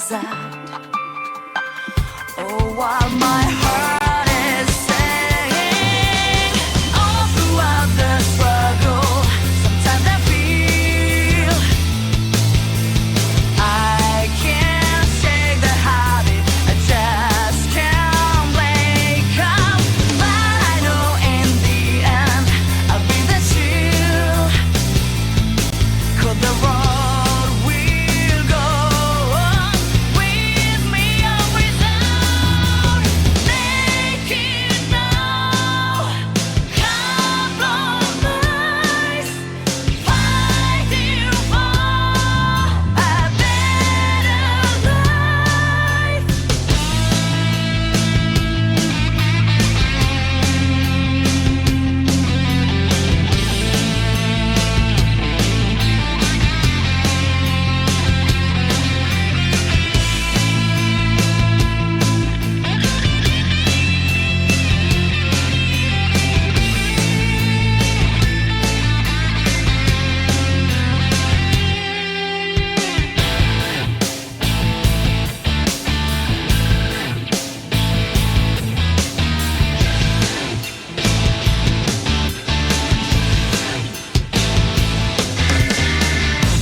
is at. Oh, while my heart is saying, all throughout the struggle, sometimes I feel I can't shake the habit, I just can't wake up. But I know in the end I'll be the shield, 'cause the road will go on with me or without. Make it now, compromise, fighting for a better life.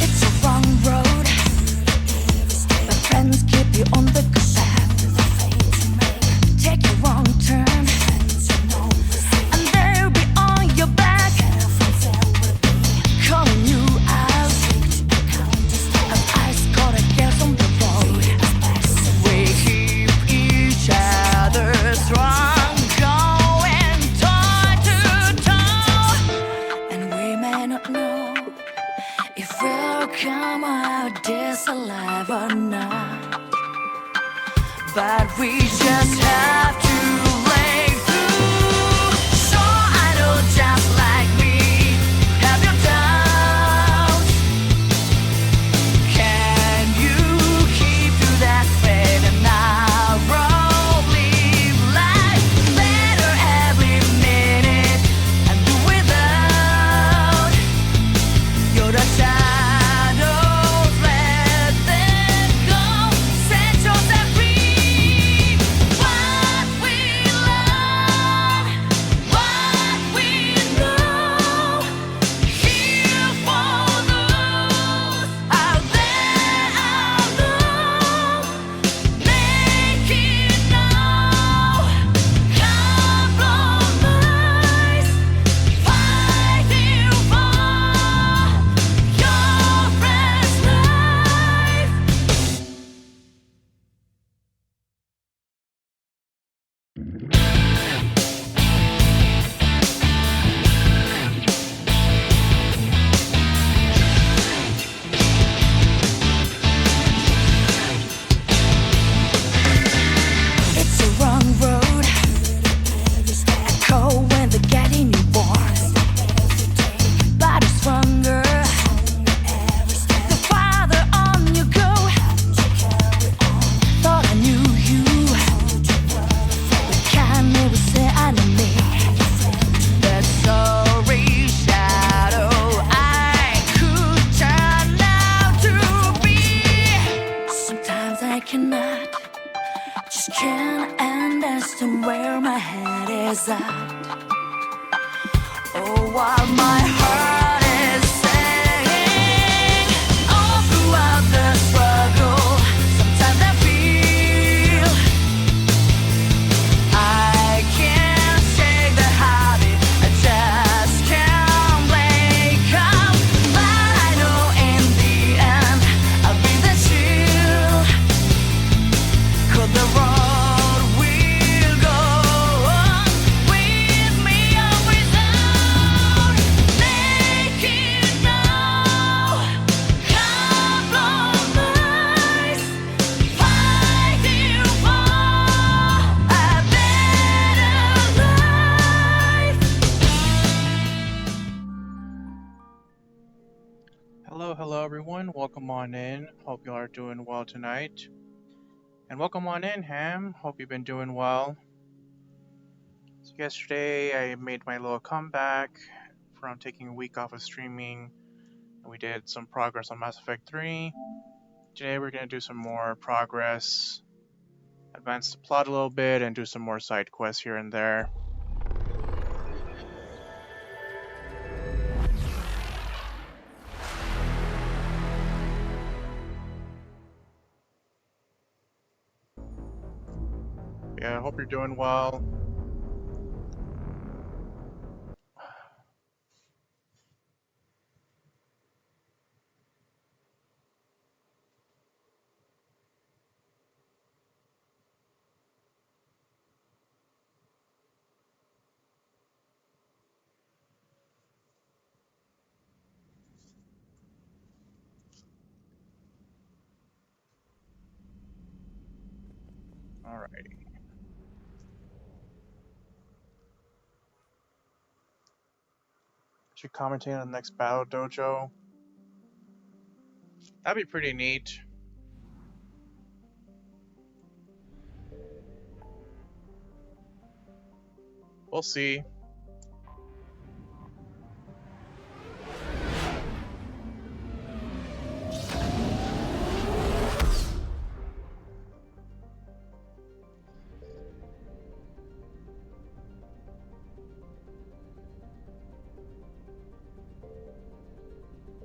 It's a wrong road, but friends keep you on the good path. Take a wrong turn, and they'll be on your back, calling you out. As ice cold against on the road, we keep each other strong, going toe to toe. And we may not know if we'll come out this alive or not, but we just have to break through. So I know just like me, have your doubts. Can you keep to that straight and narrow? Live life better every minute and do without. You're the shadows, let them go. Set yourself free. What we love, what we know. Here for those out there alone. Make it now, compromise, fighting for your best life. It's a wrong road, echo when they're getting you born, but it's stronger the farther on you go. Thought I knew you, but can't never say I know me. That sorry shadow I could turn out to be. Sometimes I cannot, just can't understand where my head is at. Oh, while my heart is saying, all throughout the struggle, sometimes I feel I can't shake the habit, I just can't wake up. But I know in the end I'll be the shield, 'cause the road will go on with me or without. Make it now, compromise, fighting for a better life. Hello everyone. Welcome on in. Hope you are doing well tonight. And welcome on in, Ham. Hope you've been doing well. So yesterday I made my little comeback from taking a week off of streaming, and we did some progress on Mass Effect 3. Today we're going to do some more progress, advance the plot a little bit, and do some more side quests here and there. Yeah, I hope you're doing well. Alrighty. Should commentate on the next battle dojo. That'd be pretty neat. We'll see.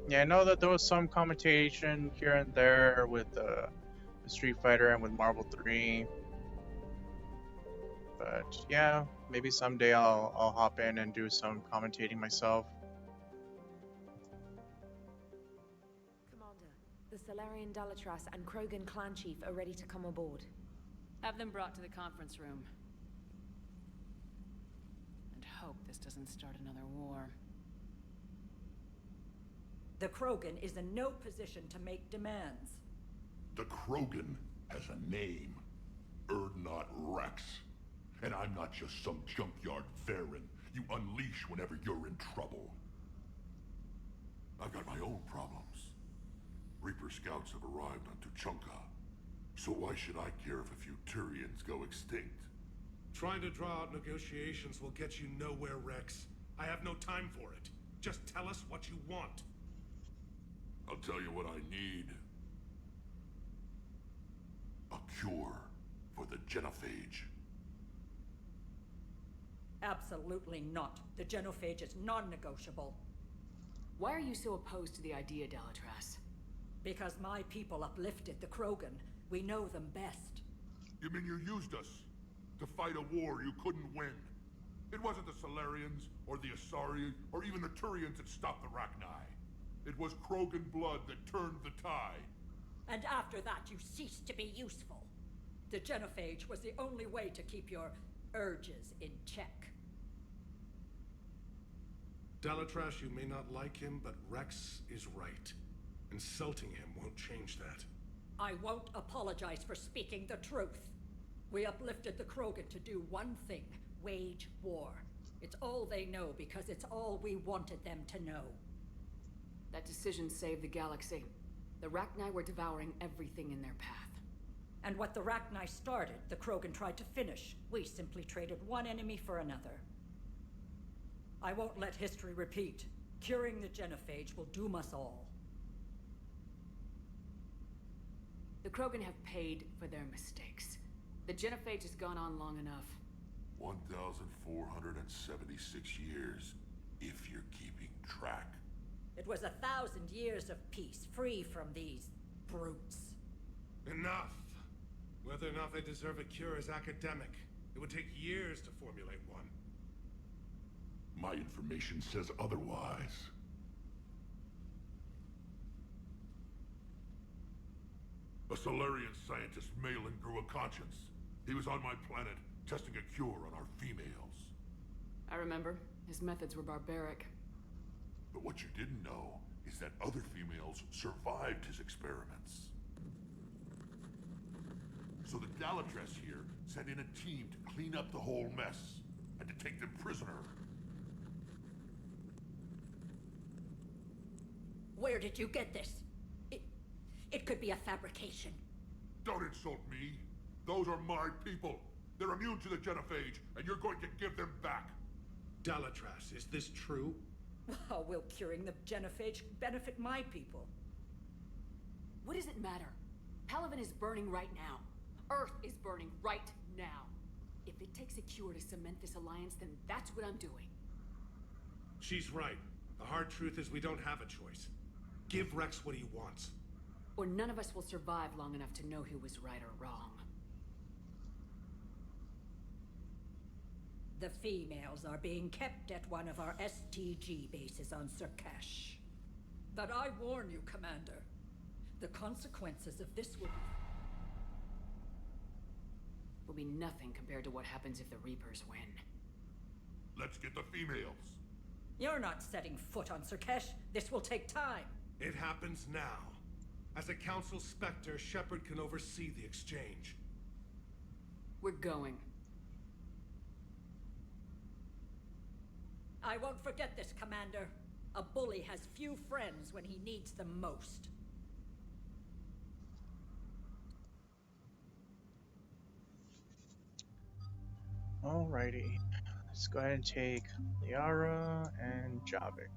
Yeah, I know that there was some commentation here and there with Street Fighter and with Marvel 3. But yeah, maybe someday I'll hop in and do some commentating myself. Commander, the Solarian Dalatras and Krogan clan chief are ready to come aboard. Have them brought to the conference room. And hope this doesn't start another war. The Krogan is in no position to make demands. The Krogan has a name. Erdnot Rex. And I'm not just some junkyard Varen you unleash whenever you're in trouble. I've got my own problems. Reaper scouts have arrived on Tuchanka. So why should I care if a few Turians go extinct? Trying to draw out negotiations will get you nowhere, Rex. I have no time for it. Just tell us what you want. I'll tell you what I need. A cure for the genophage. Absolutely not. The genophage is non-negotiable. Why are you so opposed to the idea, Dalatras? Because my people uplifted the Krogan. We know them best. You mean you used us to fight a war you couldn't win? It wasn't the Solarians, or the Asari, or even the Turians that stopped the Rachni. It was Krogan blood that turned the tide. And after that, you ceased to be useful. The genophage was the only way to keep your urges in check. Dalatras, you may not like him, but Rex is right. Insulting him won't change that. I won't apologize for speaking the truth. We uplifted the Krogan to do one thing: wage war. It's all they know because it's all we wanted them to know. That decision saved the galaxy. The Rachni were devouring everything in their path. And what the Rachni started, the Krogan tried to finish. We simply traded one enemy for another. I won't let history repeat. Curing the genophage will doom us all. The Krogan have paid for their mistakes. The genophage has gone on long enough. 1,476 years, if you're keeping track. It was 1,000 years of peace, free from these brutes. Enough! Whether or not they deserve a cure is academic. It would take years to formulate one. My information says otherwise. A Solarian scientist, Malin, grew a conscience. He was on my planet, testing a cure on our females. I remember. His methods were barbaric. But what you didn't know is that other females survived his experiments. So the Dalatras here sent in a team to clean up the whole mess, and to take them prisoner. Where did you get this? It could be a fabrication. Don't insult me. Those are my people. They're immune to the genophage, and you're going to give them back. Dalatras, is this true? How will curing the genophage benefit my people? What does it matter? Palaven is burning right now. Earth is burning right now. If it takes a cure to cement this alliance, then that's what I'm doing. She's right. The hard truth is we don't have a choice. Give Rex what he wants. Or none of us will survive long enough to know who was right or wrong. The females are being kept at one of our STG bases on Surkash. But I warn you, Commander. The consequences of this Will be nothing compared to what happens if the Reapers win. Let's get the females. You're not setting foot on Surkash. This will take time. It happens now. As a Council Spectre, Shepard can oversee the exchange. We're going. I won't forget this, Commander. A bully has few friends when he needs them most. Alrighty. Let's go ahead and take Liara and Javik.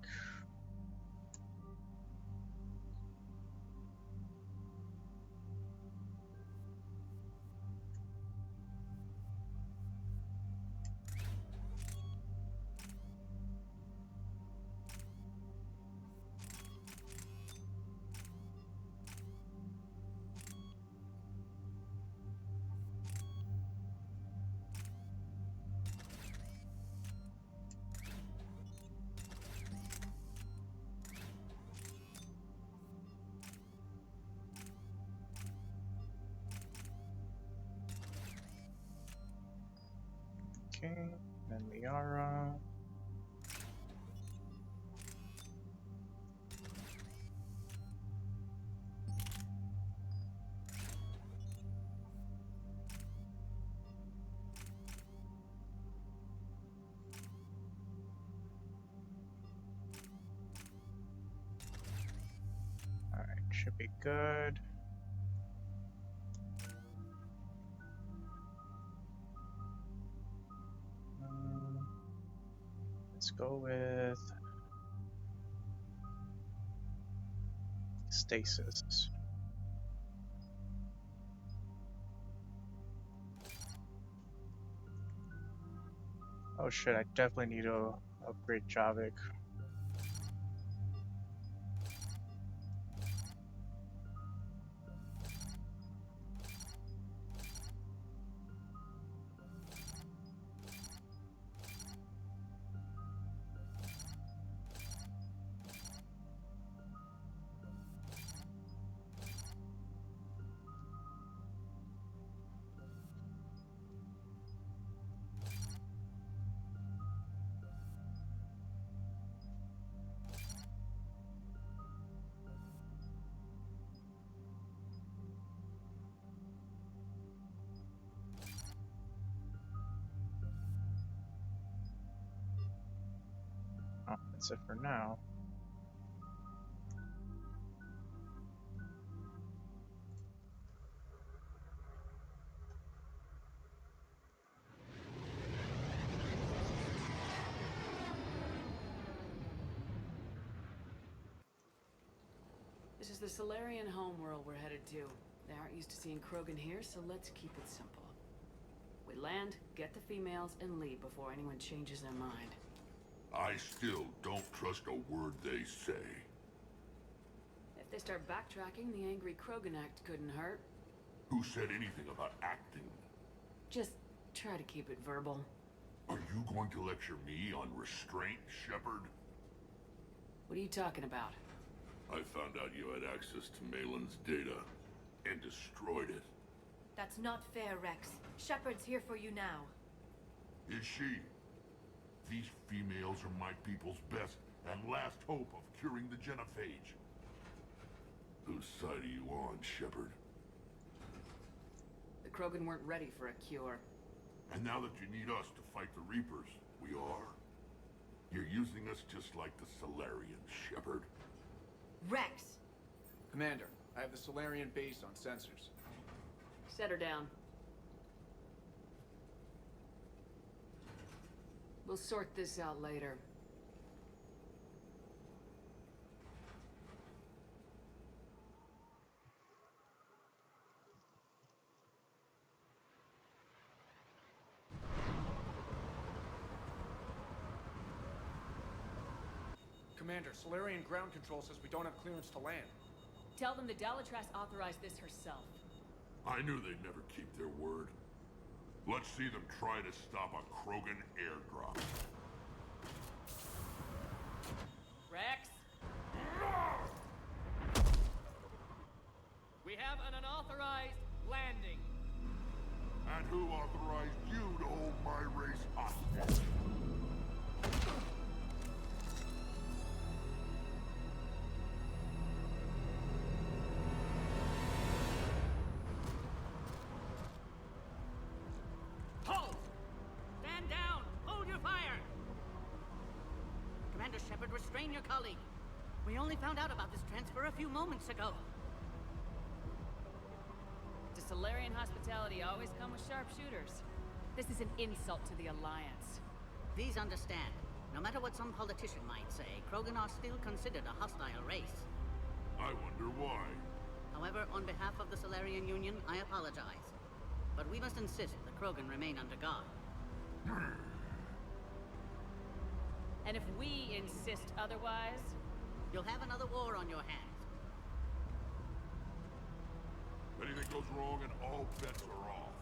Okay, then Liara. Alright, should be good. Let's go with stasis. Oh shit, I definitely need to upgrade Javik. Oh, that's it for now. This is the Solarian homeworld we're headed to. They aren't used to seeing Krogan here, so let's keep it simple. We land, get the females, and leave before anyone changes their mind. I still don't trust a word they say. If they start backtracking, the angry Krogan act couldn't hurt. Who said anything about acting? Just try to keep it verbal. Are you going to lecture me on restraint, Shepard? What are you talking about? I found out you had access to Malin's data and destroyed it. That's not fair, Rex. Shepard's here for you now. Is she? These females are my people's best and last hope of curing the genophage. Whose side are you on, Shepard? The Krogan weren't ready for a cure. And now that you need us to fight the Reapers, we are. You're using us just like the Solarians, Shepard. Rex! Commander, I have the Solarian base on sensors. Set her down. We'll sort this out later. Commander, Solarian ground control says we don't have clearance to land. Tell them the Dalitras authorized this herself. I knew they'd never keep their word. Let's see them try to stop a Krogan airdrop. Rex? We have an unauthorized landing. And who authorized you to hold my race hostage? Hold! Stand down! Hold your fire! Commander Shepard, restrain your colleague. We only found out about this transfer a few moments ago. Does Solarian hospitality always come with sharpshooters? This is an insult to the Alliance. Please understand, no matter what some politician might say, Krogan are still considered a hostile race. I wonder why. However, on behalf of the Solarian Union, I apologize. But we must insist the Krogan remain under guard. And if we insist otherwise, you'll have another war on your hands. Anything goes wrong and all bets are off.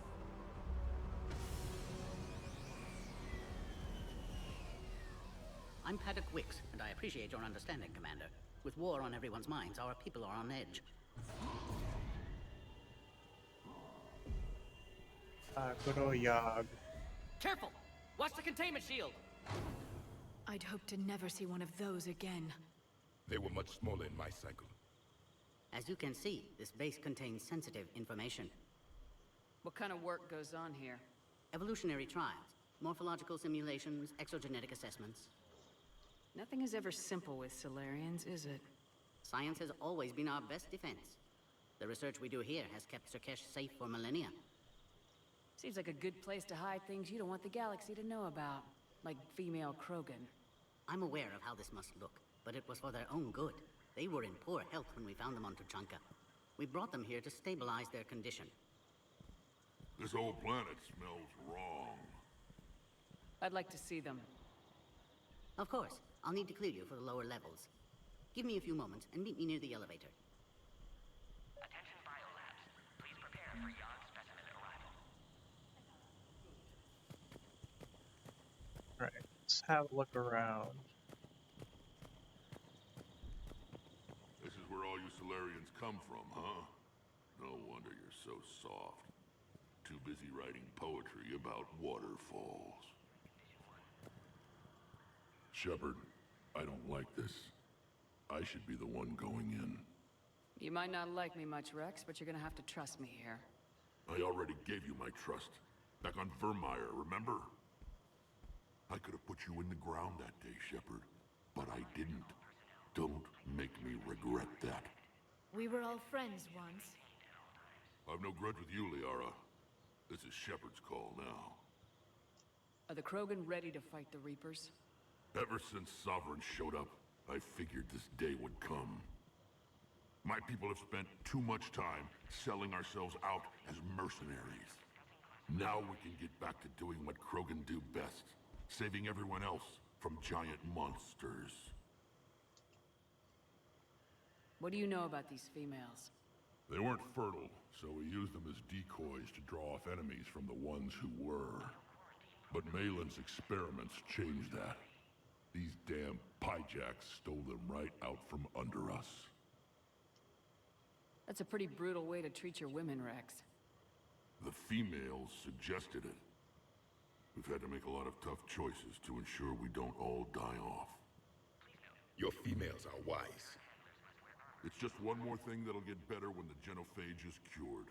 I'm Paddock Wicks, and I appreciate your understanding, Commander. With war on everyone's minds, our people are on edge. Good old Yog. Careful! Watch the containment shield! I'd hope to never see one of those again. They were much smaller in my cycle. As you can see, this base contains sensitive information. what kind of work goes on here? Evolutionary trials, morphological simulations, exogenetic assessments. Nothing is ever simple with Solarians, is it? Science has always been our best defense. The research we do here has kept Surkesh safe for millennia. Seems like a good place to hide things you don't want the galaxy to know about. Like female Krogan. I'm aware of how this must look, but it was for their own good. They were in poor health when we found them on Tuchanka. We brought them here to stabilize their condition. This whole planet smells wrong. I'd like to see them. Of course. I'll need to clear you for the lower levels. Give me a few moments and meet me near the elevator. Attention biolabs. Please prepare for young specimen arrival. Right, let's have a look around. This is where all you Solarians come from, huh? No wonder you're so soft. Too busy writing poetry about waterfalls. Shepard, I don't like this. I should be the one going in. You might not like me much, Rex, but you're gonna have to trust me here. I already gave you my trust. Back on Vermeer, remember? I could have put you in the ground that day, Shepard. But I didn't. Don't make me regret that. We were all friends once. I've no grudge with you, Liara. This is Shepard's call now. Are the Krogan ready to fight the Reapers? Ever since Sovereign showed up, I figured this day would come. My people have spent too much time selling ourselves out as mercenaries. Now we can get back to doing what Krogan do best, saving everyone else from giant monsters. What do you know about these females? They weren't fertile, so we used them as decoys to draw off enemies from the ones who were. But Malin's experiments changed that. These damn pyjacks stole them right out from under us. That's a pretty brutal way to treat your women, Rex. The females suggested it. We've had to make a lot of tough choices to ensure we don't all die off. Your females are wise. It's just one more thing that'll get better when the genophage is cured.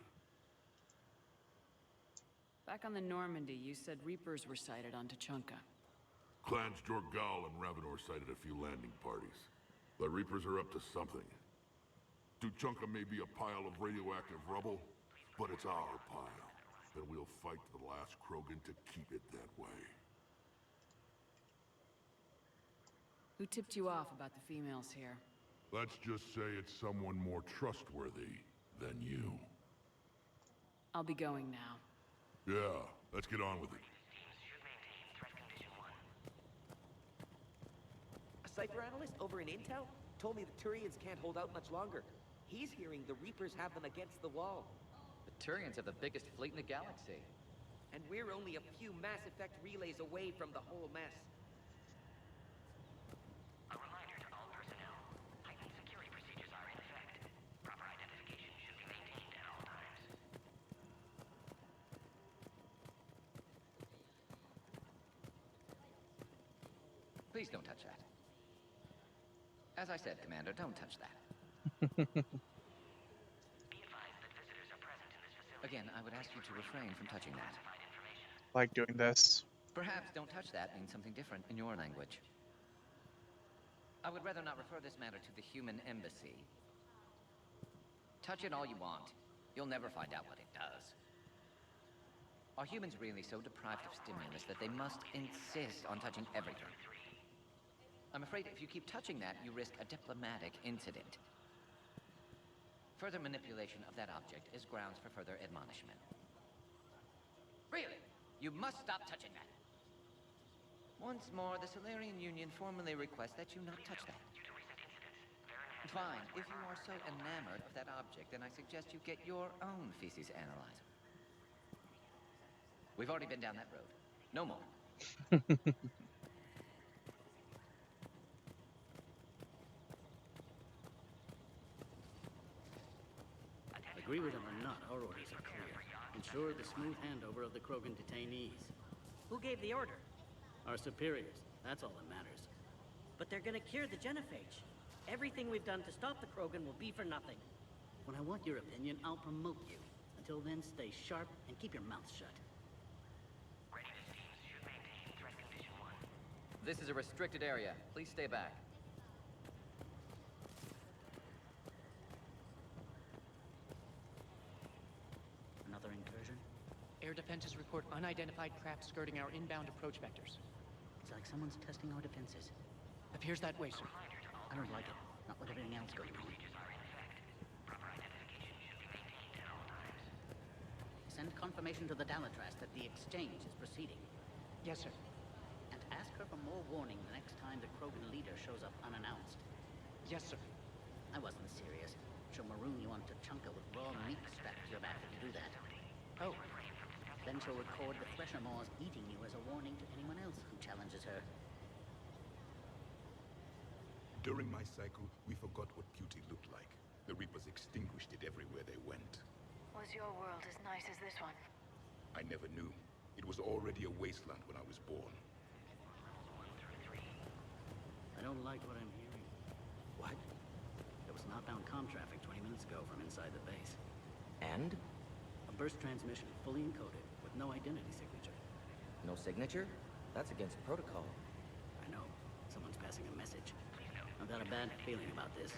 Back on the Normandy, you said Reapers were sighted on Tuchanka. Clans Jorgal and Ravenor sighted a few landing parties. The Reapers are up to something. Tuchanka may be a pile of radioactive rubble, but it's our pile. And we'll fight to the last Krogan to keep it that way. Who tipped you off about the females here? Let's just say it's someone more trustworthy than you. I'll be going now. Yeah, let's get on with it. Teams should maintain threat condition 1. A Cypher analyst over in Intel told me the Turians can't hold out much longer. He's hearing the Reapers have them against the wall. The Turians have the biggest fleet in the galaxy. And we're only a few Mass Effect relays away from the whole mess. A reminder to all personnel. Heightened security procedures are in effect. Proper identification should be maintained at all times. Please don't touch that. As I said, Commander, don't touch that. Be advised that visitors are present in this facility. Again, I would ask you to refrain from touching that. Like doing this. Perhaps don't touch that means something different in your language. I would rather not refer this matter to the human embassy. Touch it all you want. You'll never find out what it does. Are humans really so deprived of stimulus that they must insist on touching everything? I'm afraid if you keep touching that, you risk a diplomatic incident. Further manipulation of that object is grounds for further admonishment. Really? You must stop touching that. Once more, the Solarian Union formally requests that you not touch that. Fine. If you are so enamored of that object, then I suggest you get your own feces analyzer. We've already been down that road. No more. Agree with him or not, our orders are clear. Ensure the smooth handover of the Krogan detainees. Who gave the order? Our superiors. That's all that matters. But they're gonna cure the genophage. Everything we've done to stop the Krogan will be for nothing. When I want your opinion, I'll promote you. Until then, stay sharp and keep your mouth shut. Readiness teams should maintain threat condition 1. This is a restricted area. Please stay back. Another incursion? Air defenses report unidentified craft skirting our inbound approach vectors. It's like someone's testing our defenses. Appears that way, sir. I don't like it. Not with everything else going on. Send confirmation to the Dalitras that the exchange is proceeding. Yes, sir. And ask her for more warning the next time the Krogan leader shows up unannounced. Yes, sir. I wasn't serious. She'll maroon you onto Chunka with raw meat strapped to your back if you do that. Oh. Then she'll record the Thresher Maws eating you as a warning to anyone else who challenges her. During my cycle, we forgot what beauty looked like. The Reapers extinguished it everywhere they went. Was your world as nice as this one? I never knew. It was already a wasteland when I was born. I don't like what I'm hearing. What? There was northbound comm traffic 20 minutes ago from inside the base. And? A burst transmission, fully encoded, with no identity signature. No signature? That's against protocol. I know. Someone's passing a message. I've got a bad feeling about this.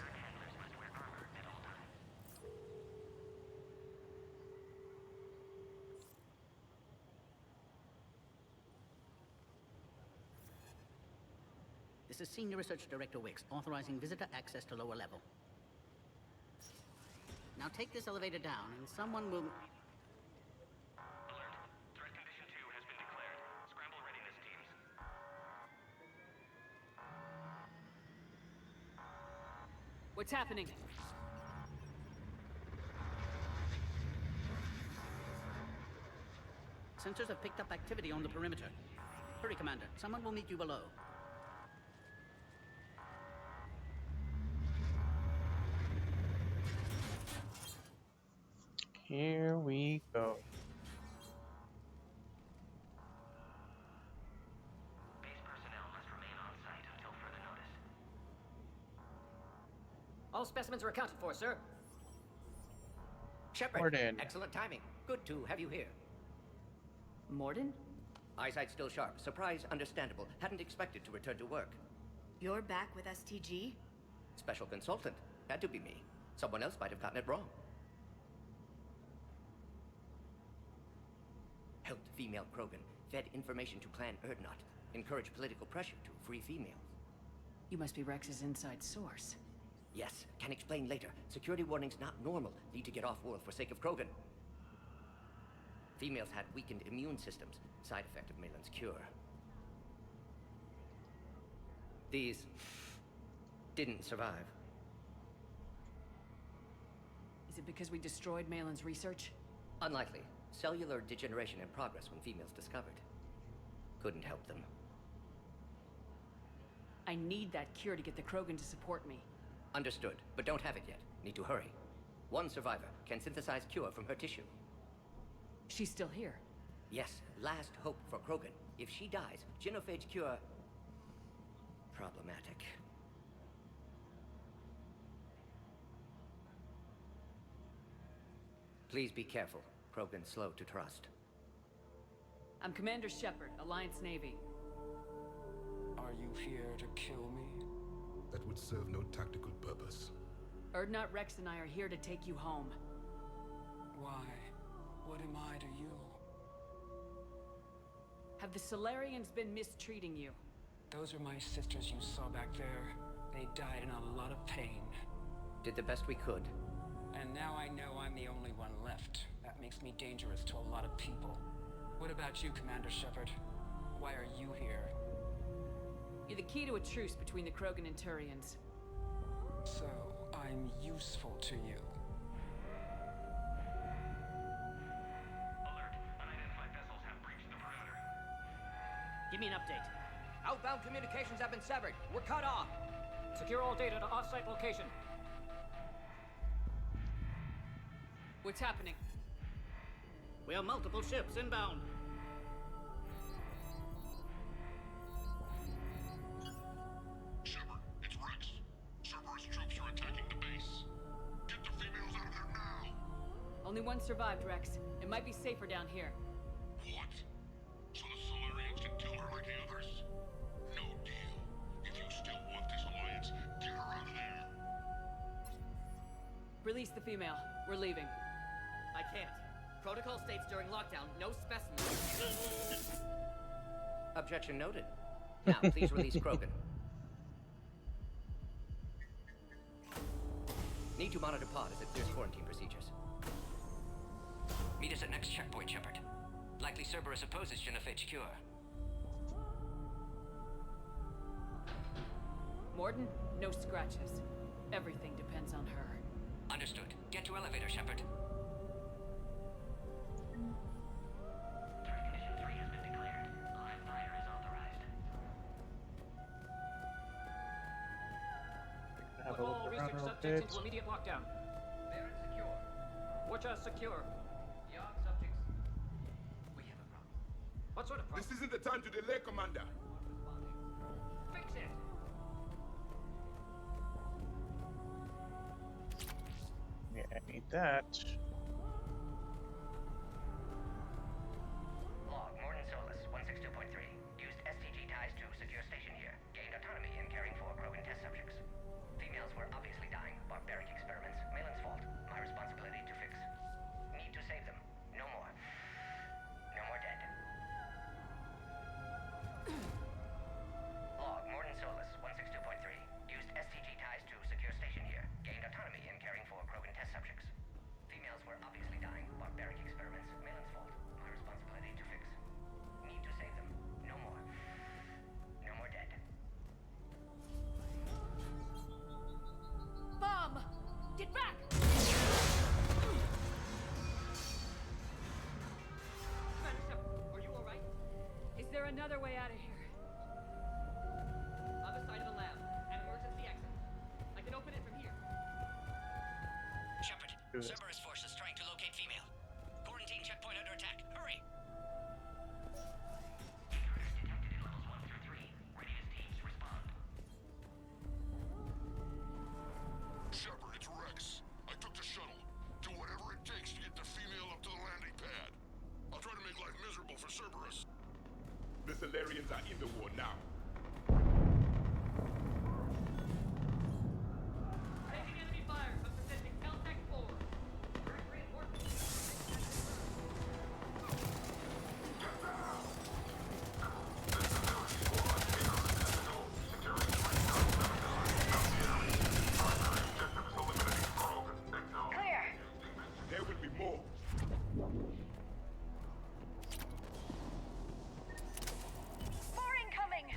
This is Senior Research Director Wicks, authorizing visitor access to lower level. Now take this elevator down, and someone will... Threat condition 2 has been declared. Scramble readiness teams. What's happening? Sensors have picked up activity on the perimeter. Hurry, Commander. Someone will meet you below. Here we go. Base personnel must remain on site until further notice. All specimens are accounted for, sir. Shepard, Morden. excellent timing. Good to have you here. Morden? Eyesight still sharp. Surprise understandable. Hadn't expected to return to work. You're back with STG? Special consultant. Had to be me. Someone else might have gotten it wrong. Helped female Krogan. Fed information to Clan Erdnot. Encouraged political pressure to free females. You must be Rex's inside source. Yes, can explain later. Security warnings not normal. Need to get off-world for sake of Krogan. Females had weakened immune systems. Side effect of Malin's cure. These didn't survive. Is it because we destroyed Malin's research? Unlikely. Cellular degeneration in progress when females discovered. Couldn't help them. I need that cure to get the Krogan to support me. Understood, but don't have it yet. Need to hurry. One survivor can synthesize cure from her tissue. She's still here. Yes, last hope for Krogan. If she dies, genophage cure... problematic. Please be careful. Krogan's slow to trust. I'm Commander Shepard, Alliance Navy. Are you here to kill me? That would serve no tactical purpose. Urdnot, Rex, and I are here to take you home. Why? What am I to you? Have the Solarians been mistreating you? Those are my sisters you saw back there. They died in a lot of pain. Did the best we could. And now I know I'm the only one left. That makes me dangerous to a lot of people. What about you, Commander Shepard? Why are you here? You're the key to a truce between the Krogan and Turians. So, I'm useful to you. Alert. Unidentified vessels have breached the perimeter. Give me an update. Outbound communications have been severed. We're cut off. Secure all data to off-site location. What's happening? We have multiple ships inbound. Shepard, it's Rex. Cerberus troops are attacking the base. Get the females out of there now! Only one survived, Rex. It might be safer down here. What? So the Solarians can kill her like the others? No deal. If you still want this alliance, get her out of there. Release the female. We're leaving. I can't. Protocol states during lockdown, no specimens. Objection noted. Now, please release Krogan. Need to monitor pod as it clears quarantine procedures. Meet us at next checkpoint, Shepard. Likely Cerberus opposes genophage cure. Morden, no scratches. Everything depends on her. Understood. Get to elevator, Shepard. Threat condition 3 has been declared. Live fire is authorized. Have Put a all look research around a subjects bit. into immediate lockdown. Baron secure. Watcher secure. Yard subjects. We have a problem. What sort of problem? This isn't the time to delay, Commander. Fix it. Yeah, I need that. Log, Morden Solus, 162.3. Used STG ties to secure station here. Gained autonomy in caring for Krogan test subjects. Females were obviously dying. Barbaric experiments. Malin's fault. My responsibility to fix. Need to save them. No more. No more dead. Log, Morden Solus, 162.3. Used STG ties to secure station here. Gained autonomy in caring for Krogan test subjects. Females were obviously dying. Barbaric experiments. Malin's fault. My responsibility to fix. Need to save them. No more. No more dead. Bomb! Get back! Are you alright? Is there another way out of here? Other side of the lab. An emergency exit. I can open it from here. Shepard, Do this. Cerberus forces trying to locate female. Quarantine checkpoint under attack. Hurry! Intruders detected in levels 1 through 3. Readiness teams respond. Shepard, it's Rex. I took the shuttle. Do whatever it takes to get the female up to the landing pad. I'll try to make life miserable for Cerberus. The Solarians are in the war now. Taking enemy fire. I'm presenting Caltech 4. Reinforcements. Clear! There will be more. More incoming!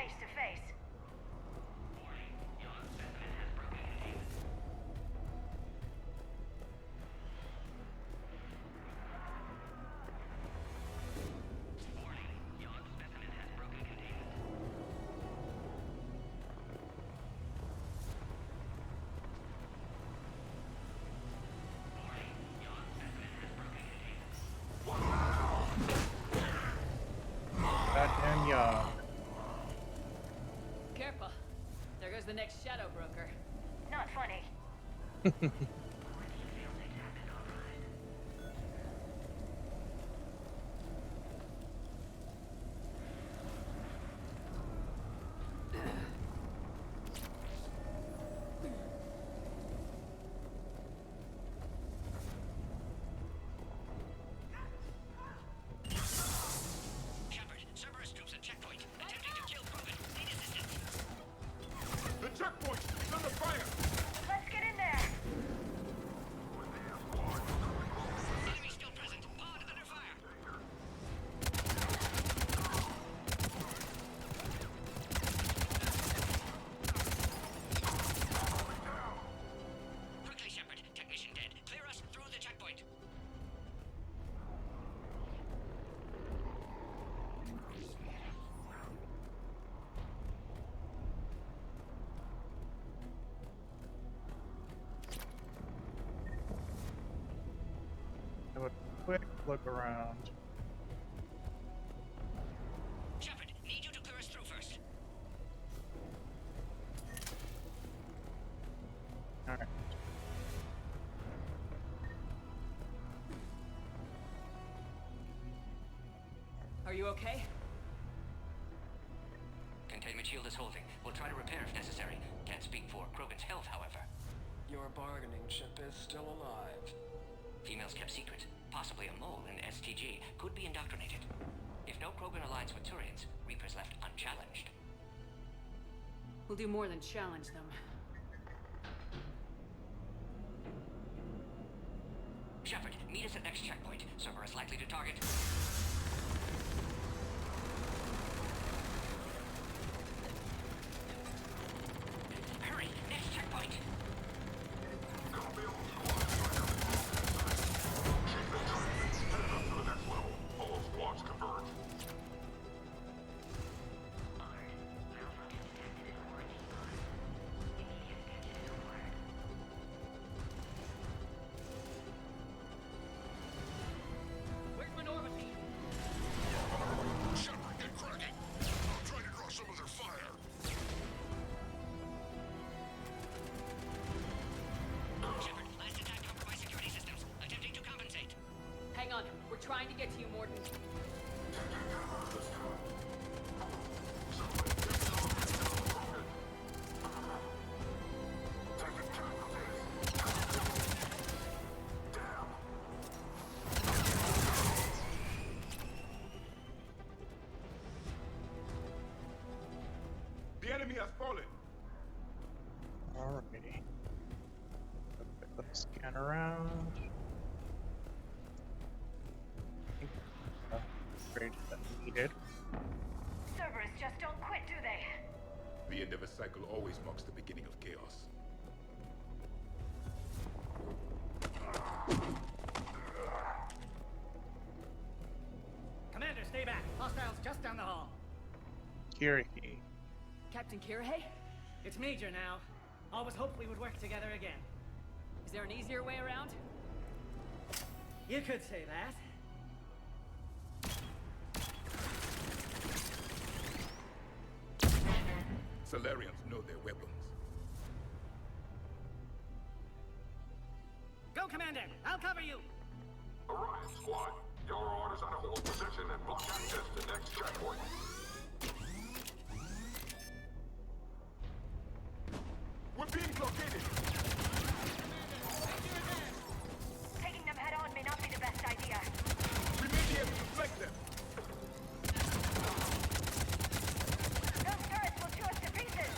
face to face. Goddamn yeah. Careful. There goes the next shadow broker. Not funny. Shepard, Cerberus troops at checkpoint. Attempting to kill Krogan. Need assistance. The checkpoint! It's under fire! Let's get in there. Enemy still present. Pod under fire. Quickly, Shepard. Technician dead. Clear us through the checkpoint. Have a quick look around. Shepard, need you to clear us through first. Alright. Are you okay? Containment shield is holding. We'll try to repair if necessary. Can't speak for Krogan's health, however. Your bargaining chip is still alive. Females kept secret. Possibly a mole in STG. Could be indoctrinated. If no Krogan aligns with Turians, Reapers left unchallenged. We'll do more than challenge them. Shepard, meet us at next checkpoint. Cerberus likely to target. Hurry! Next checkpoint! All squads converge. Where's Minorva team? Shepard, get cracking! I'll try to draw some of their fire. Shepard, last attack compromised security systems. Attempting to compensate. Hang on. We're trying to get to you, Morton. The enemy has fallen. Alrighty. Let's scan around. Upgrade that needed. Cerberus just don't quit, do they? The end of a cycle always marks the beginning of chaos. Commander, stay back. Hostiles just down the hall. Kiriki. Captain Kirihei? It's Major now. Always hoped we would work together again. Is there an easier way around? You could say that. Solarians know their weapons. Go, Commander! I'll cover you! Orion squad, your orders are to hold position and block access to next checkpoint. We're being blockaded! Taking them head on may not be the best idea. We may be able to flank them! Those turrets will chew us to pieces!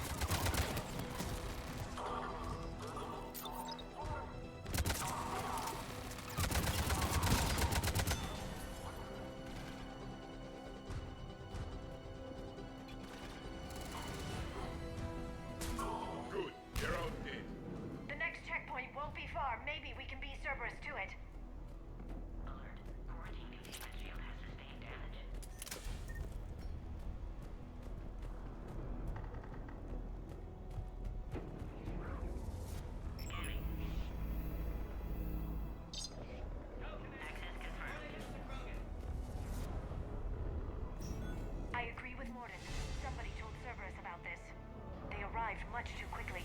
much too quickly.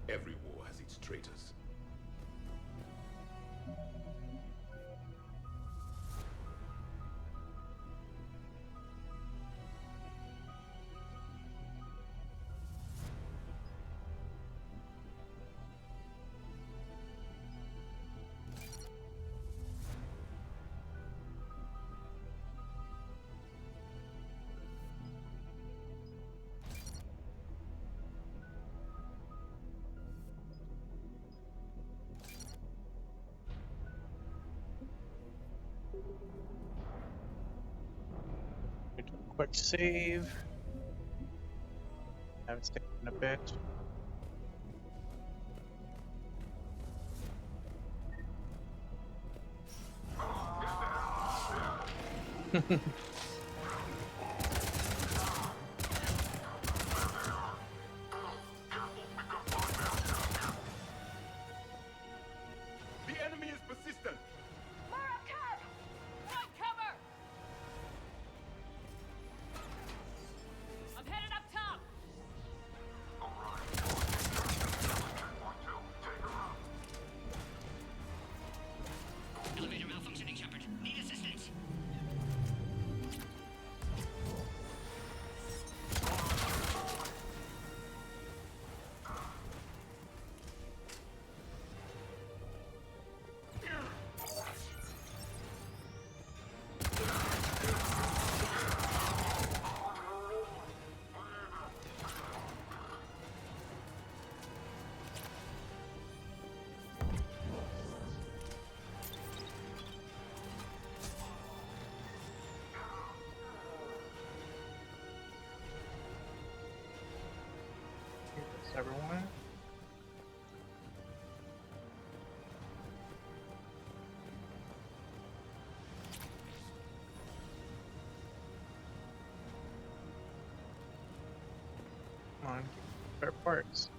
Every war has its traitors. Do a quick save. Haven't saved in a bit. The enemy is persistent. More up top! Run cover! I'm headed up top! Elevator malfunctioning, Shepard. Need assistance. Thanks, everyone. Come on, spare parts.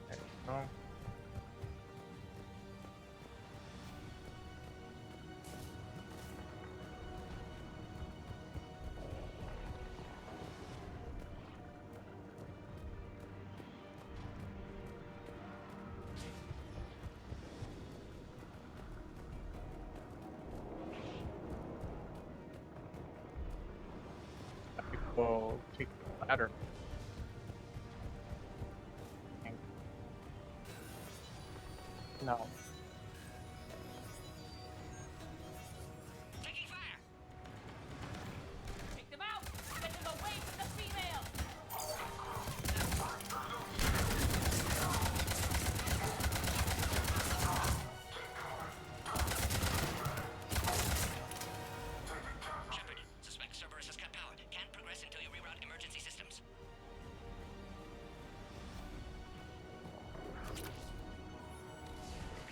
There we go. We'll take the ladder. No. Taking fire! Take them out! Get them away from the female! Shepard, suspect Cerberus has cut power. Can't progress until you reroute emergency systems.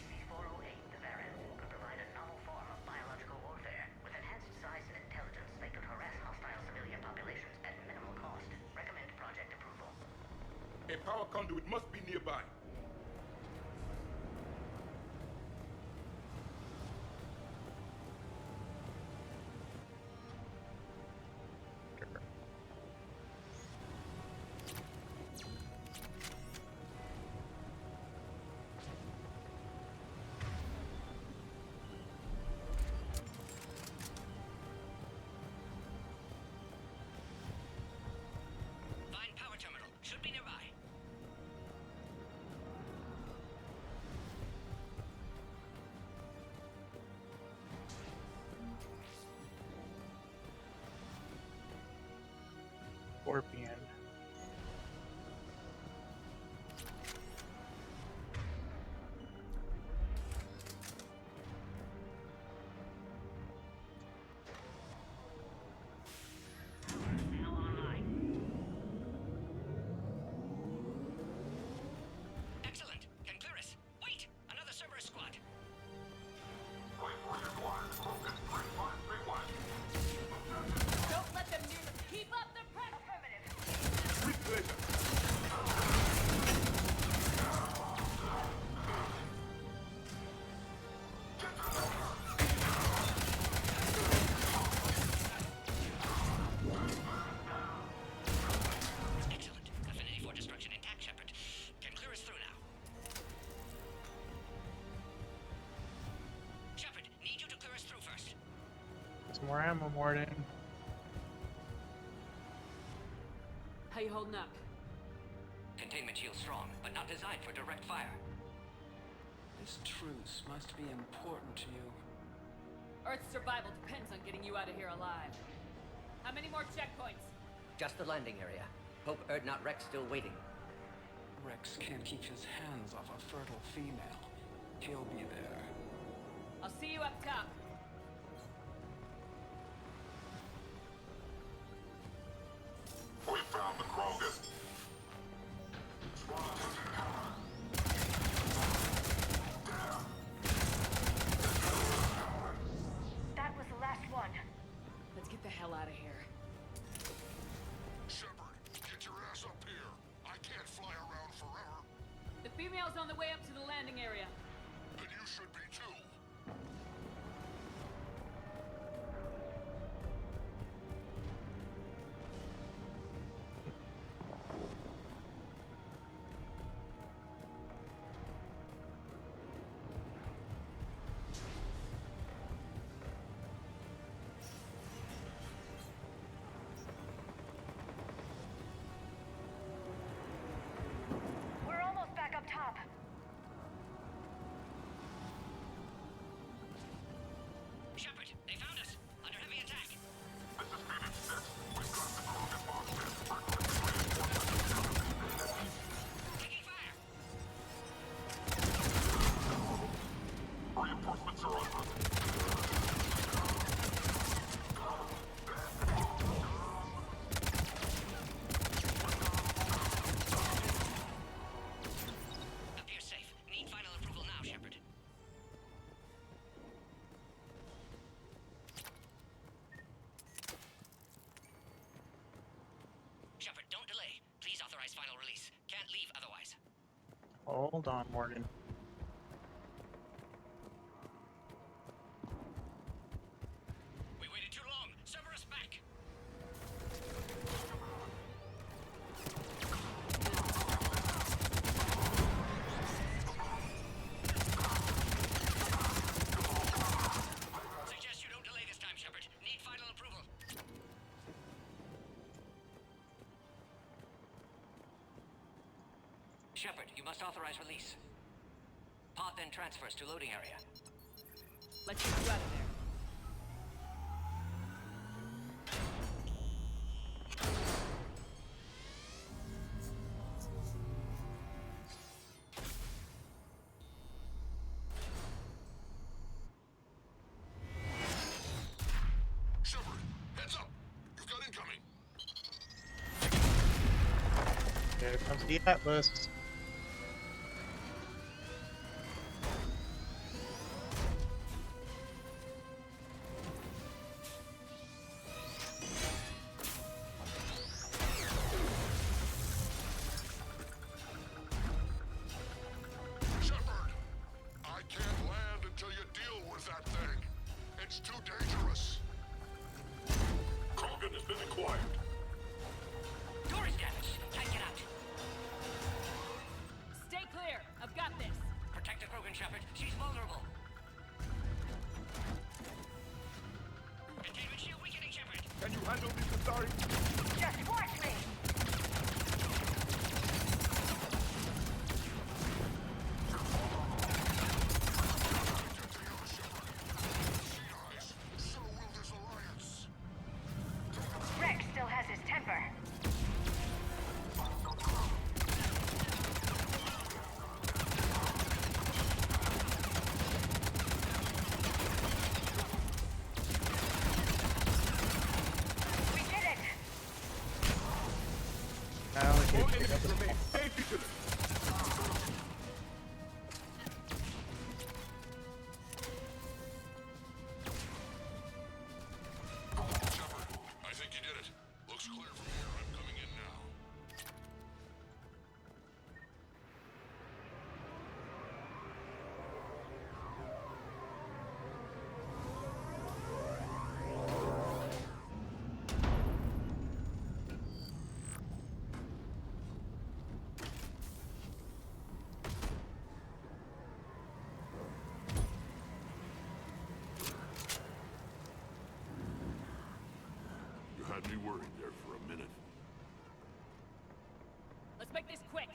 C-408, the variant, could provide a novel form of biological warfare. With enhanced size and intelligence, they could harass hostile civilian populations at minimal cost. Recommend project approval. A power conduit must be nearby. Find power terminal. Should be nearby. Scorpion. Now online. Excellent. Can clear us. Wait! Another Cerberus squad. Don't let them near them! Keep up the pressure! Affirmative. more ammo, Morden. How you holding up? Containment shield strong, but not designed for direct fire. This truce must be important to you. Earth's survival depends on getting you out of here alive. How many more checkpoints? Just the landing area. Hope Erdnot Rex still waiting. Rex can't keep his hands off a fertile female. He'll be there. I'll see you up top. We found the Krogan. That was the last one. Let's get the hell out of here. Shepard, get your ass up here. I can't fly around forever. The female's on the way up to the landing area. Then you should be too. We're almost back up top. Shepard, they found us. Under heavy attack. This is Phoenix 6. We've got the Krogan boxes. Taking fire. Reinforcements are on route. Appears safe. Need final approval now, Shepard. Shepard, don't delay. Please authorize final release. Can't leave otherwise. Hold on, Morgan. We waited too long. Sever us back. Suggest you don't delay this time, Shepard. Need final approval. Shepard, you must authorize release. Pod then transfers to loading area. Let's get you out of there. Shepard, heads up. You've got incoming. Here comes the Atlas. Shepard, I can't land until you deal with that thing. It's too dangerous. Krogan has been acquired. Door is damaged. Can't get out. Stay clear. I've got this. Protect the Krogan, Shepard. She's vulnerable. Containment shield weakening, Shepard. Can you handle this, Atari? Just watch me. So will this alliance. Rex still has his temper. Had me worried there for a minute. Let's make this quick.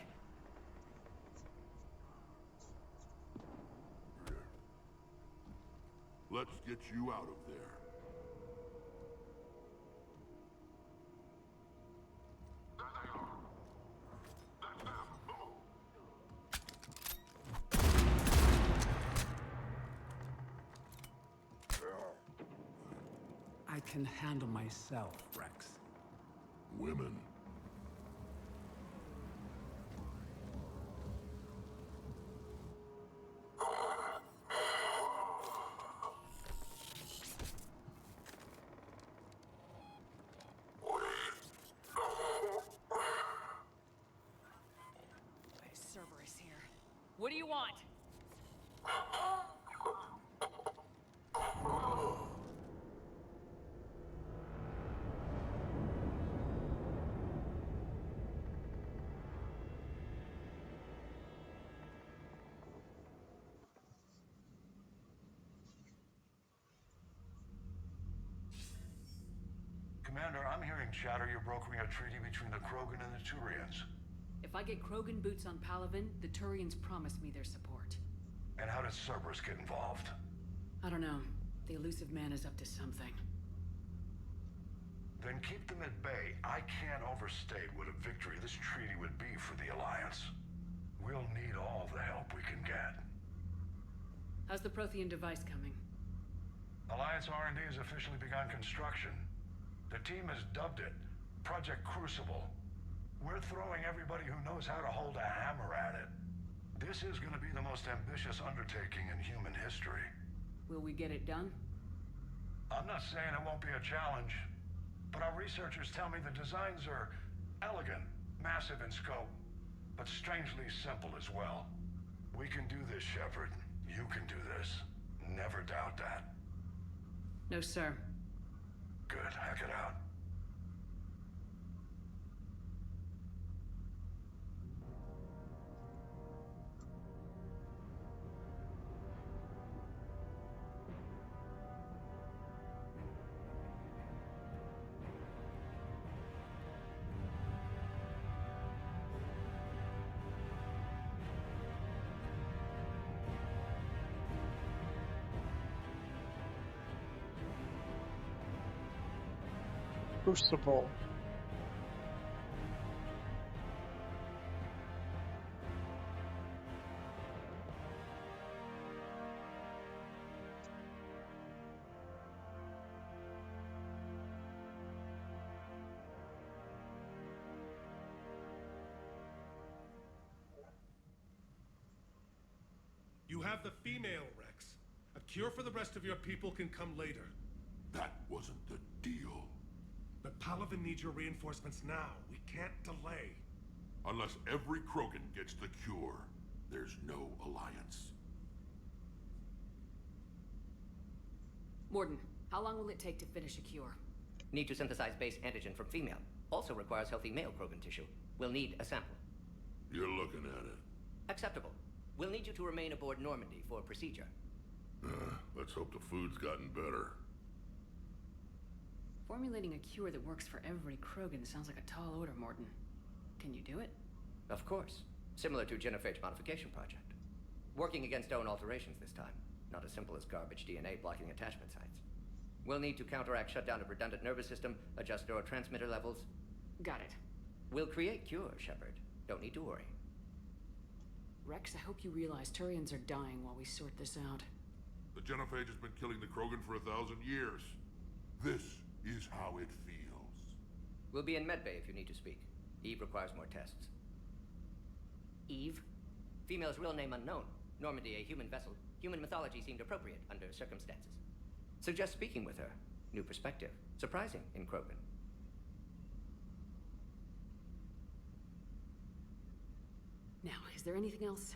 Let's get you out of there. I can handle myself, Rex. Women. Cerberus here. What do you want? Commander, I'm hearing chatter you're brokering a treaty between the Krogan and the Turians. If I get Krogan boots on Palaven, the Turians promise me their support. And how does Cerberus get involved? I don't know. The elusive man is up to something. Then keep them at bay. I can't overstate what a victory this treaty would be for the Alliance. We'll need all the help we can get. How's the Prothean device coming? Alliance R&D has officially begun construction. The team has dubbed it Project Crucible. We're throwing everybody who knows how to hold a hammer at it. This is going to be the most ambitious undertaking in human history. Will we get it done? I'm not saying it won't be a challenge, but our researchers tell me the designs are elegant, massive in scope, but strangely simple as well. We can do this, Shepard. You can do this. Never doubt that. No, sir. Good. Hack it out. Crucible. You have the female, Rex. A cure for the rest of your people can come later. That wasn't the deal. But Palaven needs your reinforcements now. We can't delay. Unless every Krogan gets the cure, there's no alliance. Morden, how long will it take to finish a cure? Need to synthesize base antigen from female. Also requires healthy male Krogan tissue. We'll need a sample. You're looking at it. Acceptable. We'll need you to remain aboard Normandy for procedure. Let's hope the food's gotten better. Formulating a cure that works for every Krogan sounds like a tall order, Morden. Can you do it? Of course. Similar to Genophage modification project. Working against own alterations this time. Not as simple as garbage DNA blocking attachment sites. We'll need to counteract shutdown of redundant nervous system, adjust neurotransmitter levels. Got it. We'll create cure, Shepard. Don't need to worry. Rex, I hope you realize Turians are dying while we sort this out. The Genophage has been killing the Krogan for 1,000 years. This is how it feels. We'll be in medbay if you need to speak. Eve requires more tests. Eve? Female's real name unknown. Normandy, a human vessel. Human mythology seemed appropriate under circumstances. Suggest speaking with her. New perspective. Surprising in Krogan. Now, is there anything else?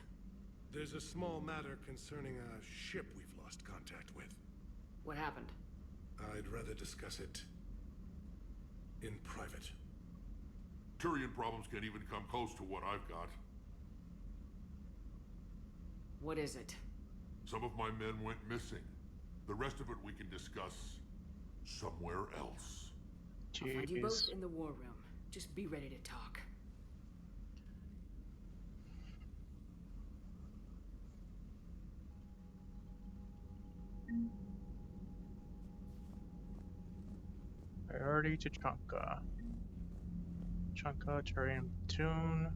There's a small matter concerning a ship we've lost contact with. What happened? I'd rather discuss it in private. Turian problems can't even come close to what I've got. What is it? Some of my men went missing. The rest of it we can discuss somewhere else. I'll find you both Jeez. in the war room. Just be ready to talk. Priority to Chunka. Chunka, Turian Platoon.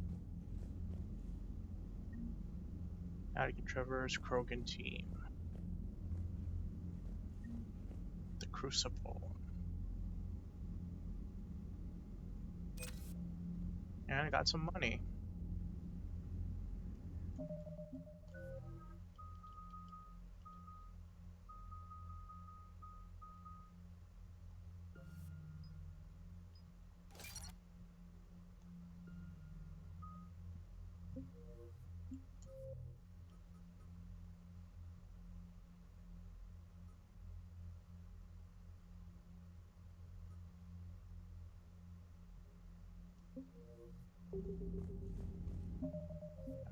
Attica Trevor's Krogan team. The Crucible. And I got some money.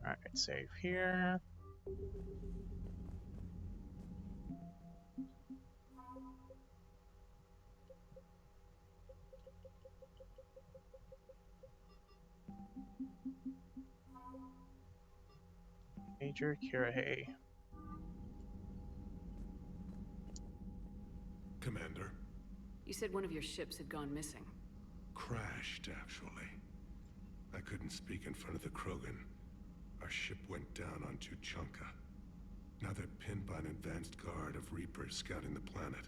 Alright, save here. Major Kirahe. Commander. You said one of your ships had gone missing. Crashed, actually. I couldn't speak in front of the Krogan. Our ship went down on Tuchanka. Now they're pinned by an advanced guard of Reapers scouting the planet.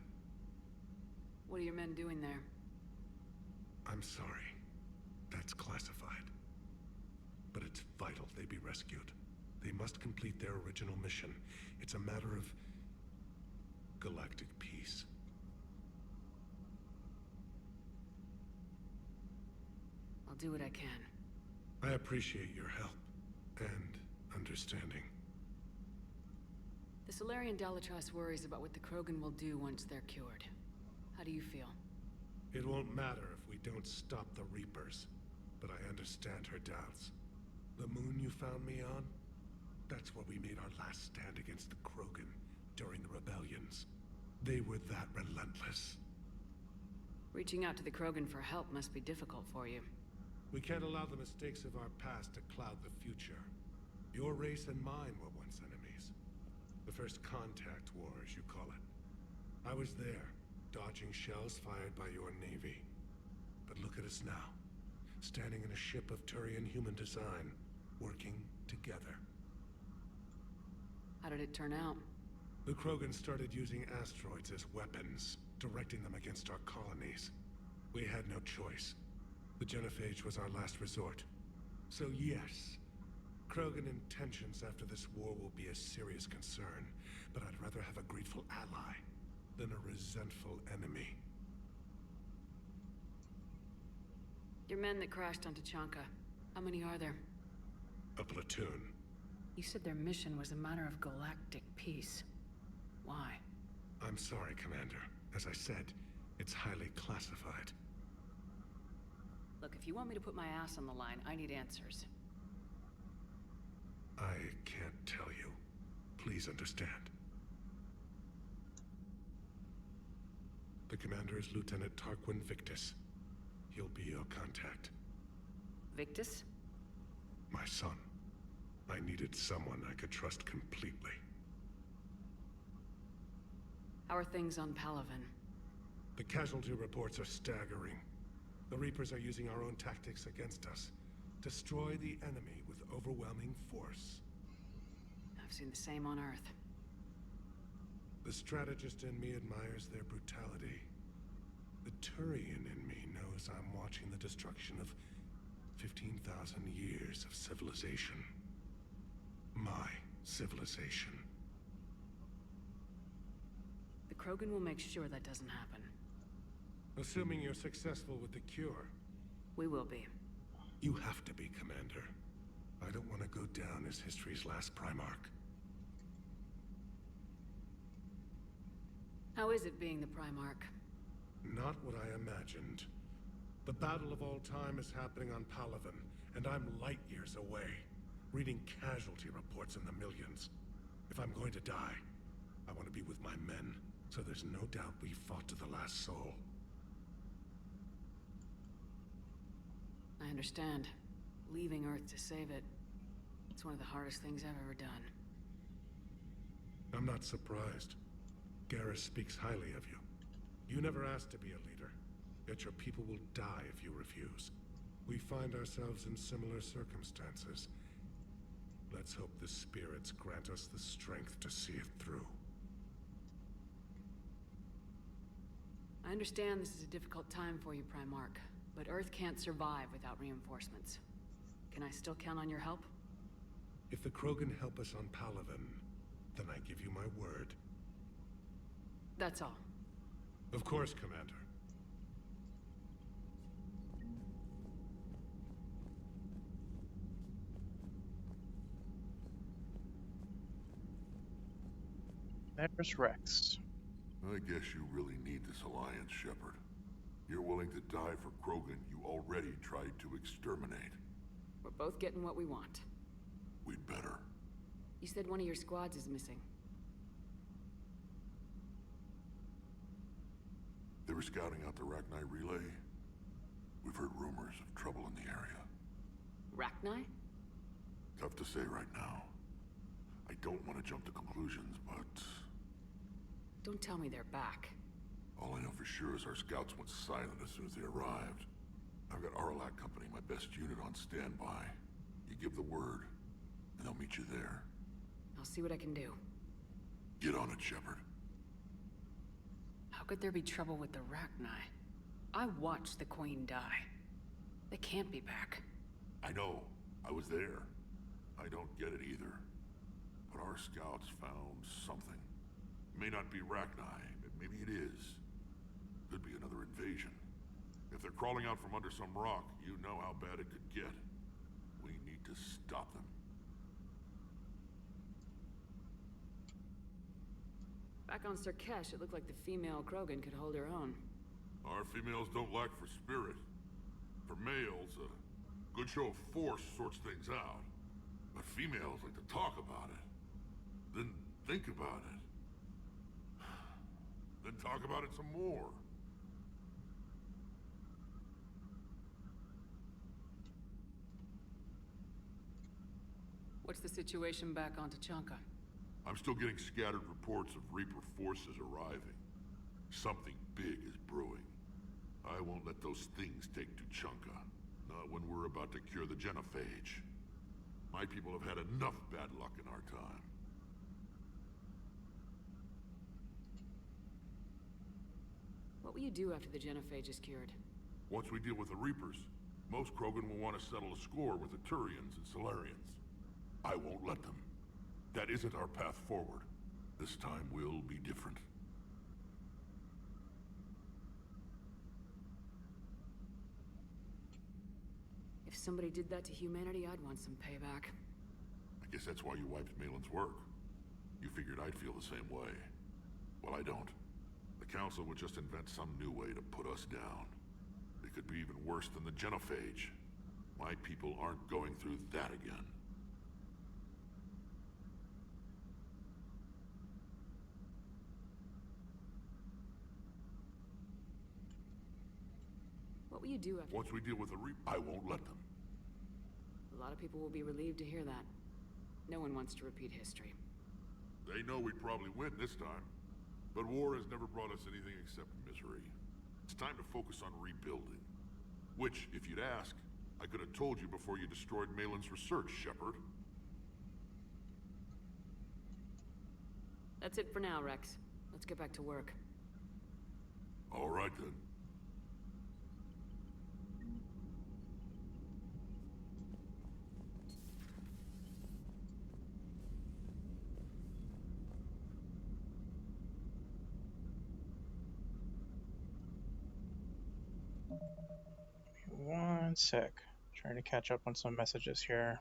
What are your men doing there? I'm sorry. That's classified. But it's vital they be rescued. They must complete their original mission. It's a matter of galactic peace. I'll do what I can. I appreciate your help and understanding. The Solarian Dalatrass worries about what the Krogan will do once they're cured. How do you feel? It won't matter if we don't stop the Reapers, but I understand her doubts. The moon you found me on? That's where we made our last stand against the Krogan during the rebellions. They were that relentless. Reaching out to the Krogan for help must be difficult for you. We can't allow the mistakes of our past to cloud the future. Your race and mine were once enemies. The first contact war, as you call it. I was there, dodging shells fired by your navy. But look at us now, standing in a ship of Turian human design, working together. How did it turn out? The Krogan started using asteroids as weapons, directing them against our colonies. We had no choice. The genophage was our last resort. So yes, Krogan intentions after this war will be a serious concern, but I'd rather have a grateful ally than a resentful enemy. Your men that crashed onto Chanka, how many are there? A platoon. You said their mission was a matter of galactic peace. Why? I'm sorry, Commander. As I said, it's highly classified. Look, if you want me to put my ass on the line, I need answers. I can't tell you. Please understand. The commander is Lieutenant Tarquin Victus. He'll be your contact. Victus? My son. I needed someone I could trust completely. How are things on Palaven? The casualty reports are staggering. The Reapers are using our own tactics against us. Destroy the enemy with overwhelming force. I've seen the same on Earth. The strategist in me admires their brutality. The Turian in me knows I'm watching the destruction of 15,000 years of civilization. My civilization. The Krogan will make sure that doesn't happen. Assuming you're successful with the cure. We will be. You have to be, Commander. I don't want to go down as history's last Primarch. How is it being the Primarch? Not what I imagined. The battle of all time is happening on Palaven, and I'm light years away, reading casualty reports in the millions. If I'm going to die, I want to be with my men, so there's no doubt we fought to the last soul. understand. Leaving Earth to save it. It's one of the hardest things I've ever done. I'm not surprised. Garrus speaks highly of you. You never asked to be a leader, yet your people will die if you refuse. We find ourselves in similar circumstances. Let's hope the spirits grant us the strength to see it through. I understand this is a difficult time for you, Primarch, but Earth can't survive without reinforcements. Can I still count on your help? If the Krogan help us on Palaven, then I give you my word. That's all. Of course, Commander. There's Rex. I guess you really need this alliance, Shepard. You're willing to die for Krogan you already tried to exterminate. We're both getting what we want. We'd better. You said one of your squads is missing. They were scouting out the Rachni relay. We've heard rumors of trouble in the area. Rachni? Tough to say right now. I don't want to jump to conclusions, but... Don't tell me they're back. all I know for sure is our scouts went silent as soon as they arrived. I've got Aralac Company, my best unit, on standby. You give the word, and they'll meet you there. I'll see what I can do. Get on it, Shepard. How could there be trouble with the Rachni? I watched the Queen die. They can't be back. I know. I was there. I don't get it either. But our scouts found something. It may not be Rachni, but maybe it is. Could be another invasion. If they're crawling out from under some rock, you know how bad it could get. We need to stop them. Back on Sirkesh, it looked like the female Krogan could hold her own. Our females don't lack for spirit. For males, a good show of force sorts things out. But females like to talk about it. Then think about it. Then talk about it some more. What's the situation back on Tuchanka? I'm still getting scattered reports of Reaper forces arriving. Something big is brewing. I won't let those things take Tuchanka. Not when we're about to cure the genophage. My people have had enough bad luck in our time. What will you do after the genophage is cured? Once we deal with the Reapers, most Krogan will want to settle a score with the Turians and Solarians. I won't let them. That isn't our path forward. This time will be different. If somebody did that to humanity, I'd want some payback. I guess that's why you wiped Malin's work. You figured I'd feel the same way. Well, I don't. The Council would just invent some new way to put us down. It could be even worse than the genophage. My people aren't going through that again. What will you do after... Once we deal with the I won't let them. A lot of people will be relieved to hear that. No one wants to repeat history. They know we'd probably win this time. But war has never brought us anything except misery. It's time to focus on rebuilding. Which, if you'd asked, I could have told you before you destroyed Malin's research, Shepard. That's it for now, Rex. Let's get back to work. All right, then. One sec. Trying to catch up on some messages here.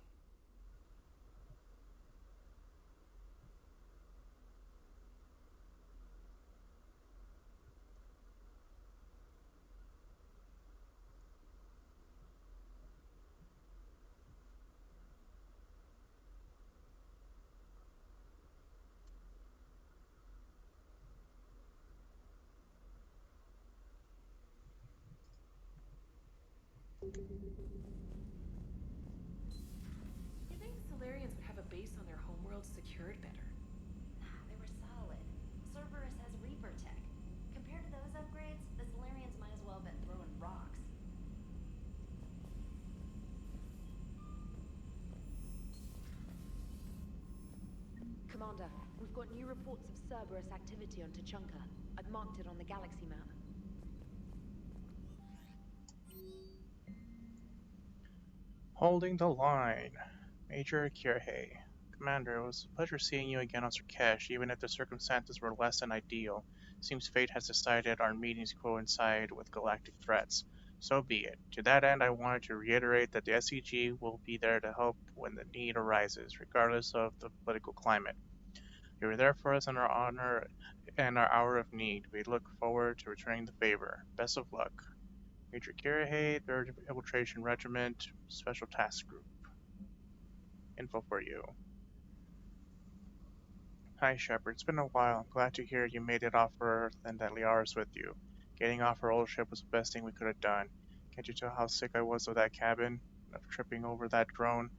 Commander, we've got new reports of Cerberus activity on Tuchanka. I've marked it on the galaxy map. Holding the line. Major Kirhei. Commander, it was a pleasure seeing you again on Surkesh, even if the circumstances were less than ideal. Seems fate has decided our meetings coincide with galactic threats. So be it. To that end, I wanted to reiterate that the SCG will be there to help when the need arises, regardless of the political climate. You were there for us in our honor and our hour of need. We look forward to returning the favor. Best of luck. Major Kirihei, 3rd Infiltration Regiment, Special Task Group. Info for you. Hi, Shepard. It's been a while. I'm glad to hear you made it off Earth and that Liara's with you. Getting off our old ship was the best thing we could have done. Can't you tell how sick I was of that cabin? Of tripping over that drone?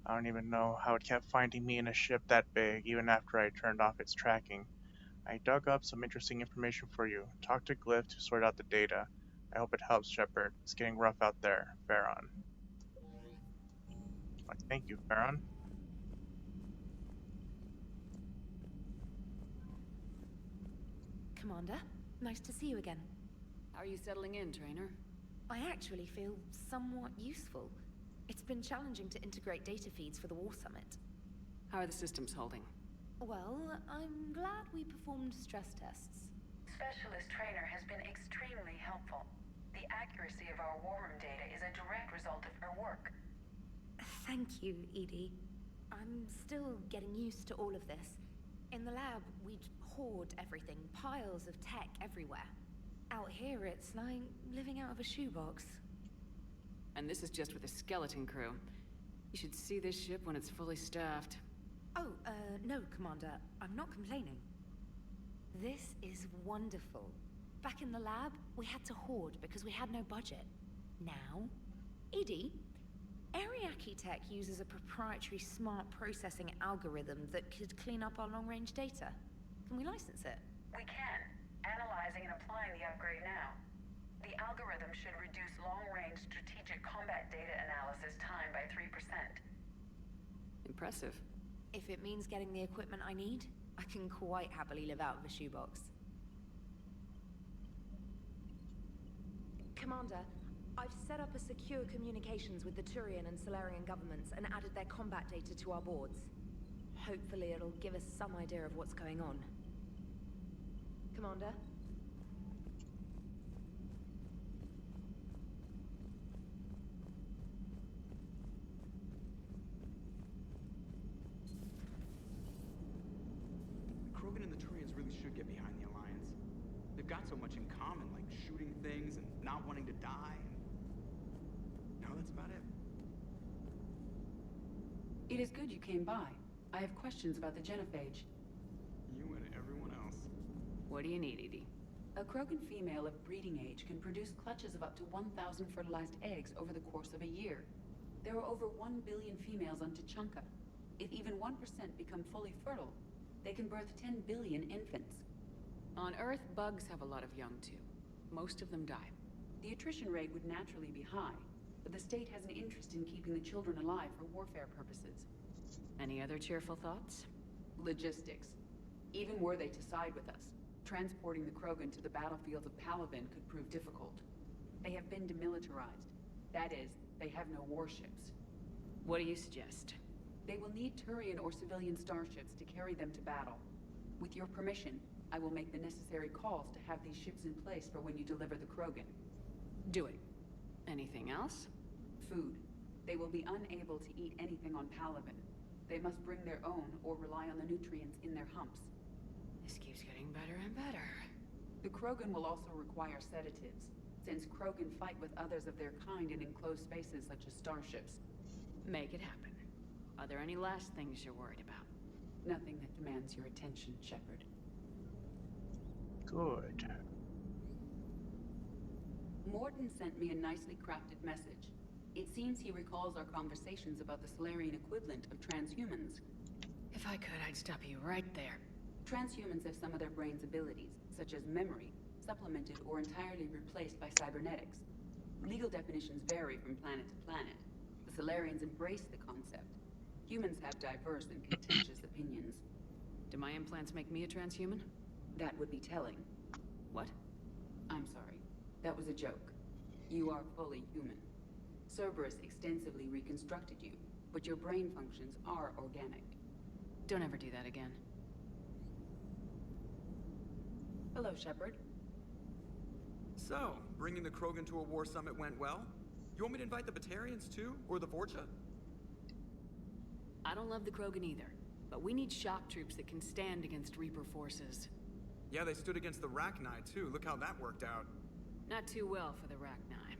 I don't even know how it kept finding me in a ship that big, even after I turned off its tracking. I dug up some interesting information for you. Talk to Glyph to sort out the data. I hope it helps, Shepard. It's getting rough out there. Farron. Thank you, Farron. Commander, nice to see you again. How are you settling in, Trainer? I actually feel somewhat useful. It's been challenging to integrate data feeds for the War Summit. How are the systems holding? Well, I'm glad we performed stress tests. Specialist Trainer has been extremely helpful. The accuracy of our war room data is a direct result of her work. Thank you, Edie. I'm still getting used to all of this. In the lab, we'd hoard everything, piles of tech everywhere. Out here, it's like living out of a shoebox. And this is just with a skeleton crew. You should see this ship when it's fully staffed. Oh, no, Commander. I'm not complaining. This is wonderful. Back in the lab, we had to hoard because we had no budget. Now, Edie, Ariake Tech uses a proprietary smart processing algorithm that could clean up our long-range data. Can we license it? We can. Analyzing and applying the upgrade now. The algorithm should reduce long-range strategic combat data analysis time by 3%. Impressive. If it means getting the equipment I need, I can quite happily live out of a shoebox. Commander, I've set up a secure communications with the Turian and Solarian governments and added their combat data to our boards. Hopefully it'll give us some idea of what's going on. Commander? Krogan and the Turians really should get behind the Alliance. They've got so much in common, like shooting things and not wanting to die. No, that's about it. It is good you came by. I have questions about the genophage. You and everyone else. What do you need, Edie? A Krogan female of breeding age can produce clutches of up to 1,000 fertilized eggs over the course of a year. There are over 1 billion females on Tuchanka. If even 1% become fully fertile, they can birth 10 billion infants. On Earth, bugs have a lot of young too. Most of them die. The attrition rate would naturally be high, but the state has an interest in keeping the children alive for warfare purposes. Any other cheerful thoughts? Logistics. Even were they to side with us, transporting the Krogan to the battlefields of Palaven could prove difficult. They have been demilitarized. That is, they have no warships. What do you suggest? They will need Turian or civilian starships to carry them to battle. With your permission, I will make the necessary calls to have these ships in place for when you deliver the Krogan. Do it. Anything else? Food. They will be unable to eat anything on Palaven. They must bring their own or rely on the nutrients in their humps. This keeps getting better and better. The Krogan will also require sedatives, since Krogan fight with others of their kind in enclosed spaces such as starships. Make it happen. Are there any last things you're worried about? Nothing that demands your attention, Shepard. Good. Morton sent me a nicely crafted message. It seems he recalls our conversations about the Solarian equivalent of transhumans. If I could, I'd stop you right there. Transhumans have some of their brain's abilities, such as memory, supplemented or entirely replaced by cybernetics. Legal definitions vary from planet to planet. The Solarians embrace the concept. Humans have diverse and contentious opinions. Do my implants make me a transhuman? That would be telling. What? I'm sorry. That was a joke. You are fully human. Cerberus extensively reconstructed you, but your brain functions are organic. Don't ever do that again. Hello, Shepard. So, bringing the Krogan to a war summit went well? You want me to invite the Batarians too? Or the Vorcha? I don't love the Krogan either, but we need shock troops that can stand against Reaper forces. Yeah, they stood against the Rachni too. Look how that worked out. Not too well for the Rachni.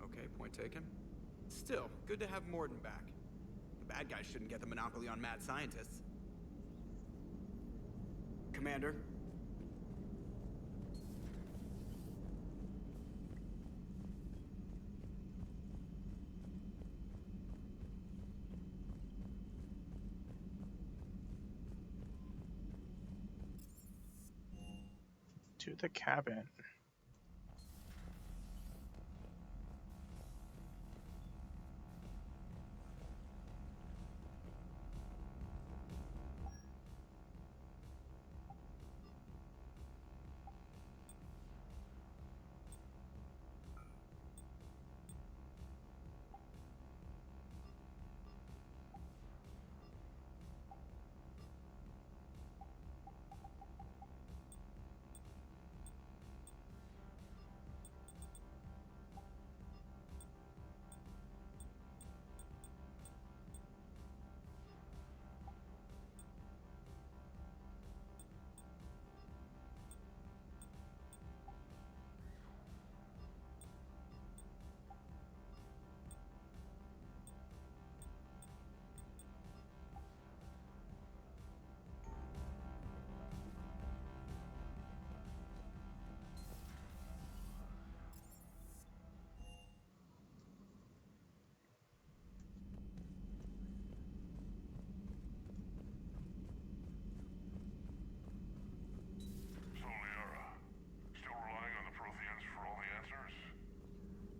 Okay, point taken. Still, good to have Morden back. The bad guys shouldn't get the monopoly on mad scientists. Commander. To the cabin.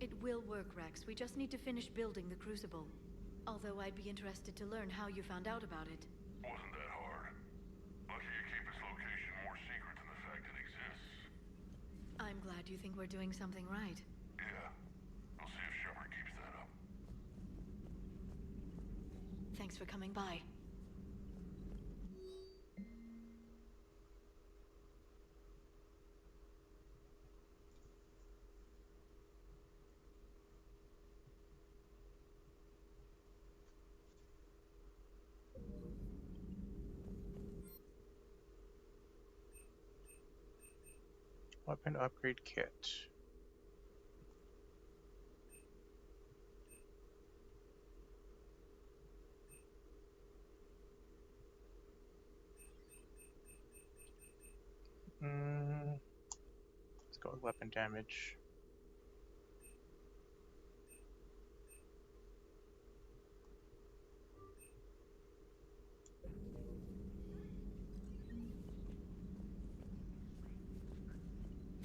It will work, Rex. We just need to finish building the Crucible. Although I'd be interested to learn how you found out about it. Wasn't that hard. Lucky you keep its location more secret than the fact it exists. I'm glad you think we're doing something right. Yeah. We'll see if Shepard keeps that up. Thanks for coming by. Weapon upgrade kit. Let's go with weapon damage.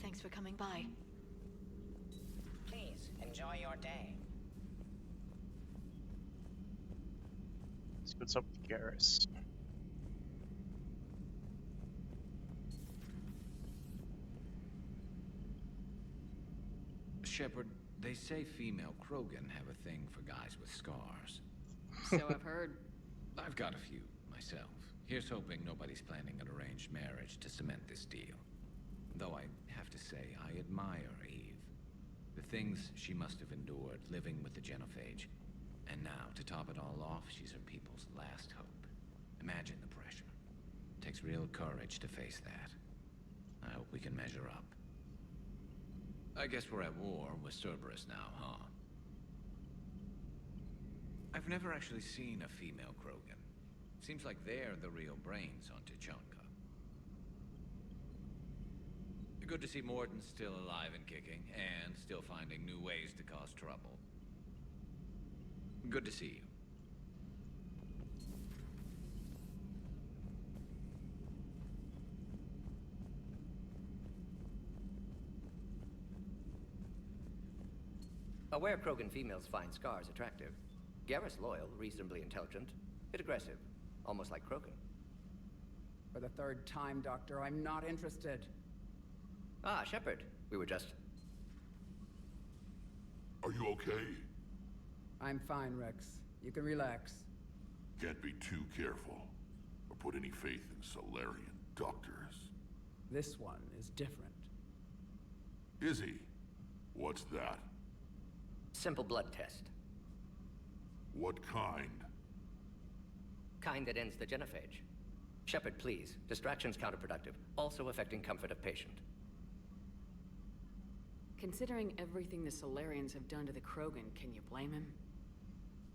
Thanks for coming by. Please, enjoy your day. Let's see what's up with Garrus. Shepard, they say female Krogan have a thing for guys with scars. So I've heard. I've got a few, myself. Here's hoping nobody's planning an arranged marriage to cement this deal. Though I have to say, I admire Eve. The things she must have endured living with the Genophage. And now, to top it all off, she's her people's last hope. Imagine the pressure. It takes real courage to face that. I hope we can measure up. I guess we're at war with Cerberus now, huh? I've never actually seen a female Krogan. Seems like they're the real brains on Tuchanka. Good to see Morden's still alive and kicking, and still finding new ways to cause trouble. Good to see you. Aware Krogan females find scars attractive. Garrus loyal, reasonably intelligent, bit aggressive, almost like Krogan. For the third time, Doctor, I'm not interested. Ah, Shepard. We were just... Are you okay? I'm fine, Rex. You can relax. Can't be too careful, or put any faith in Solarian doctors. This one is different. Is he? What's that? Simple blood test. What kind? Kind that ends the genophage. Shepard, please. Distraction's counterproductive, also affecting comfort of patient. Considering everything the Solarians have done to the Krogan, can you blame him?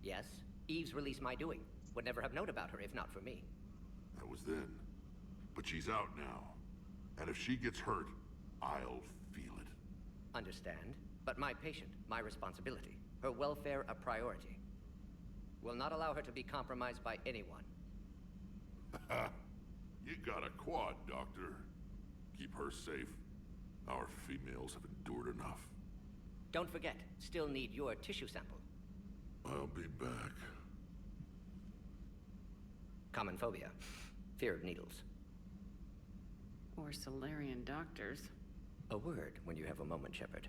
Yes, Eve's release my doing. Would never have known about her if not for me. That was then. But she's out now. And if she gets hurt, I'll feel it. Understand, but my patient, my responsibility. Her welfare a priority. Will not allow her to be compromised by anyone. You got a quad, Doctor. Keep her safe. Our females have endured enough. Don't forget, still need your tissue sample. I'll be back. Common phobia. Fear of needles. Or Solarian doctors. A word when you have a moment, Shepard.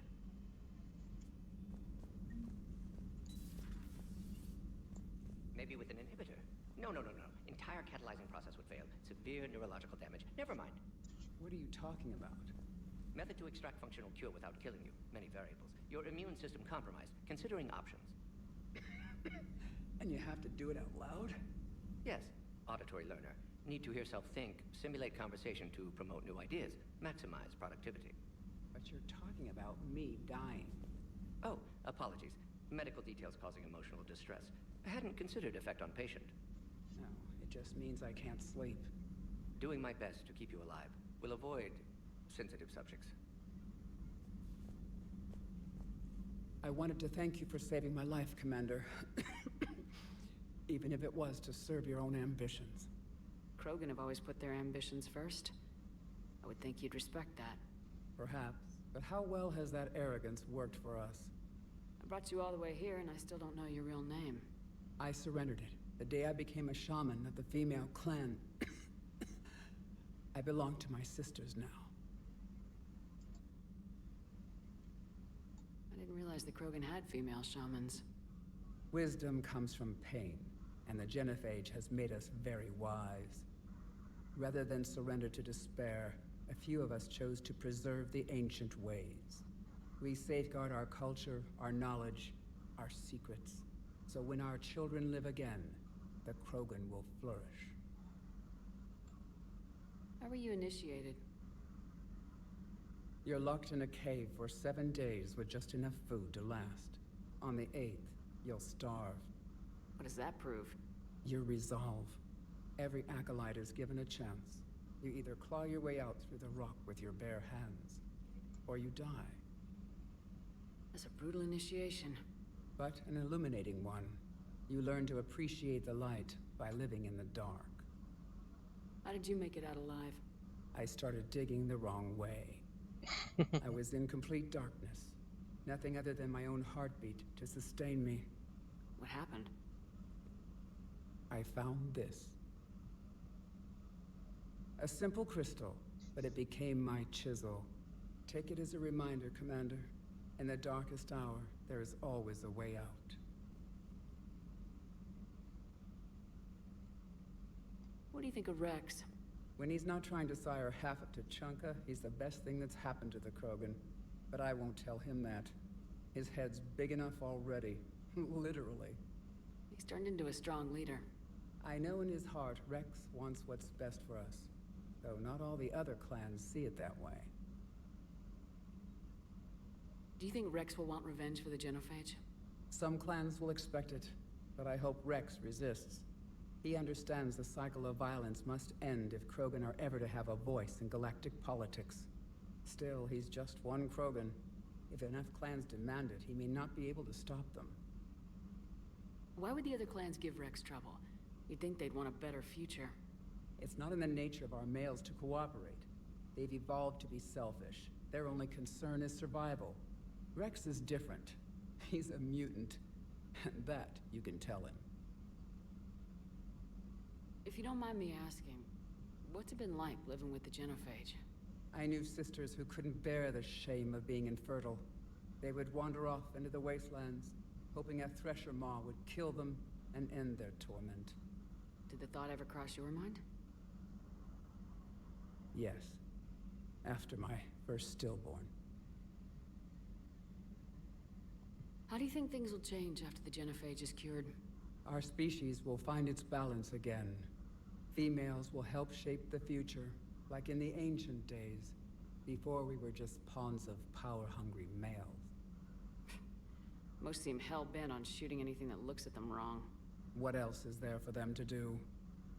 Maybe with an inhibitor. No. Entire catalyzing process would fail. Severe neurological damage. Never mind. What are you talking about? Method to extract functional cure without killing you. Many variables. Your immune system compromised. Considering options. And you have to do it out loud? Yes. Auditory learner. Need to hear self think, simulate conversation to promote new ideas, maximize productivity. But you're talking about me dying. Oh, apologies. Medical details causing emotional distress. I hadn't considered effect on patient. No, it just means I can't sleep. Doing my best to keep you alive. Will avoid sensitive subjects. I wanted to thank you for saving my life, Commander. Even if it was to serve your own ambitions. Krogan have always put their ambitions first. I would think you'd respect that. Perhaps. But how well has that arrogance worked for us? I brought you all the way here and I still don't know your real name. I surrendered it the day I became a shaman of the female clan. I belong to my sisters now. I didn't realize the Krogan had female shamans. Wisdom comes from pain, and the genophage has made us very wise. Rather than surrender to despair, a few of us chose to preserve the ancient ways. We safeguard our culture, our knowledge, our secrets. So when our children live again, the Krogan will flourish. How were you initiated? You're locked in a cave for 7 days with just enough food to last. On the 8th, you'll starve. What does that prove? Your resolve. Every acolyte is given a chance. You either claw your way out through the rock with your bare hands, or you die. That's a brutal initiation. But an illuminating one. You learn to appreciate the light by living in the dark. How did you make it out alive? I started digging the wrong way. I was in complete darkness. Nothing other than my own heartbeat to sustain me. What happened? I found this. A simple crystal, but it became my chisel. Take it as a reminder, Commander. In the darkest hour, there is always a way out. What do you think of Rex? When he's not trying to sire half of Tuchanka, he's the best thing that's happened to the Krogan. But I won't tell him that. His head's big enough already. Literally. He's turned into a strong leader. I know in his heart Rex wants what's best for us. Though not all the other clans see it that way. Do you think Rex will want revenge for the genophage? Some clans will expect it, but I hope Rex resists. He understands the cycle of violence must end if Krogan are ever to have a voice in galactic politics. Still, he's just one Krogan. If enough clans demand it, he may not be able to stop them. Why would the other clans give Rex trouble? You'd think they'd want a better future. It's not in the nature of our males to cooperate. They've evolved to be selfish. Their only concern is survival. Rex is different. He's a mutant. And that you can tell him. If you don't mind me asking, What's it been like living with the genophage? I knew sisters who couldn't bear the shame of being infertile. They would wander off into the wastelands, hoping a thresher maw would kill them and end their torment. Did the thought ever cross your mind? Yes. After my first stillborn. How do you think things will change after the genophage is cured? Our species will find its balance again. Females will help shape the future, like in the ancient days, before we were just pawns of power-hungry males. Most seem hell-bent on shooting anything that looks at them wrong. What else is there for them to do?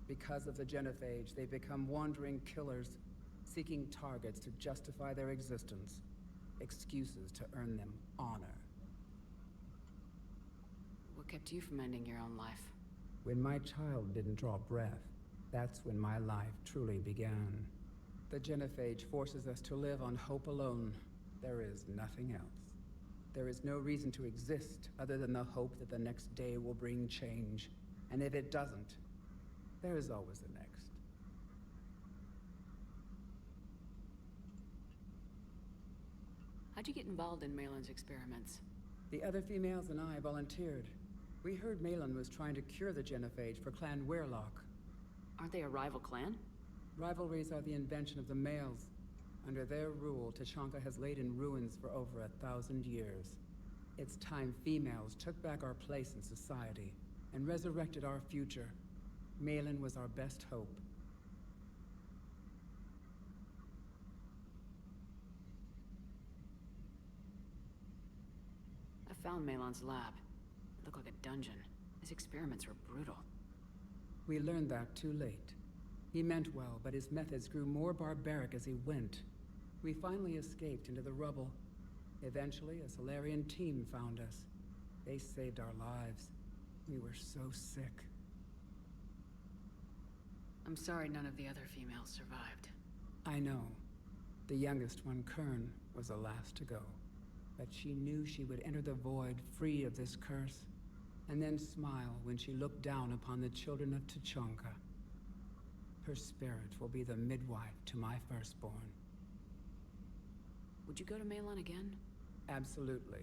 Because of the genophage, they've become wandering killers, seeking targets to justify their existence, excuses to earn them honor. What kept you from ending your own life? When my child didn't draw breath, that's when my life truly began. The genophage forces us to live on hope alone. There is nothing else. There is no reason to exist other than the hope that the next day will bring change. And if it doesn't, there is always the next. How'd you get involved in Malin's experiments? The other females and I volunteered. We heard Malin was trying to cure the genophage for Clan Weirlock. Aren't they a rival clan? Rivalries are the invention of the males. Under their rule, Tuchanka has laid in ruins for over 1,000 years. It's time females took back our place in society and resurrected our future. Malin was our best hope. I found Malin's lab. It looked like a dungeon. His experiments were brutal. We learned that too late. He meant well, but his methods grew more barbaric as he went. We finally escaped into the rubble. Eventually, a Solarian team found us. They saved our lives. We were so sick. I'm sorry none of the other females survived. I know. The youngest one, Kern, was the last to go. But she knew she would enter the void free of this curse, and then smile when she looked down upon the children of Tuchanka. Her spirit will be the midwife to my firstborn. Would you go to Malin again? Absolutely.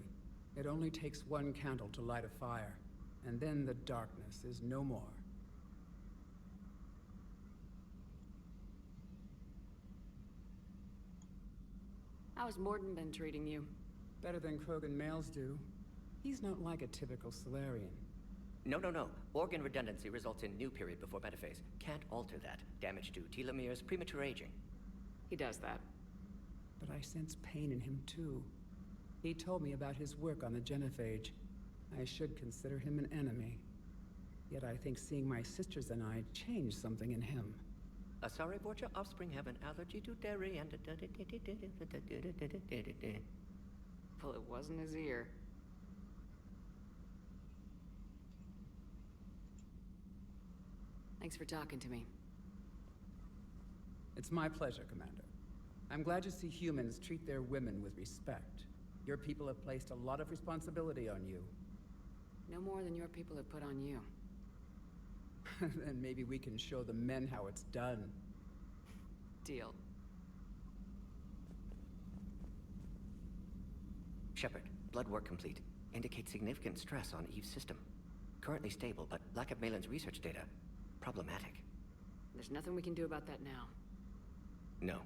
It only takes one candle to light a fire, and then the darkness is no more. How's Morden been treating you? Better than Krogan males do. He's not like a typical Solarian. No. Organ redundancy results in new period before metaphase. Can't alter that. Damage to telomeres, premature aging. He does that. But I sense pain in him too. He told me about his work on the genophage. I should consider him an enemy. Yet I think seeing my sisters and I changed something in him. Sorry, Borgia, offspring have an allergy to dairy and... Well, it wasn't his ear. Thanks for talking to me. It's my pleasure, Commander. I'm glad to see humans treat their women with respect. Your people have placed a lot of responsibility on you. No more than your people have put on you. Then maybe we can show the men how it's done. Deal. Shepard, blood work complete. Indicates significant stress on Eve's system. Currently stable, but lack of Malin's research data. Problematic. There's nothing we can do about that now. No.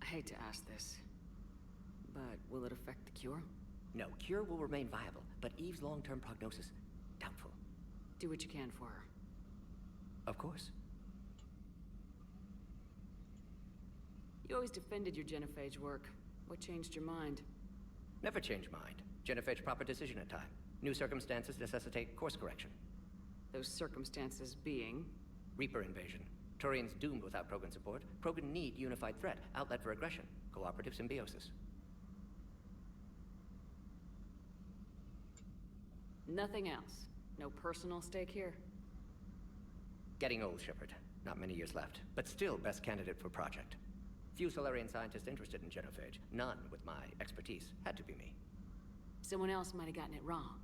I hate to ask this, but will it affect the cure? No, cure will remain viable, but Eve's long-term prognosis, doubtful. Do what you can for her. Of course. You always defended your genophage work. What changed your mind? Never change mind. Genophage proper decision at time. New circumstances necessitate course correction. Those circumstances being? Reaper invasion. Turians doomed without Krogan support. Krogan need unified threat, outlet for aggression, cooperative symbiosis. Nothing else. No personal stake here. Getting old, Shepard. Not many years left, but still best candidate for project. Few Solarian scientists interested in genophage. None with my expertise. Had to be me. Someone else might have gotten it wrong.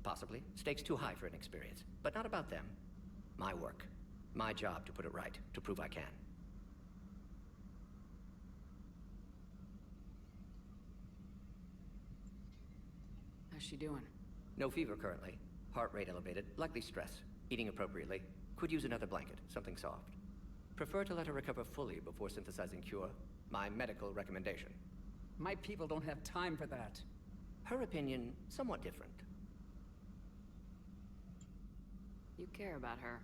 Possibly. Stakes too high for inexperience. But not about them. My work. My job to put it right. To prove I can. How's she doing? No fever currently. Heart rate elevated, likely stress. Eating appropriately. Could use another blanket, something soft. Prefer to let her recover fully before synthesizing cure. My medical recommendation. My people don't have time for that. Her opinion, somewhat different. You care about her.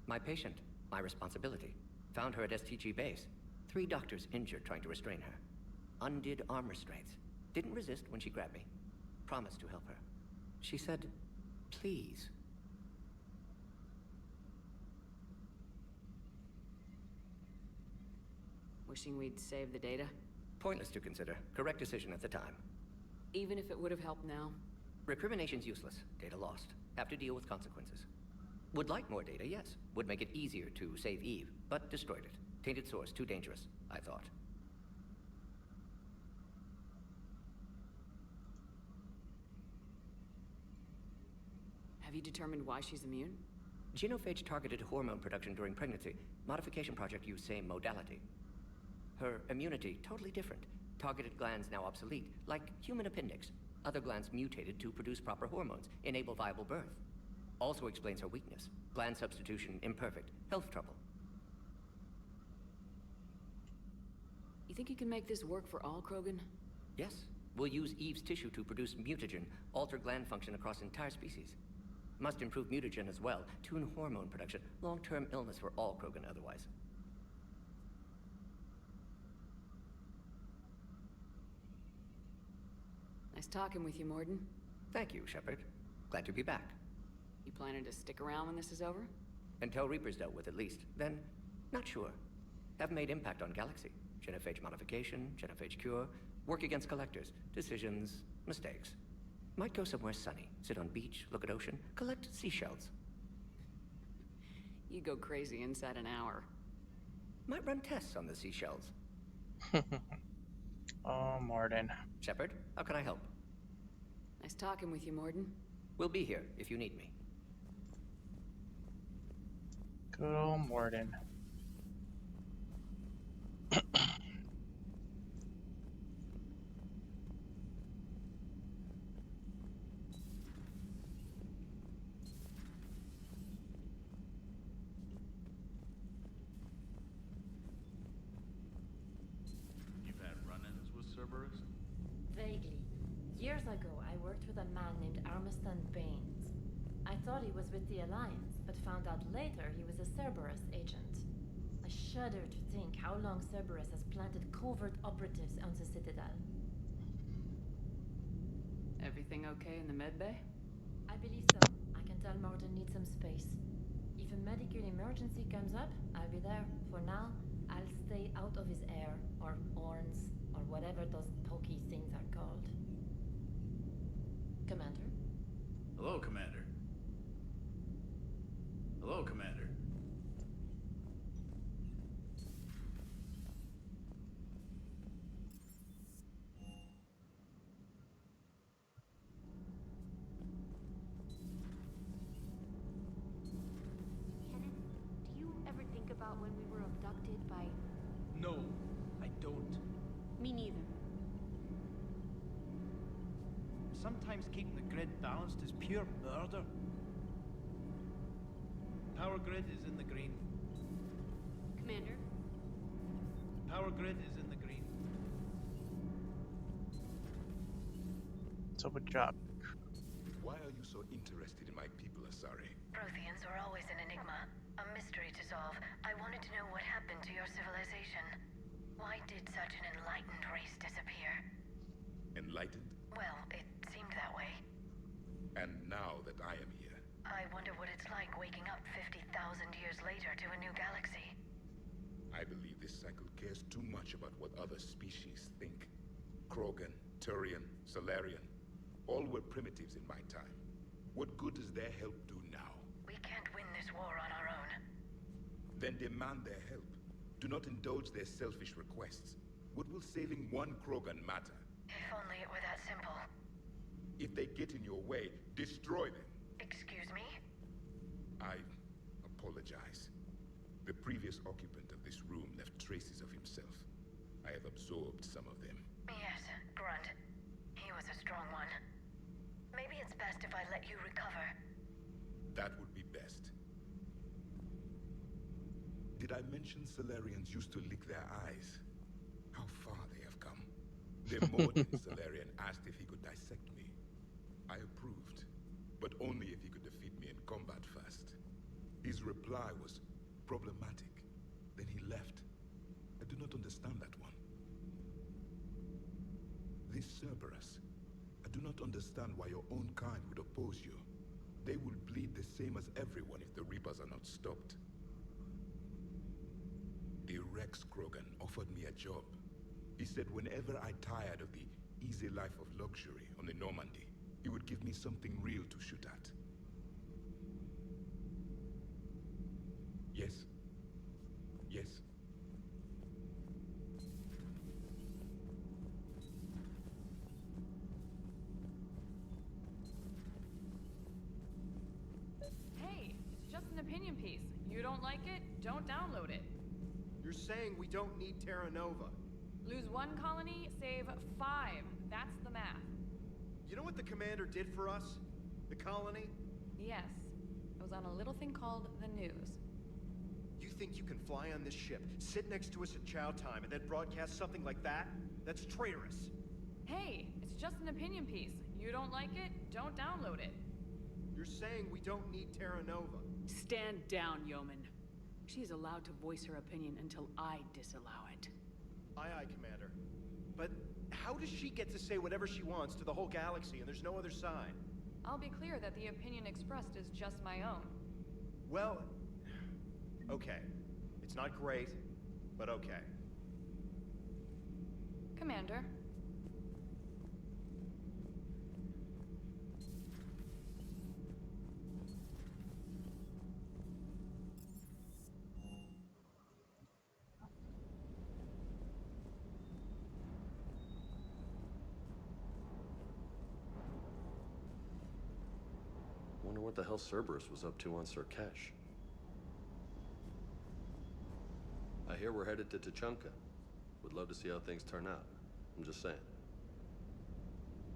My patient, my responsibility. Found her at STG base. 3 doctors injured trying to restrain her. Undid arm restraints. Didn't resist when she grabbed me. Promised to help her. She said, please. Wishing we'd saved the data? Pointless to consider. Correct decision at the time. Even if it would have helped now? Recrimination's useless. Data lost. Have to deal with consequences. Would like more data, yes. Would make it easier to save Eve, but destroyed it. Tainted source, too dangerous, I thought. Have you determined why she's immune? Genophage targeted hormone production during pregnancy. Modification project used same modality. Her immunity, totally different. Targeted glands now obsolete, like human appendix. Other glands mutated to produce proper hormones, enable viable birth. Also explains her weakness. Gland substitution imperfect. Health trouble. You think you can make this work for all Krogan? Yes. We'll use Eve's tissue to produce mutagen, alter gland function across entire species. Must improve mutagen as well, tune hormone production. Long-term illness for all Krogan otherwise. Nice talking with you, Morden. Thank you, Shepard. Glad to be back. You planning to stick around when this is over? Until Reaper's dealt with, at least. Then, not sure. Have made impact on Galaxy. Genophage modification, genophage cure, work against collectors, decisions, mistakes. Might go somewhere sunny, sit on beach, look at ocean, collect seashells. You go crazy inside an hour. Might run tests on the seashells. Oh, Morden. Shepard, how can I help? Nice talking with you, Morden. We'll be here if you need me. Good old Morden. You've had run-ins with Cerberus? Vaguely. Years ago, I worked with a man named Armiston Baines. I thought he was with the Alliance, but found out later he was a Cerberus agent. I shudder to think how long Cerberus has planted covert operatives on the Citadel. Everything okay in the medbay? I believe so. I can tell Morden needs some space. If a medical emergency comes up, I'll be there. For now, I'll stay out of his air, or horns, or whatever those pokey things are called. Commander? Hello, Commander. Hello, Commander. Kenneth, do you ever think about when we were abducted by... No, I don't. Me neither. Sometimes keeping the grid balanced is pure murder. Power grid is in the green. Commander? Power grid is in the green. So good job. Why are you so interested in my people, Asari? Protheans are always an enigma, a mystery to solve. I wanted to know what happened to your civilization. Why did such an enlightened race disappear? Enlightened? Well, it seemed that way. And now that I am here, I wonder what it's like waking up 50,000 years later to a new galaxy. I believe this cycle cares too much about what other species think. Krogan, Turian, Solarian, all were primitives in my time. What good does their help do now? We can't win this war on our own. Then demand their help. Do not indulge their selfish requests. What will saving one Krogan matter? If only it were that simple. If they get in your way, destroy them. Excuse me? I apologize. The previous occupant of this room left traces of himself. I have absorbed some of them. Yes, Grunt. He was a strong one. Maybe it's best if I let you recover. That would be best. Did I mention Solarians used to lick their eyes? How far they have come. The Morden Solarian asked if he could dissect me. I approved, but only if he could defeat me in combat first. His reply was problematic. Then he left. I do not understand that one. This Cerberus, I do not understand why your own kind would oppose you. They will bleed the same as everyone if the Reapers are not stopped. The Rex Krogan offered me a job. He said whenever I tired of the easy life of luxury on the Normandy, he would give me something real to shoot at. Yes. Yes. Hey, it's just an opinion piece. You don't like it? Don't download it. You're saying we don't need Terra Nova. Lose 1 colony, save 5. That's the math. You know what the commander did for us? The colony? Yes. It was on a little thing called the news. You think you can fly on this ship, sit next to us at chow time, and then broadcast something like that? That's traitorous. Hey, it's just an opinion piece. You don't like it? Don't download it. You're saying we don't need Terra Nova. Stand down, yeoman. She is allowed to voice her opinion until I disallow it. Aye, aye, Commander. But how does she get to say whatever she wants to the whole galaxy and there's no other side? I'll be clear that the opinion expressed is just my own. Well, okay. It's not great, but okay. Commander. Wonder what the hell Cerberus was up to on Surkesh. I hear we're headed to Tuchanka. Would love to see how things turn out. I'm just saying.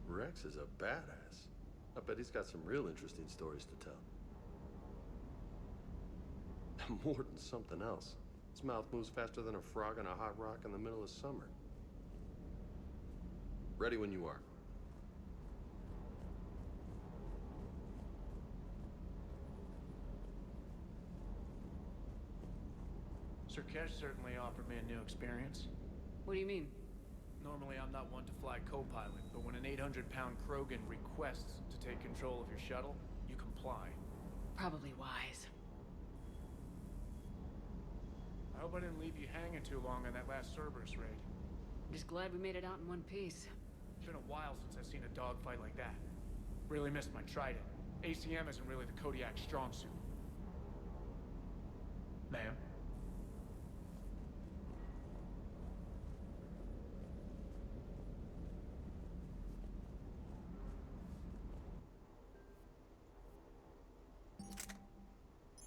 Rex is a badass. I bet he's got some real interesting stories to tell. More than something else. His mouth moves faster than a frog on a hot rock in the middle of summer. Ready when you are. Surkesh certainly offered me a new experience. What do you mean? Normally I'm not one to fly co-pilot, but when an 800-pound Krogan requests to take control of your shuttle, you comply. Probably wise. I hope I didn't leave you hanging too long on that last Cerberus raid. I'm just glad we made it out in one piece. It's been a while since I've seen a dogfight like that. Really missed my Trident. ACM isn't really the Kodiak's strong suit. Ma'am?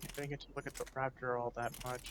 I didn't get to look at the Raptor all that much.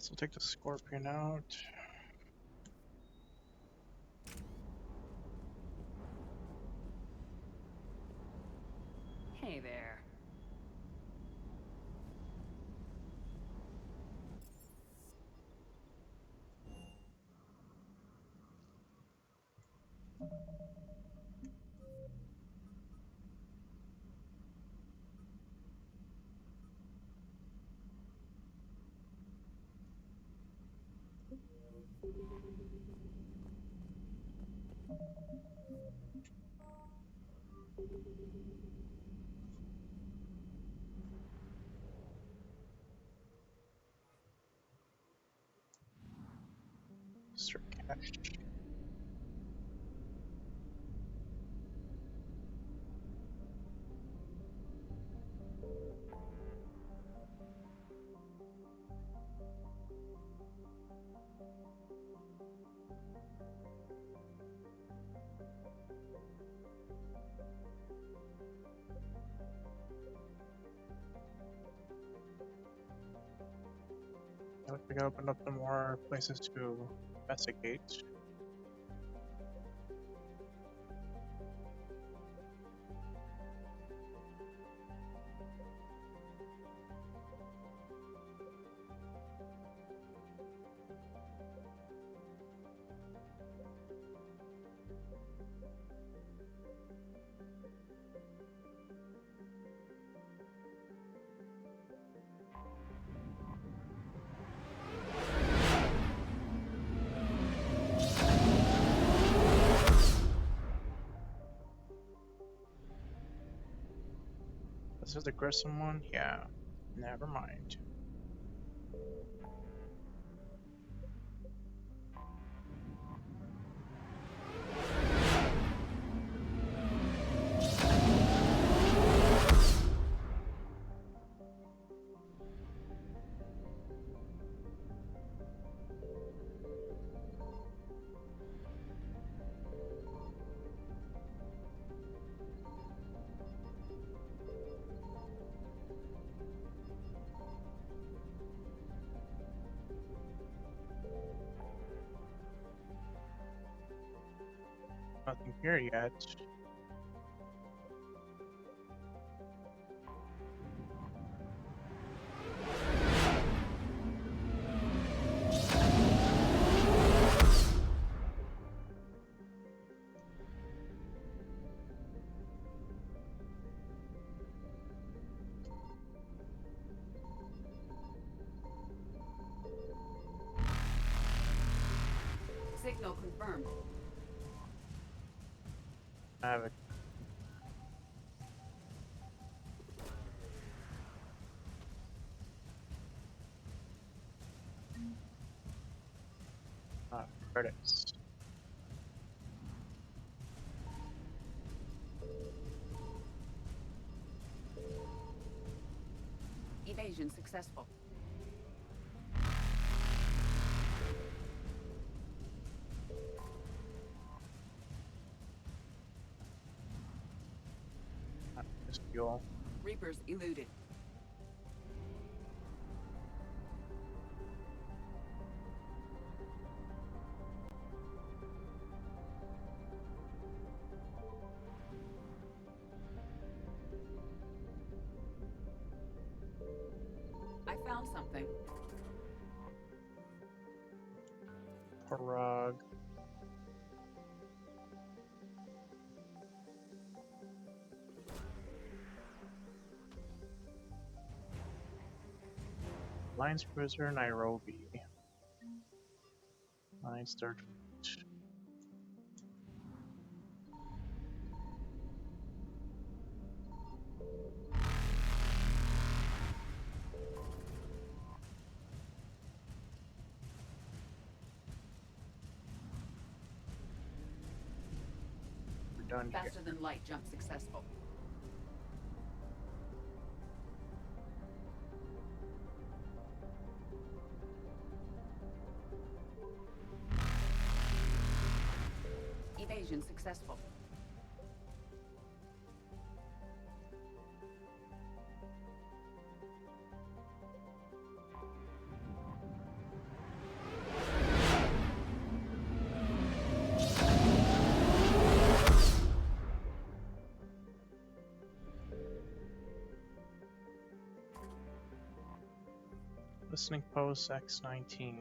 So we'll take the Scorpion out. Hey there. Mr. Cash. We can open up some more places to investigate. This is the Grissom one? Yeah. Never mind. Nothing here yet. Signal confirmed. I have it. Credits. Evasion successful. Just fuel. Reapers eluded. I found something. Parag. Lines Cruiser Nairobi. Lines third. We're done here. Faster than light jump successful. Evasion successful. Listening post X-19.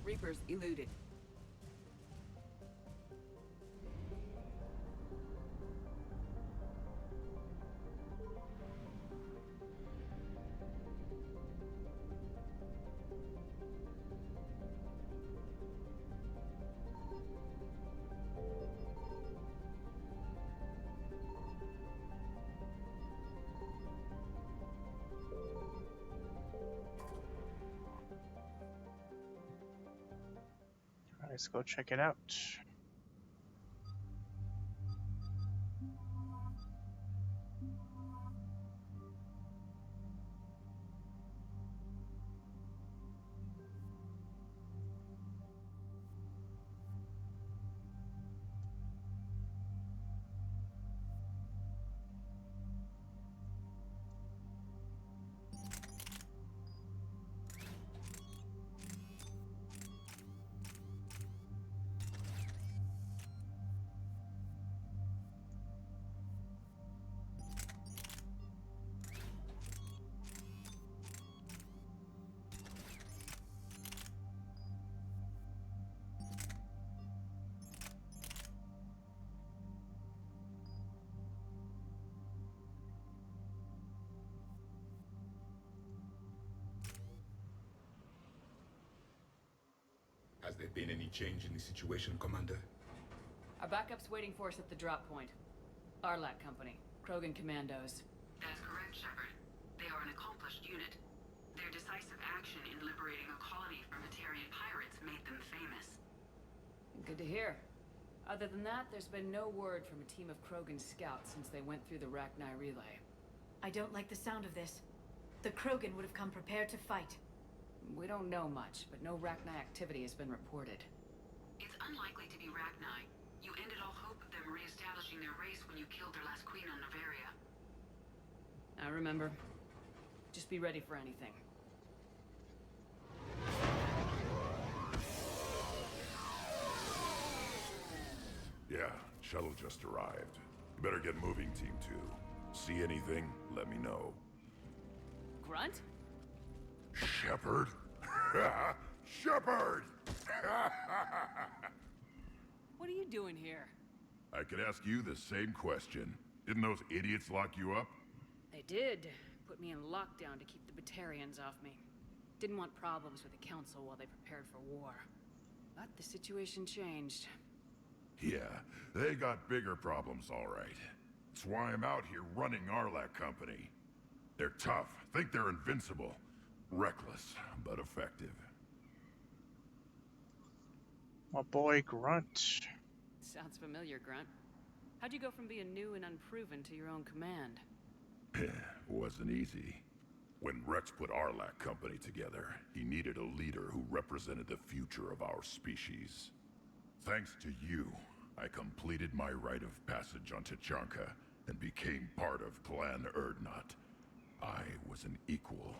Reapers eluded. Alright, let's go check it out. Has there been any change in the situation, Commander? Our backup's waiting for us at the drop point. Arlac Company, Krogan Commandos. That's correct, Shepard. They are an accomplished unit. Their decisive action in liberating a colony from Batarian pirates made them famous. Good to hear. Other than that, there's been no word from a team of Krogan scouts since they went through the Rachni relay. I don't like the sound of this. The Krogan would have come prepared to fight. We don't know much, but no Rachni activity has been reported. It's unlikely to be Rachni. You ended all hope of them re-establishing their race when you killed their last queen on Noveria. I remember. Just be ready for anything. Yeah, shuttle just arrived. You better get moving, Team 2. See anything, let me know. Grunt? Shepard? Shepard! What are you doing here? I could ask you the same question. Didn't those idiots lock you up? They did. Put me in lockdown to keep the Batarians off me. Didn't want problems with the Council while they prepared for war. But the situation changed. Yeah, they got bigger problems, all right. That's why I'm out here running Arlac Company. They're tough, think they're invincible. Reckless, but effective. My boy Grunt. Sounds familiar, Grunt. How'd you go from being new and unproven to your own command? Wasn't easy. When Rex put Arlac Company together, he needed a leader who represented the future of our species. Thanks to you, I completed my rite of passage on Tuchanka and became part of Clan Urdnot. I was an equal.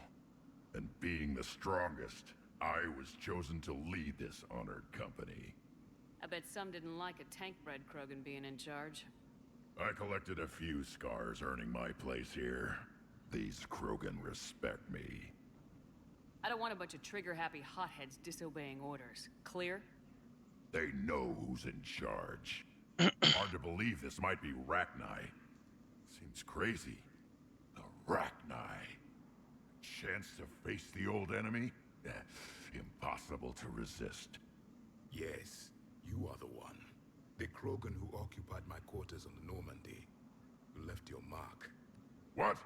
And being the strongest, I was chosen to lead this honored company. I bet some didn't like a tank-bred Krogan being in charge. I collected a few scars earning my place here. These Krogan respect me. I don't want a bunch of trigger-happy hotheads disobeying orders. Clear? They know who's in charge. Hard to believe this might be Rachni. Seems crazy. The Rachni. Chance to face the old enemy? Impossible to resist. Yes, you are the one. The Krogan who occupied my quarters on the Normandy. You left your mark. What?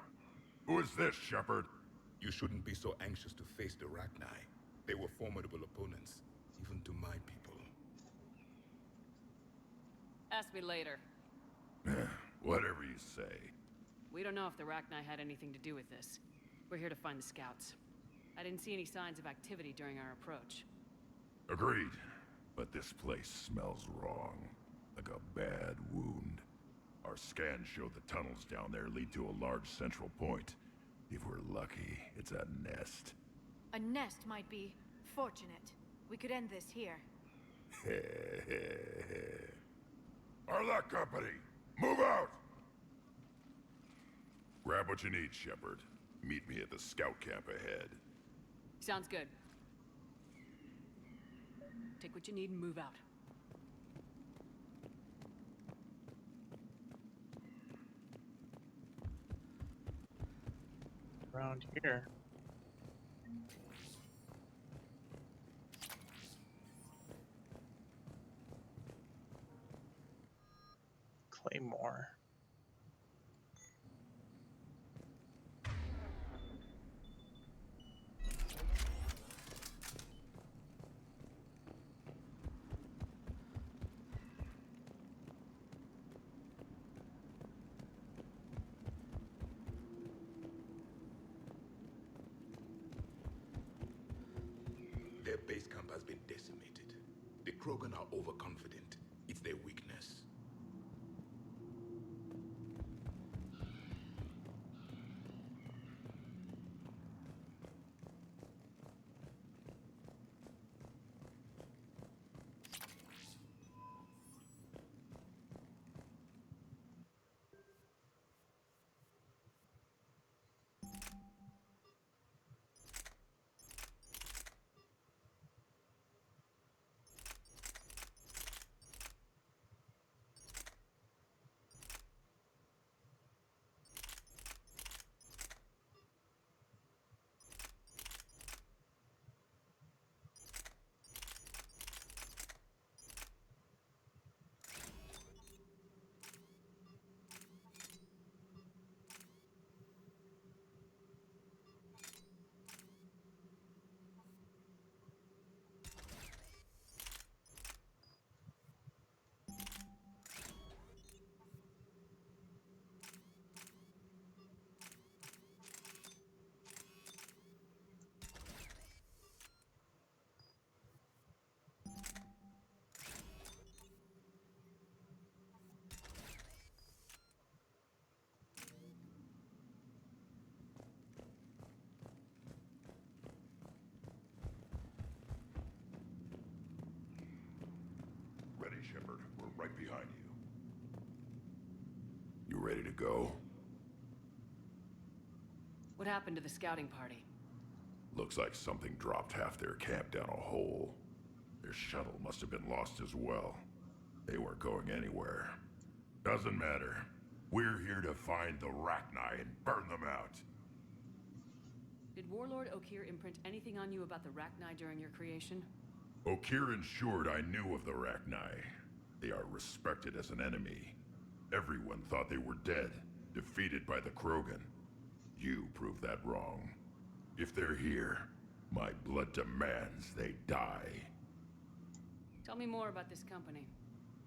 Who is this, Shepard? You shouldn't be so anxious to face the Rachni. They were formidable opponents, even to my people. Ask me later. Whatever you say. We don't know if the Rachni had anything to do with this. We're here to find the scouts. I didn't see any signs of activity during our approach. Agreed. But this place smells wrong, like a bad wound. Our scans show the tunnels down there lead to a large central point. If we're lucky, it's a nest. A nest might be fortunate. We could end this here. Arlec Company, move out! Grab what you need, Shepard. Meet me at the scout camp ahead. Sounds good. Take what you need and move out. Around here. Claymore. Their base camp has been decimated. The Krogan are overconfident. It's their weakness. Ready, Shepard. We're right behind you. You ready to go? What happened to the scouting party? Looks like something dropped half their camp down a hole. Their shuttle must have been lost as well. They weren't going anywhere. Doesn't matter. We're here to find the Rachni and burn them out. Did Warlord Okeer imprint anything on you about the Rachni during your creation? Okeer ensured I knew of the Rachni. They are respected as an enemy. Everyone thought they were dead, defeated by the Krogan. You proved that wrong. If they're here, my blood demands they die. Tell me more about this company.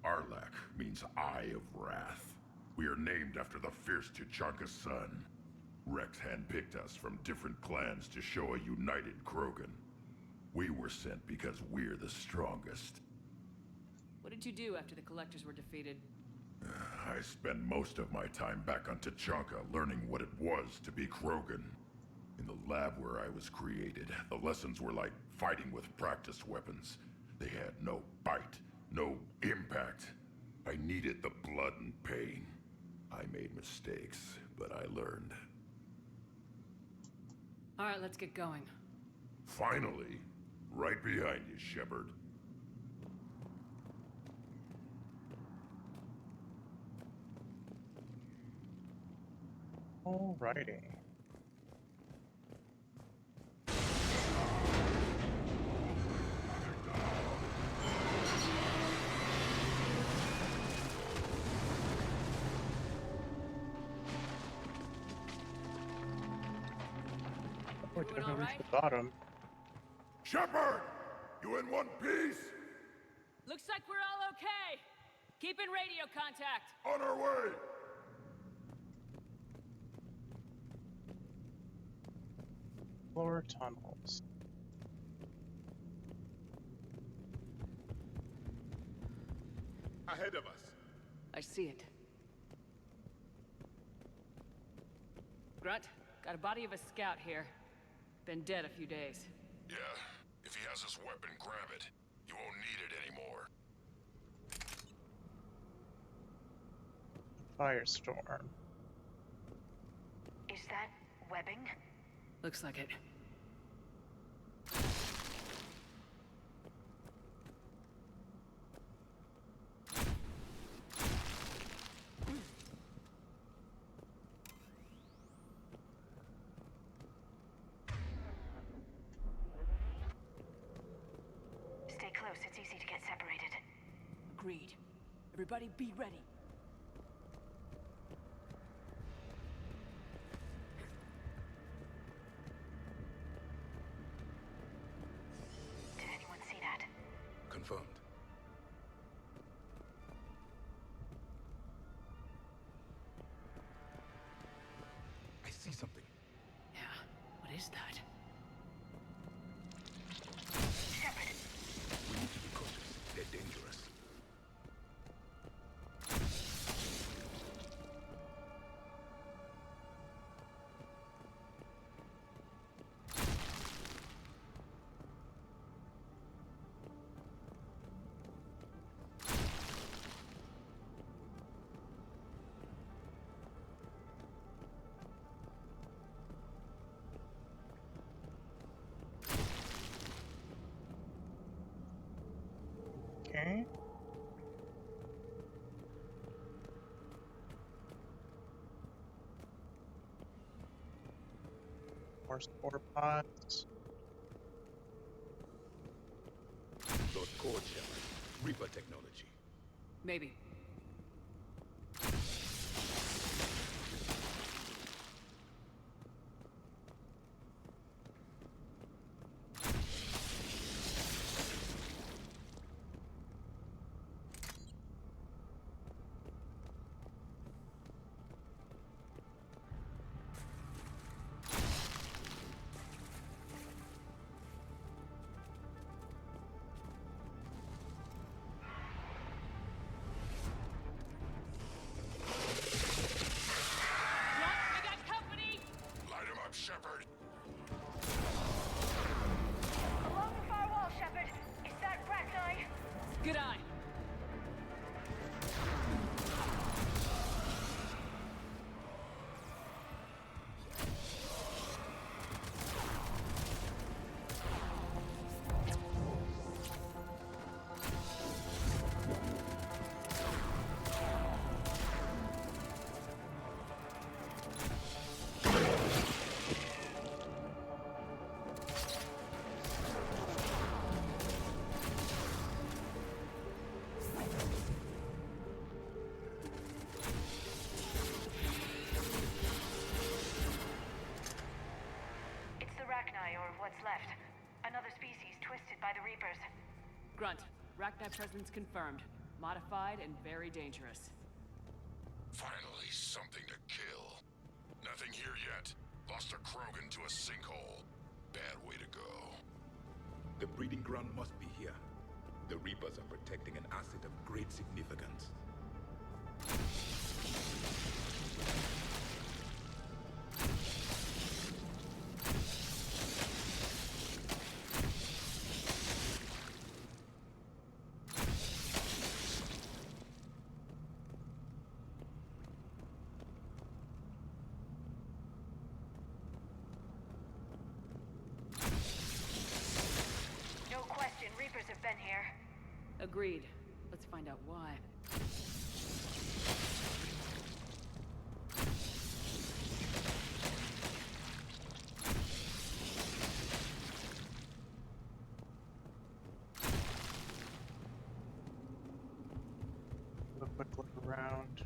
Arlec means Eye of Wrath. We are named after the fierce Tuchanka son. Rex handpicked us from different clans to show a united Krogan. We were sent because we're the strongest. What did you do after the Collectors were defeated? I spent most of my time back on Tuchanka learning what it was to be Krogan. In the lab where I was created, the lessons were like fighting with practice weapons. They had no bite, no impact. I needed the blood and pain. I made mistakes, but I learned. All right, let's get going. Finally, right behind you, Shepard. Alrighty. Oh, it doesn't reach the bottom. Shepard! You in one piece? Looks like we're all okay. Keep in radio contact. On our way! Floor tunnels. Ahead of us. I see it. Grunt, got a body of a scout here. Been dead a few days. Yeah, if he has his weapon, grab it. You won't need it anymore. Firestorm. Is that webbing? Looks like it. Stay close, it's easy to get separated. Agreed. Everybody be ready. Did anyone see that? Confirmed. I see something. Yeah, what is that? Shepard! We need to be cautious. They're dangerous. Okay. More spore pods. Those cords, Shepard. Reaper technology. Maybe. Light him up, Shepard. Along the far wall, Shepard! Is that Rachni? Good eye. It's the Rachni, or what's left. Another species twisted by the Reapers. Grunt, Rachni presence confirmed. Modified and very dangerous. Finally, something to kill. Nothing here yet. Lost a Krogan to a sinkhole. Bad way to go. The breeding ground must be here. The Reapers are protecting an asset of great significance. No question, Reapers have been here. Agreed. Let's find out why. Have a quick look around.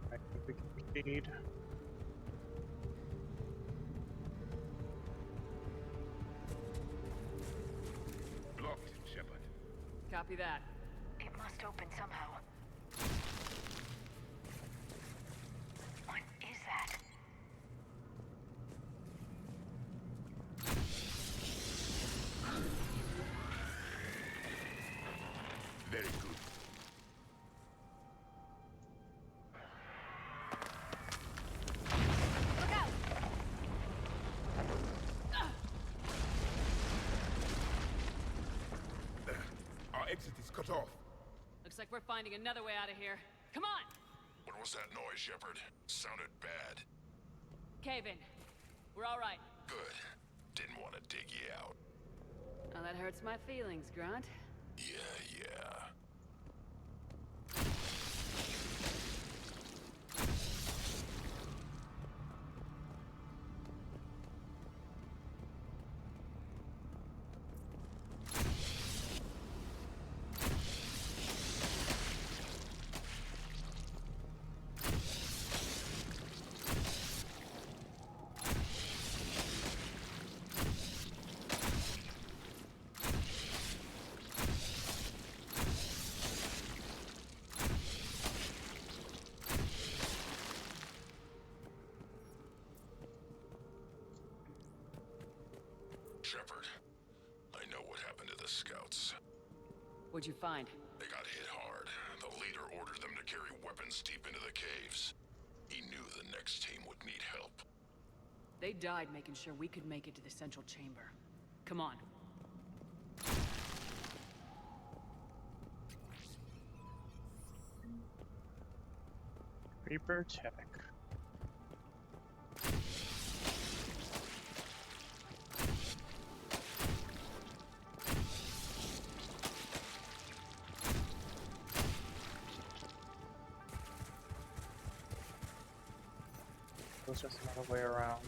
I think we can proceed. Blocked, Shepard. Copy that. It Must open somehow. What is that? Very good. Look out! Our exit is cut off. Looks like we're finding another way out of here. Come on! What was that noise, Shepard? Sounded bad. Cave in. We're all right. Good. Didn't want to dig you out. Oh, that hurts my feelings, Grunt. Yeah. Shepard, I know what happened to the scouts. What'd you find? They got hit hard. The leader ordered them to carry weapons deep into the caves. He knew the next team would need help. They died making sure we could make it to the central chamber. Come on. Reaper Tech. There's just another way around.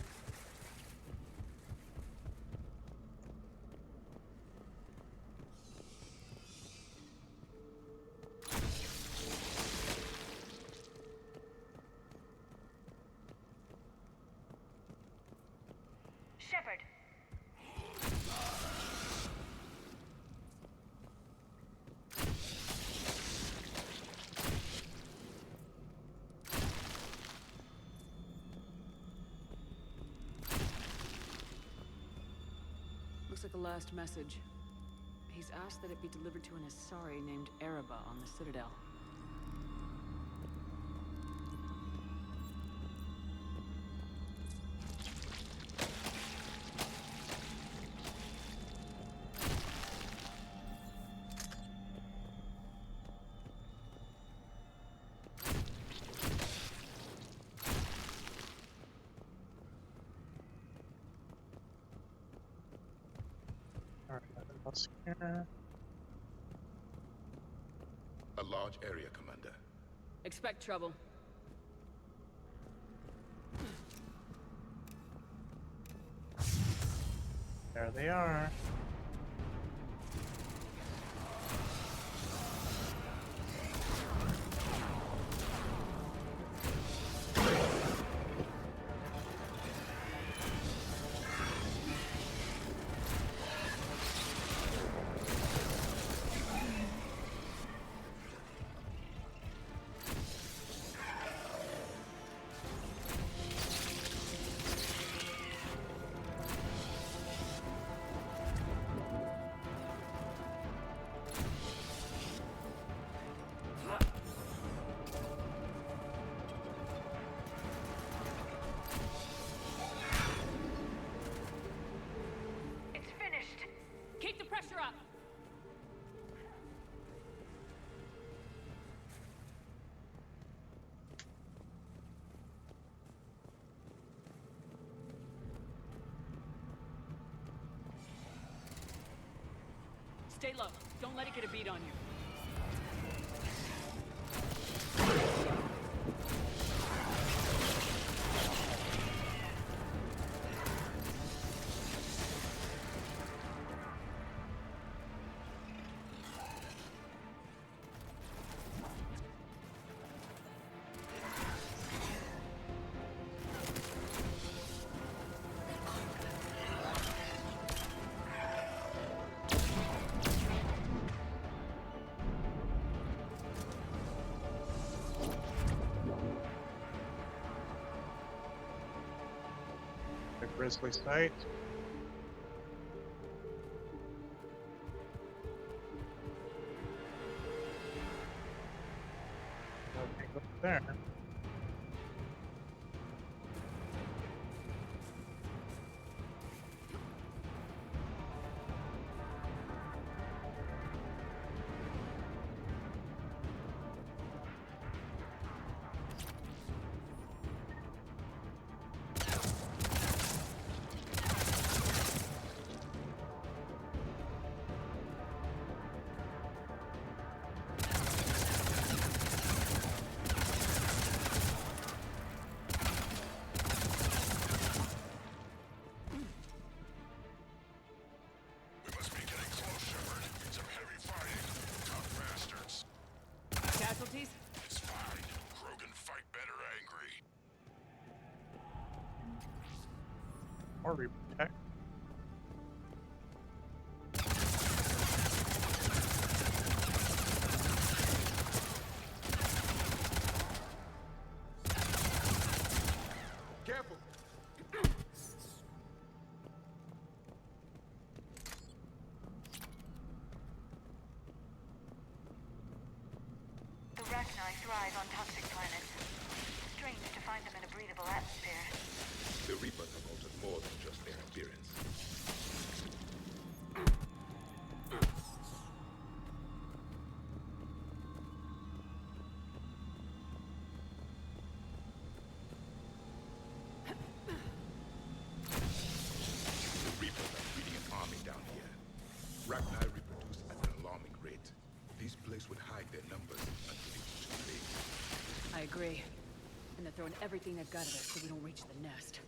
Shepard! Looks like the last message. He's asked that it be delivered to an Asari named Ereba on the Citadel. Alright, nothing else here. A large area, Commander. Expect trouble. There they are. It's finished! Keep the pressure up! Stay low. Don't let it get a beat on you. Grizzly site. Nothing over there. We must be getting close, Shepard. Some heavy fighting. Tough bastards. Casualties? It's fine. Krogan fight better angry. Or reprotect. Careful! The Rachni thrive on toxic planets. Strange to find them in a breathable atmosphere. The Reapers have altered more than just their appearance. The Reapers are breeding an army down here. Rachni reproduce at an alarming rate. These plagues would hide their numbers until it's too late. I agree. And they're throwing everything they've got at us so we don't reach the nest.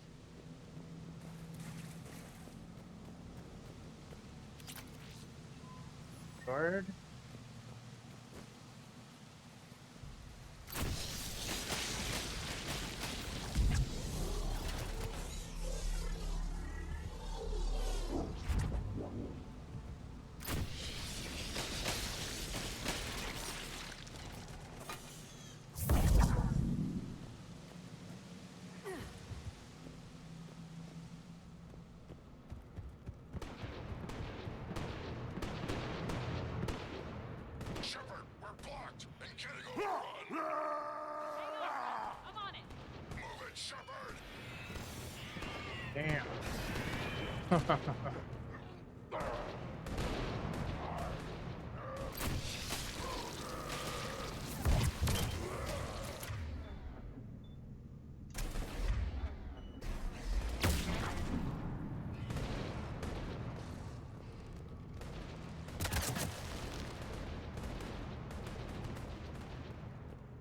Guard. Shepard, we're blocked and getting overrun. I'm on it! Move it, Shepard! Damn.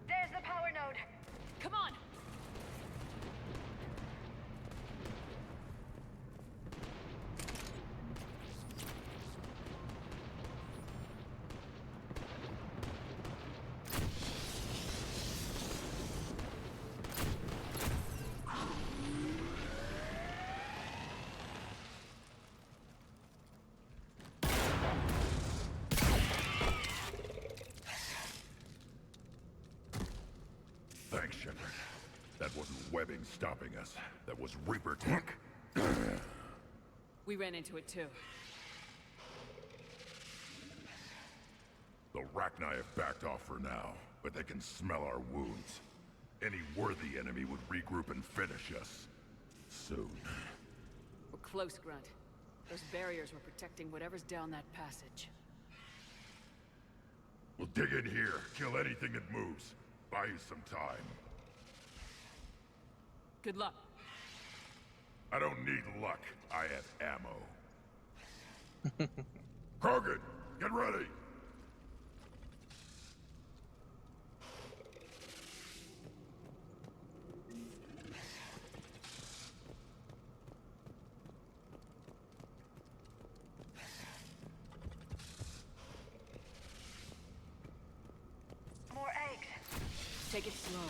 There's the power node. Come on! Thanks, Shepard. That wasn't webbing stopping us. That was Reaper tech. We ran into it too. The Rachni have backed off for now, but they can smell our wounds. Any worthy enemy would regroup and finish us. Soon. We're close, Grunt. Those barriers were protecting whatever's down that passage. We'll dig in here, kill anything that moves. Buy you some time. Good luck. I don't need luck. I have ammo. Krogan, get ready! More eggs. Take it slow.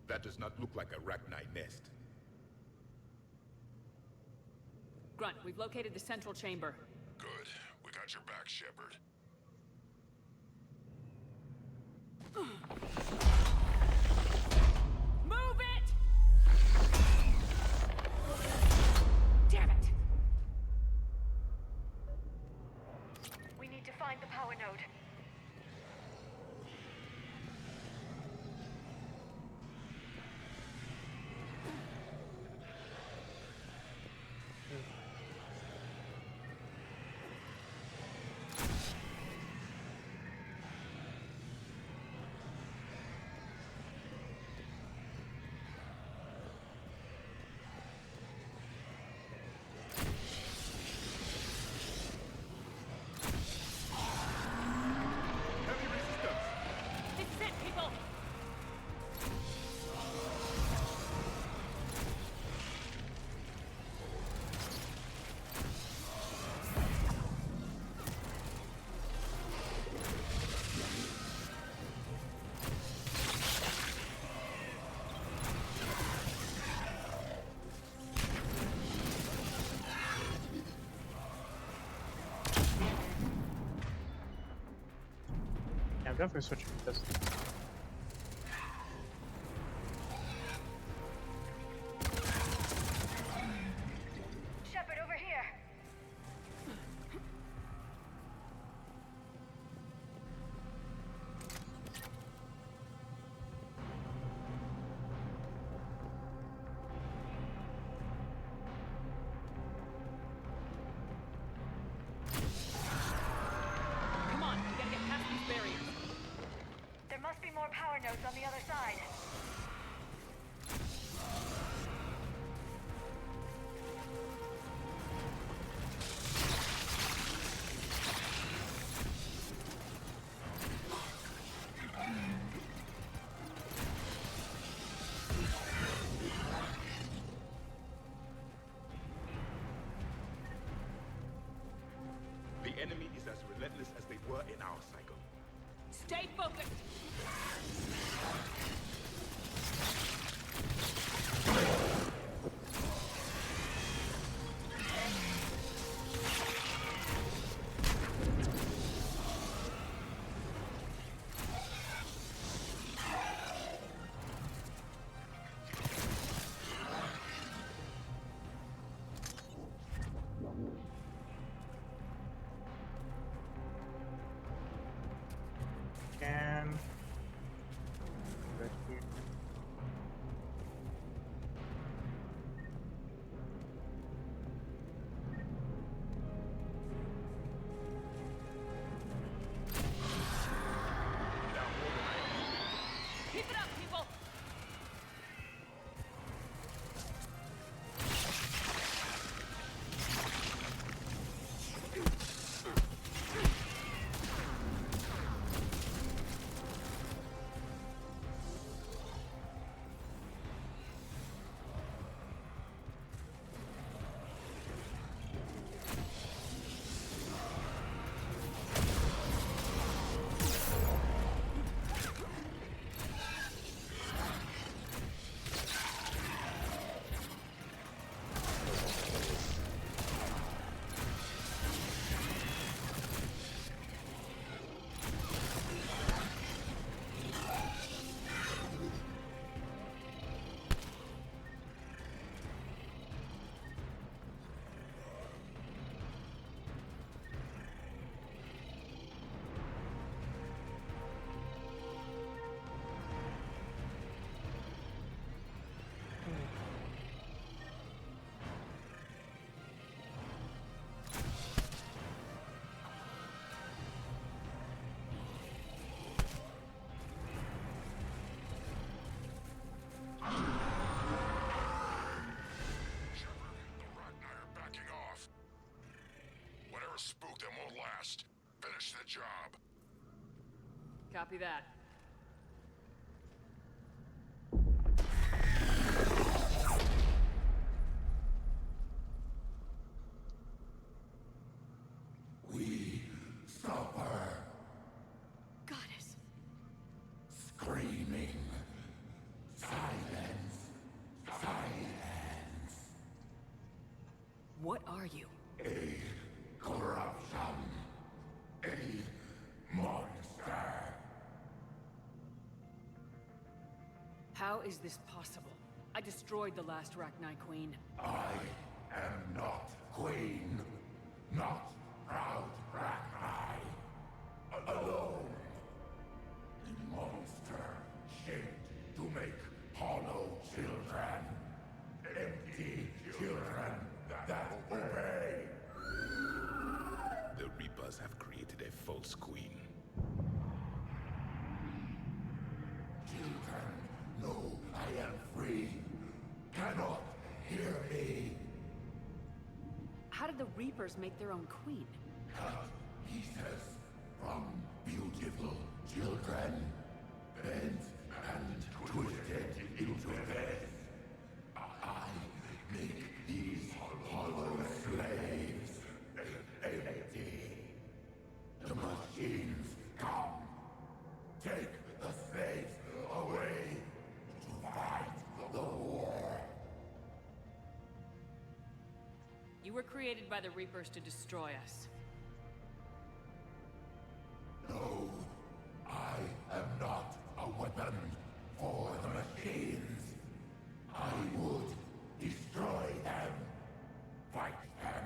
That does not look like a Rachni nest. Grunt, we've located the central chamber. Good. We got your back, Shepard. Move it! Damn it! We need to find the power node. This is it, people! Yeah, I'm definitely switching to this. Shepard, over here. Come on, we gotta get past these barriers. There must be more power nodes on the other side. The enemy is as relentless as they were in our cycle. Stay focused! Can. Right here. Keep it up, people! spook them won't last. Finish the job. Copy that. We suffer. Goddess. Screaming. Silence. What are you? A corruption. A monster. How is this possible? I destroyed the last Rachni Queen. I am not Queen. Not proud Rachni. Alone. A monster shaped to make hollow children. Empty children that obey. The Reapers have created a false queen. Children know I am free. Cannot hear me. How did the Reapers make their own queen? Cut pieces from beautiful children. Bent and twisted into this. I make these hollow slaves empty. The machines come. Take the slaves away to fight the war. You were created by the Reapers to destroy us. No, I am not a weapon for the machines. I would destroy them, fight them.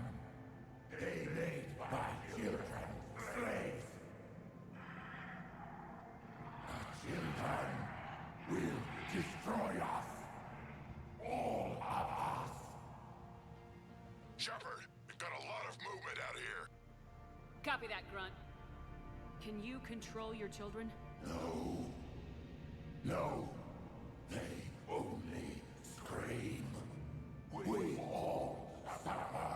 They made my children slaves. The children will destroy us. All of us. Shepard, we've got a lot of movement out here. Copy that, Grunt. Can you control your children? No. No. They only scream. We all suffer.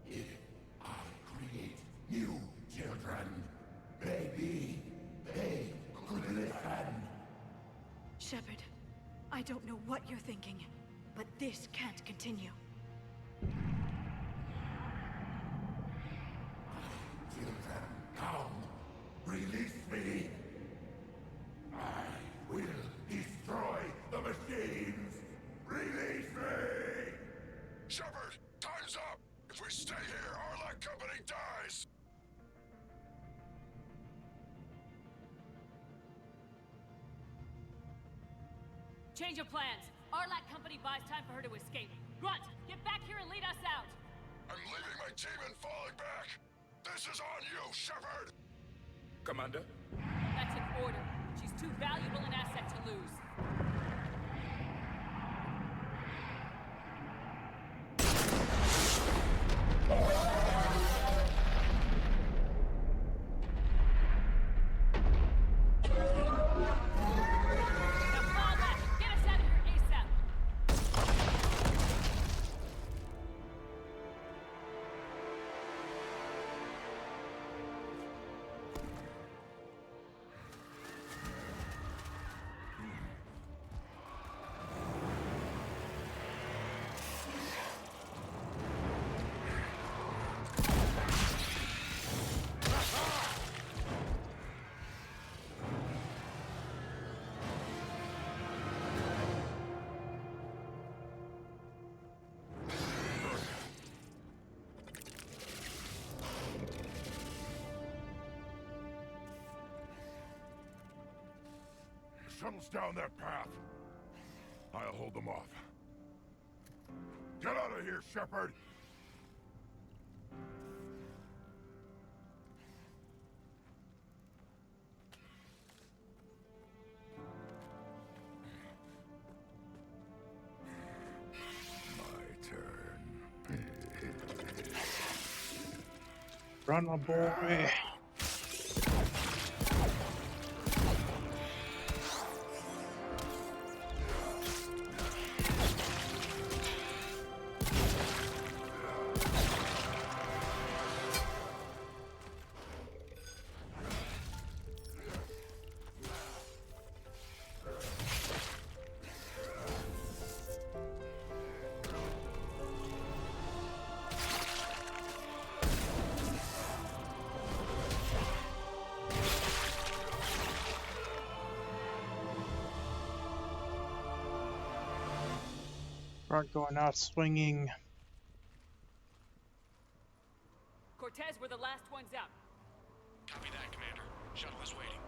If I create new children, maybe they could listen. Shepard, I don't know what you're thinking, but this can't continue. Children, come. Release me. I will destroy the machines. Release me. Shepard, time's up. If we stay here, our company dies. Change of plans. Arlac Company buys time for her to escape. Grunt, get back here and lead us out. I'm leaving my team and falling back. This is on you, Shepard. Commander? That's an order. She's too valuable an asset to lose. Shuttles down that path. I'll hold them off. Get out of here, Shepard! My turn. Run, my boy. Start going out swinging. Cortez, we're the last ones out. Copy that, Commander. Shuttle is waiting.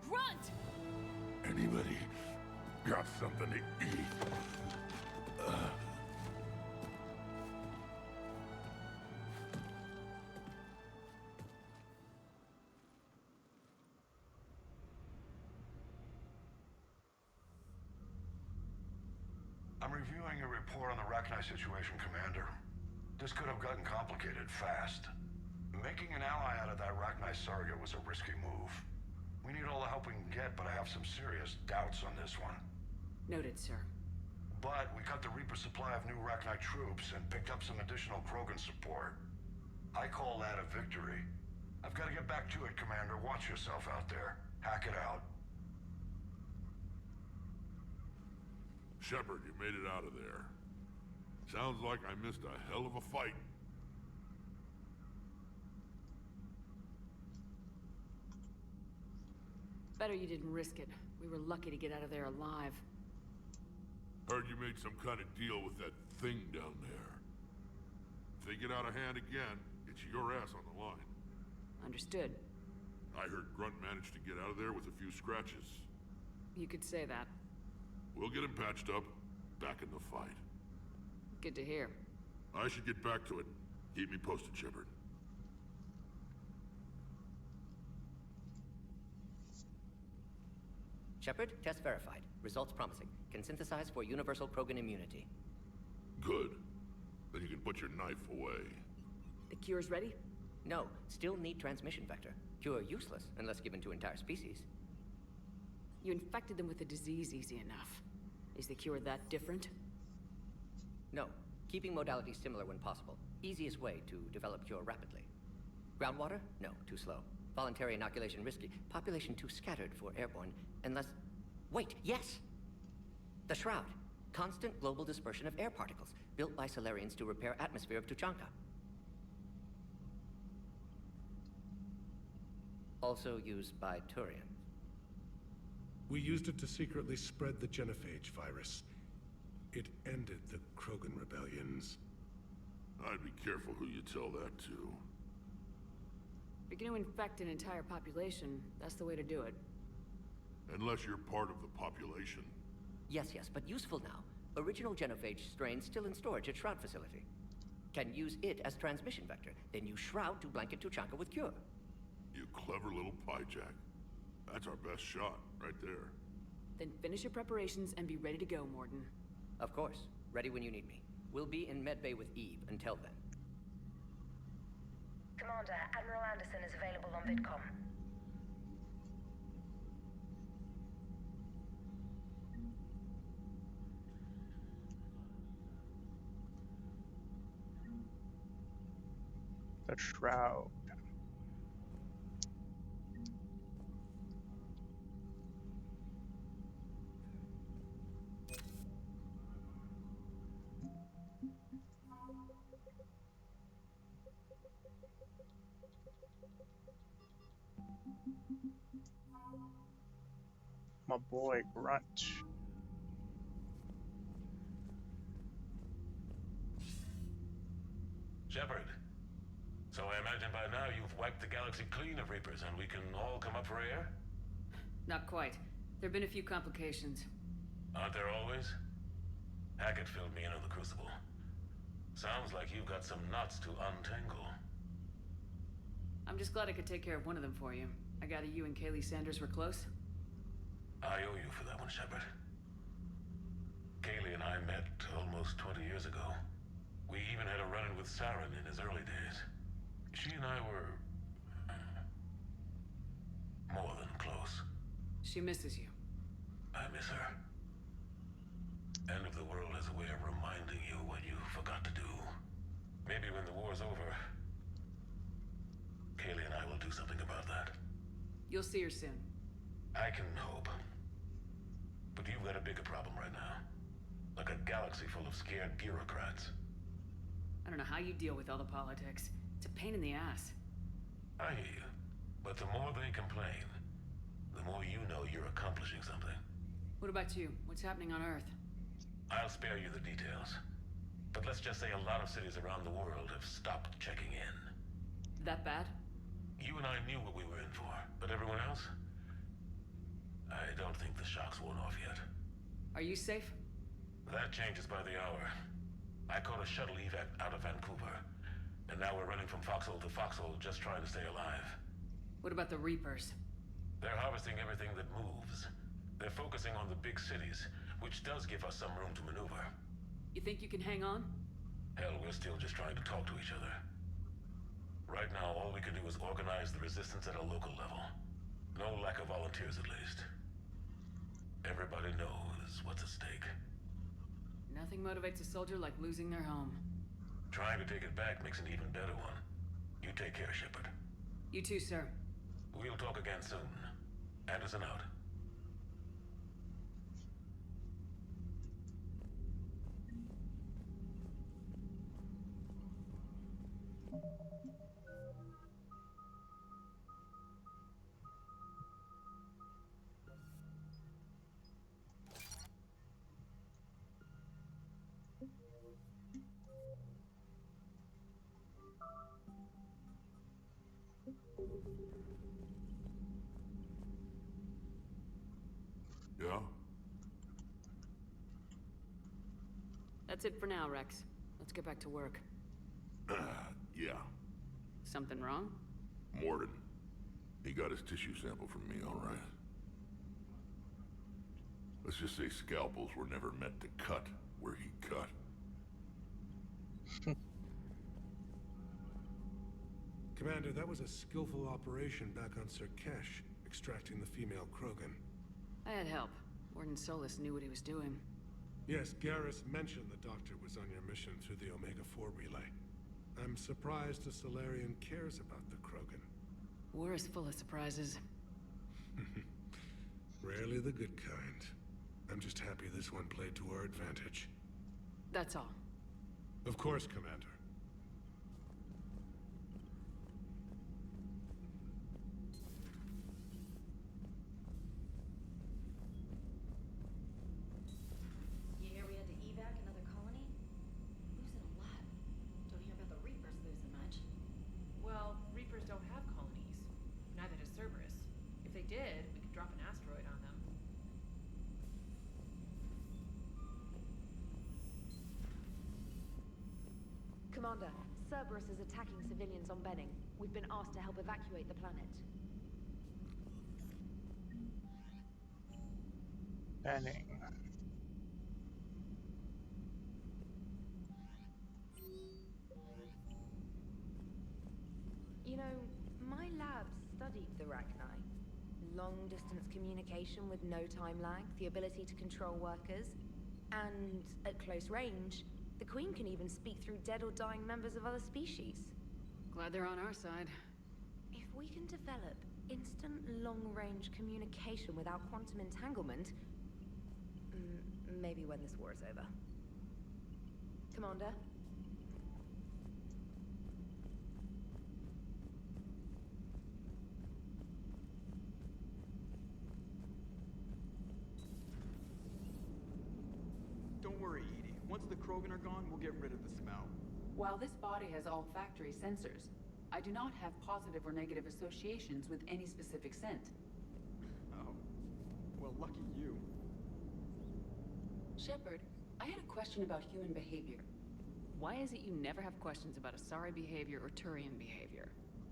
Grunt! Anybody got something to eat? I'm reviewing your report on the Rachni situation, Commander. This could have gotten complicated fast. Making an ally out of that Rachni surrogate was a risky move. We need all the help we can get, but I have some serious doubts on this one. Noted, sir. But we cut the Reaper supply of new Rachni troops and picked up some additional Krogan support. I call that a victory. I've got to get back to it, Commander. Watch yourself out there. Hack it out. Shepard, you made it out of there. Sounds like I missed a hell of a fight. Better you didn't risk it. We were lucky to get out of there alive. Heard you made some kind of deal with that thing down there. If they get out of hand again, it's your ass on the line. Understood. I heard Grunt managed to get out of there with a few scratches. You could say that. We'll get him patched up, back in the fight. Good to hear. I should get back to it. Keep me posted, Shepard. Shepard, test verified. Results promising. Can synthesize for universal Krogan immunity. Good. Then you can put your knife away. The cure's ready? No, still need transmission vector. Cure useless unless given to entire species. You infected them with the disease easy enough. Is the cure that different? No. Keeping modalities similar when possible. Easiest way to develop cure rapidly. Groundwater? No, too slow. Voluntary inoculation risky. Population too scattered for airborne, unless... Wait, yes! The Shroud. Constant global dispersion of air particles, built by Solarians to repair atmosphere of Tuchanka. Also used by Turians. We used it to secretly spread the genophage virus. It ended the Krogan rebellions. I'd be careful who you tell that to. If you're gonna infect an entire population, that's the way to do it. Unless you're part of the population. Yes, but useful now. Original genophage strain still in storage at Shroud facility. Can use it as transmission vector, then use Shroud to blanket Tuchanka with cure. You clever little piejack. That's our best shot, right there. Then finish your preparations and be ready to go, Morden. Of course. Ready when you need me. We'll be in Medbay with Eve until then. Commander, Admiral Anderson is available on VidCom. The Shroud. My boy Grunt. Shepard. So I imagine by now you've wiped the galaxy clean of Reapers and we can all come up for air? Not quite. There have been a few complications. Aren't there always? Hackett filled me in on the Crucible. Sounds like you've got some knots to untangle. I'm just glad I could take care of one of them for you. I gather you and Kaylee Sanders were close? I owe you for that one, Shepard. Kaylee and I met almost 20 years ago. We even had a run-in with Saren in his early days. She and I were... more than close. She misses you. I miss her. End of the world has a way of reminding you what you forgot to do. Maybe when the war's over, Kaylee and I will do something about that. You'll see her soon. I can hope. But you've got a bigger problem right now. Like a galaxy full of scared bureaucrats. I don't know how you deal with all the politics. It's a pain in the ass. I hear you. But the more they complain, the more you know you're accomplishing something. What about you? What's happening on Earth? I'll spare you the details. But let's just say a lot of cities around the world have stopped checking in. That bad? You and I knew what we were in for, but everyone else? I don't think the shock's worn off yet. Are you safe? That changes by the hour. I caught a shuttle evac out of Vancouver, and now we're running from foxhole to foxhole just trying to stay alive. What about the Reapers? They're harvesting everything that moves. They're focusing on the big cities, which does give us some room to maneuver. You think you can hang on? Hell, we're still just trying to talk to each other. Right now, all we can do is organize the resistance at a local level. No lack of volunteers, at least. Everybody knows what's at stake. Nothing motivates a soldier like losing their home. Trying to take it back makes an even better one. You take care, Shepard. You too, sir. We'll talk again soon. Anderson out. Yeah? That's it for now, Rex. Let's get back to work. Yeah. Something wrong? Morden. He got his tissue sample from me, all right. Let's just say scalpels were never meant to cut where he cut. Commander, that was a skillful operation back on Sirkesh, extracting the female Krogan. I had help. Warden Solis knew what he was doing. Yes, Garrus mentioned the doctor was on your mission through the Omega-4 relay. I'm surprised a Solarian cares about the Krogan. War is full of surprises. Rarely the good kind. I'm just happy this one played to our advantage. That's all. Of course, Commander. You hear we had to evac another colony? Losing a lot. Don't hear about the Reapers losing much. Well, Reapers don't have colonies. Neither does Cerberus. If they did, we could drop an asteroid on them. Commander, Cerberus is attacking civilians on Benning. We've been asked to help evacuate the planet. Benning. You know, my lab studied the Rachni. Long-distance communication with no time lag, the ability to control workers, and at close range, the Queen can even speak through dead or dying members of other species. Glad they're on our side. If we can develop instant long-range communication without quantum entanglement, maybe when this war is over. Commander? Don't worry, Edie. Once the Krogan are gone, we'll get rid of the smell. While this body has all factory sensors, I do not have positive or negative associations with any specific scent. Oh. Well, lucky you. Shepard, I had a question about human behavior. Why is it you never have questions about Asari behavior or Turian behavior?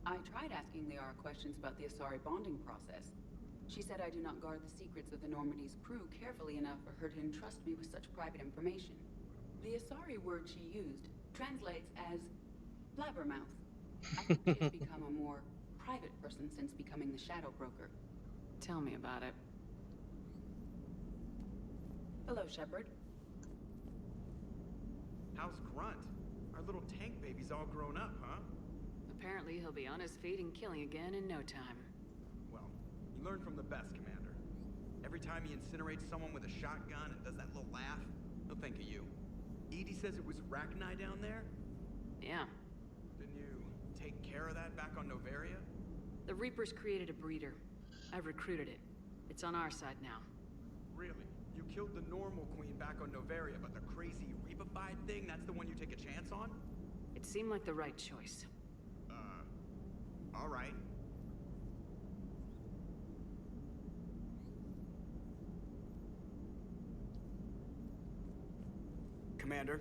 I tried asking Liara questions about the Asari bonding process. She said I do not guard the secrets of the Normandy's crew carefully enough for her to entrust me with such private information. The Asari word she used translates as blabbermouth. I think she has become a more private person since becoming the Shadow Broker. Tell me about it. Hello, Shepard. How's Grunt? Our little tank baby's all grown up, huh? Apparently he'll be on his feet and killing again in no time. Well, you learn from the best, Commander. Every time he incinerates someone with a shotgun and does that little laugh, No thank you. Edie says it was Rachni down there? Yeah. Didn't you take care of that back on Novaria? The Reapers created a breeder. I've recruited it. It's on our side now. Really? You killed the normal queen back on Novaria, but the crazy Reapified thing, that's the one you take a chance on? It seemed like the right choice. Alright. Commander?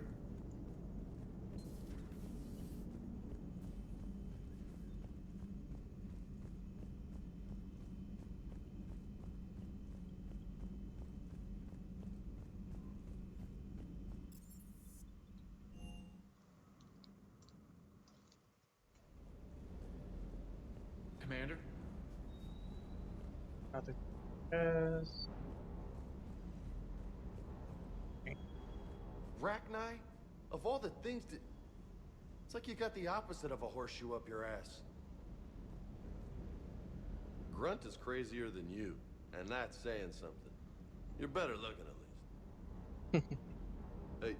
Commander? Nothing. Yes. Rachni? Of all the things that... It's like you got the opposite of a horseshoe up your ass. Grunt is crazier than you, and that's saying something. You're better looking, at least. Hey.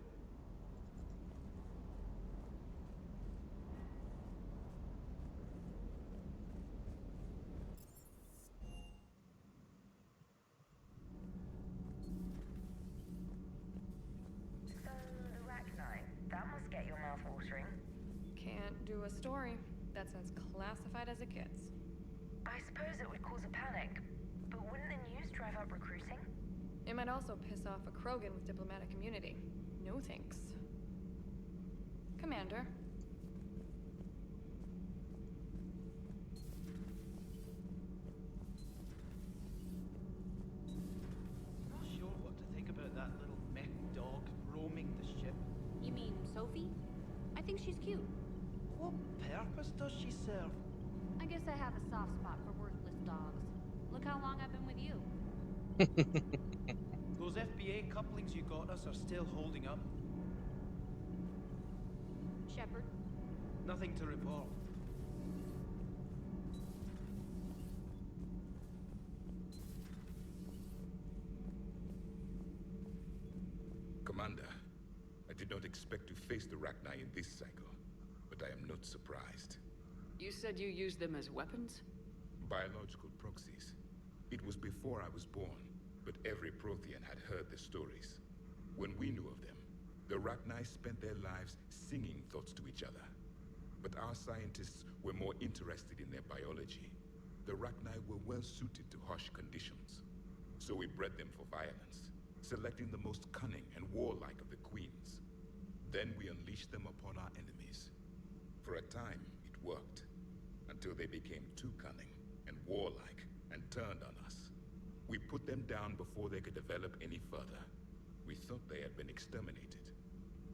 So, Rachni, that must get your mouth watering. Can't do a story. That's as classified as it gets. I suppose it would cause a panic, but wouldn't the news drive up recruiting? It might also piss off a Krogan with diplomatic immunity. No thanks. Commander. Not sure what to think about that little mech dog roaming the ship. You mean Sophie? I think she's cute. What purpose does she serve? I guess I have a soft spot for worthless dogs. Look how long I've been with you. Those FBA couplings you got us are still holding up. Shepard? Nothing to report. Commander, I did not expect to face the Rachni in this cycle, but I am not surprised. You said you used them as weapons? Biological proxies. It was before I was born, but every Prothean had heard the stories. When we knew of them, the Rachni spent their lives singing thoughts to each other. But our scientists were more interested in their biology. The Rachni were well suited to harsh conditions. So we bred them for violence, selecting the most cunning and warlike of the queens. Then we unleashed them upon our enemies. For a time, it worked, until they became too cunning and warlike and turned on us. We put them down before they could develop any further. We thought they had been exterminated.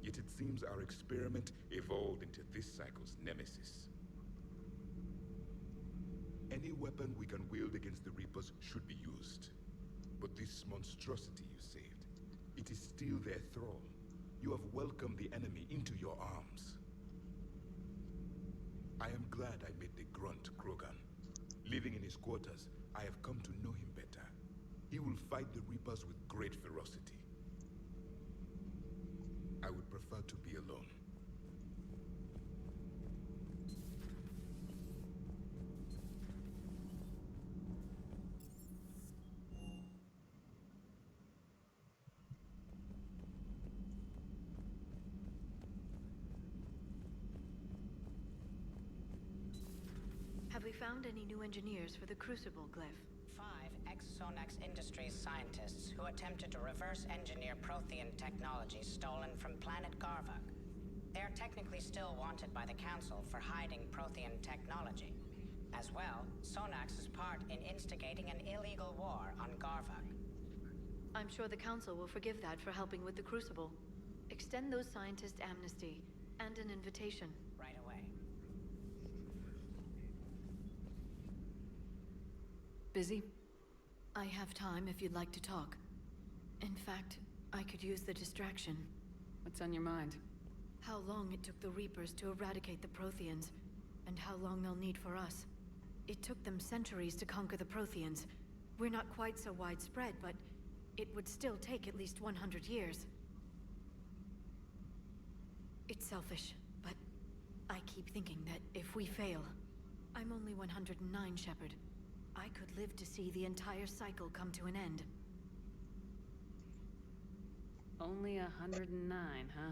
Yet it seems our experiment evolved into this cycle's nemesis. Any weapon we can wield against the Reapers should be used. But this monstrosity you saved, it is still their thrall. You have welcomed the enemy into your arms. I am glad I met the grunt Krogan. Living in his quarters, I have come to know him better. He will fight the Reapers with great ferocity. I would prefer to be alone. Have we found any new engineers for the Crucible, Glyph? 5 ex-Sonax Industries scientists who attempted to reverse engineer Prothean technology stolen from planet Garvuk. They are technically still wanted by the Council for hiding Prothean technology. As well, Sonax's part in instigating an illegal war on Garvuk. I'm sure the Council will forgive that for helping with the Crucible. Extend those scientists amnesty and an invitation. Right away. Busy? I have time if you'd like to talk. In fact, I could use the distraction. What's on your mind? How long it took the Reapers to eradicate the Protheans, and how long they'll need for us. It took them centuries to conquer the Protheans. We're not quite so widespread, but it would still take at least 100 years. It's selfish, but I keep thinking that if we fail... I'm only 109, Shepard. I could live to see the entire cycle come to an end. Only 109, huh?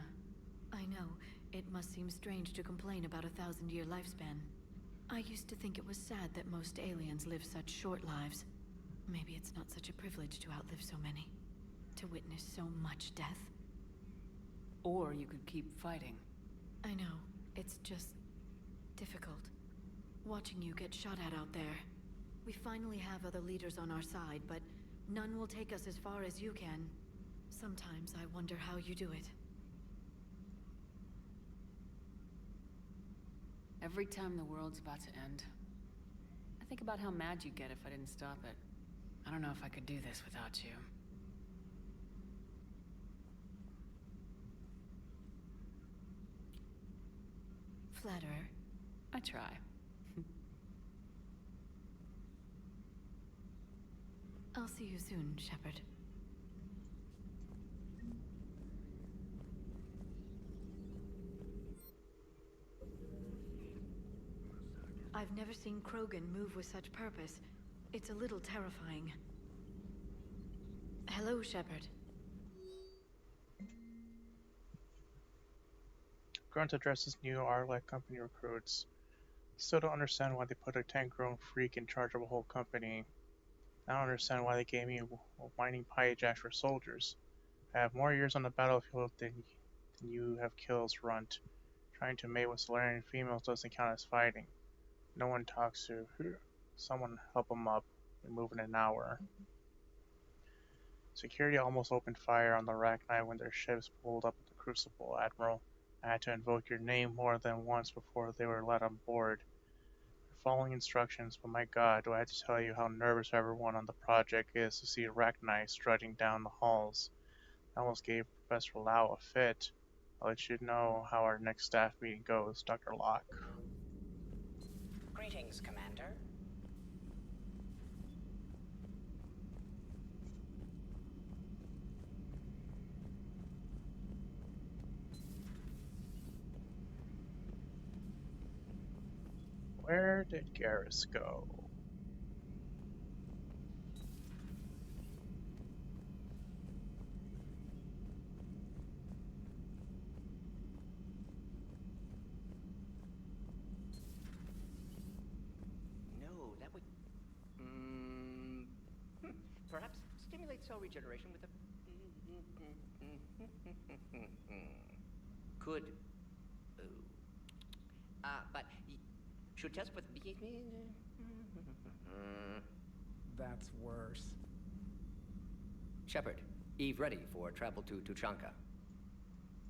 I know. It must seem strange to complain about a 1,000-year lifespan. I used to think it was sad that most aliens live such short lives. Maybe it's not such a privilege to outlive so many. To witness so much death. Or you could keep fighting. I know. It's just... difficult. Watching you get shot at out there. We finally have other leaders on our side, but none will take us as far as you can. Sometimes I wonder how you do it. Every time the world's about to end, I think about how mad you'd get if I didn't stop it. I don't know if I could do this without you. Flatterer. I try. I'll see you soon, Shepard. I've never seen Krogan move with such purpose. It's a little terrifying. Hello, Shepard. Grunt addresses new Arlec company recruits. Still don't understand why they put a 10-grown freak in charge of a whole company. I don't understand why they gave me a whining Pyjak for soldiers. I have more years on the battlefield than you have kills, Runt. Trying to mate with Solarian females doesn't count as fighting. No one talks to someone help them up. We move in an hour. Security almost opened fire on the Arachni when their ships pulled up at the Crucible, Admiral. I had to invoke your name more than once before they were let on board. We're following instructions, but my god, do I have to tell you how nervous everyone on the project is to see Arachni strutting down the halls. I almost gave Professor Lau a fit. I'll let you know how our next staff meeting goes, Dr. Locke. Greetings, Commander. Where did Garrus go? No, that would... Perhaps stimulate cell regeneration with a... Could... but... Should test with... That's worse. Shepard, Eve ready for travel to Tuchanka.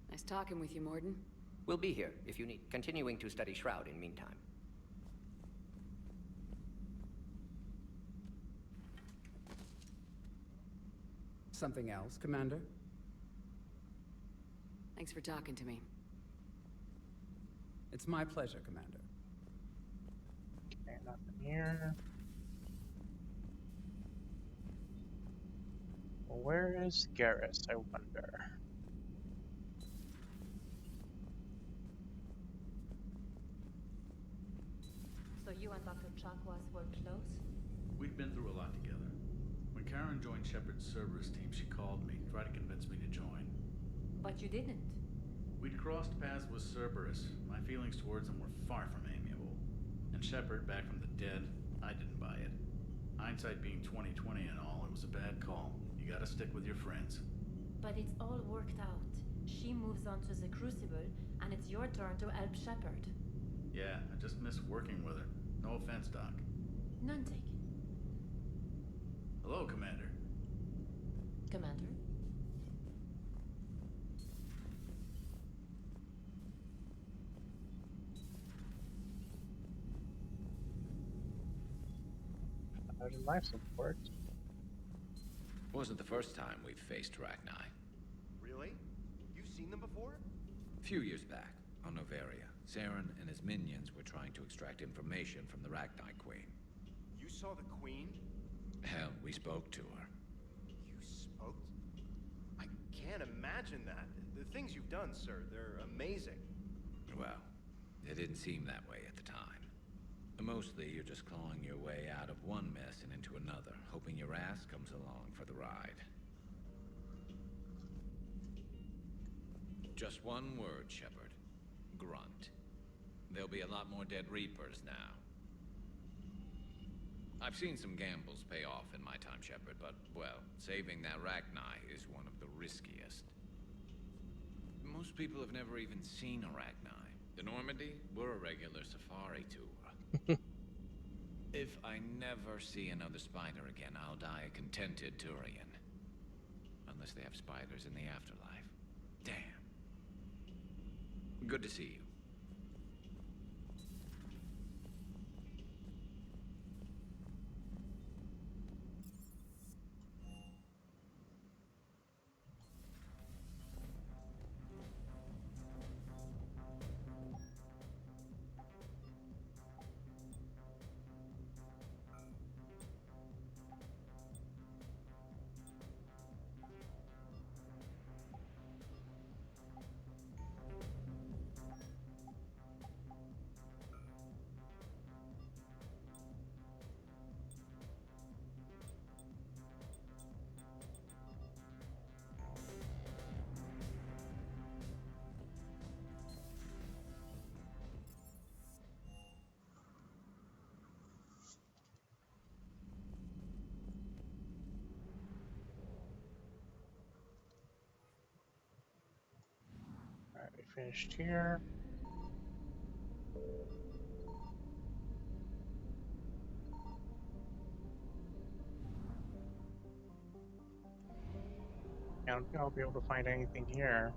Nice talking with you, Morden. We'll be here if you need. Continuing to study Shroud in meantime. Something else, Commander? Thanks for talking to me. It's my pleasure, Commander. Okay, nothing here. Well, where is Garrus, I wonder? So you and Dr. Chakwas were close? We'd been through a lot together. When Karen joined Shepard's Cerberus team, she called me, tried to convince me to join. But you didn't. We'd crossed paths with Cerberus. My feelings towards them were far from amiable. And Shepard, back from the dead, I didn't buy it. Hindsight being 20/20 and all, it was a bad call. You gotta stick with your friends. But it's all worked out. She moves on to the Crucible, and it's your turn to help Shepard. Yeah, I just miss working with her. No offense, Doc. None taken. Hello, Commander. Commander? There's life support. Wasn't the first time we've faced Arachni. Really? You've seen them before? A few years back, on Noveria, Saren and his minions were trying to extract information from the Arachni Queen. You saw the Queen? Hell, we spoke to her. You spoke? I can't imagine that. The things you've done, sir, they're amazing. Well, it didn't seem that way at the time. Mostly, you're just clawing your way out of one mess and into another, hoping your ass comes along for the ride. Just one word, Shepard. Grunt. There'll be a lot more dead Reapers now. I've seen some gambles pay off in my time, Shepard, but, well, saving that Arachni is one of the riskiest. Most people have never even seen Arachni. The Normandy, we're a regular safari tour. If I never see another spider again, I'll die a contented Turian. Unless they have spiders in the afterlife. Damn. Good to see you. Alright, we finished here. I don't think I'll be able to find anything here.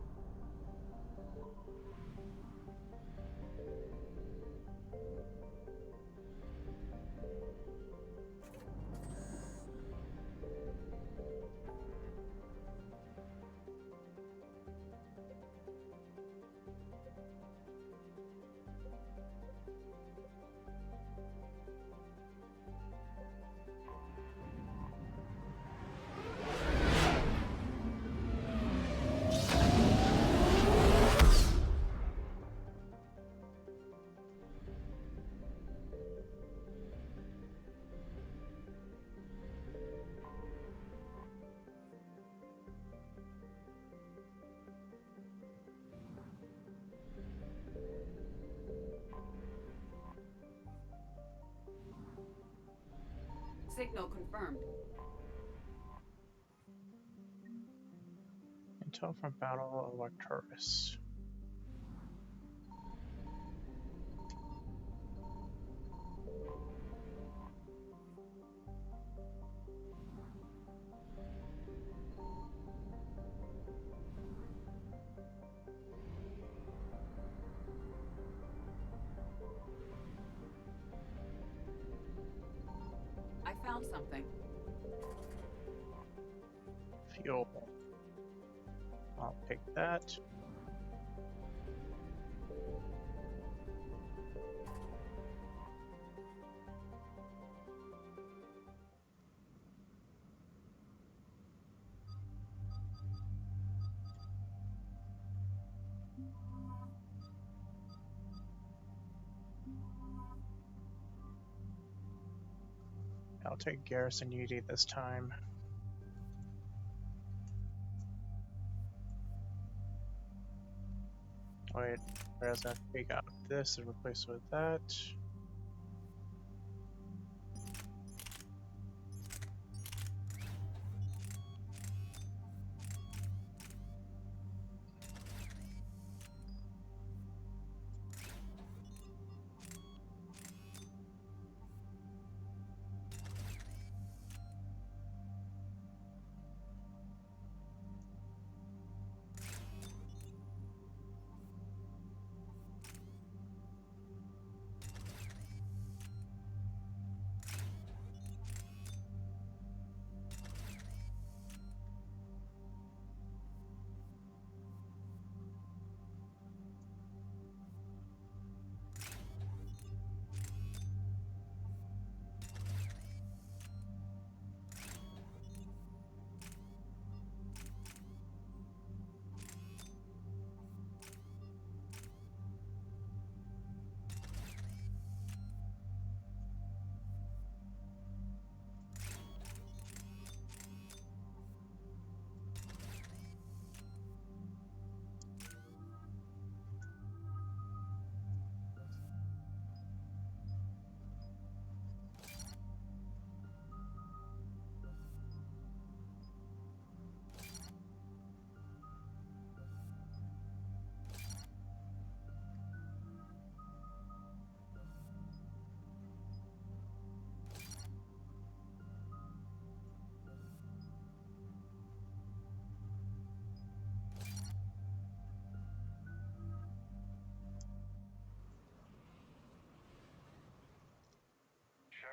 Signal confirmed. Intel from Battle of Arcturus. I found something. Fuel. I'll take that. I'll take Garrison Unity this time. Wait, whereas I take out this and replace it with that.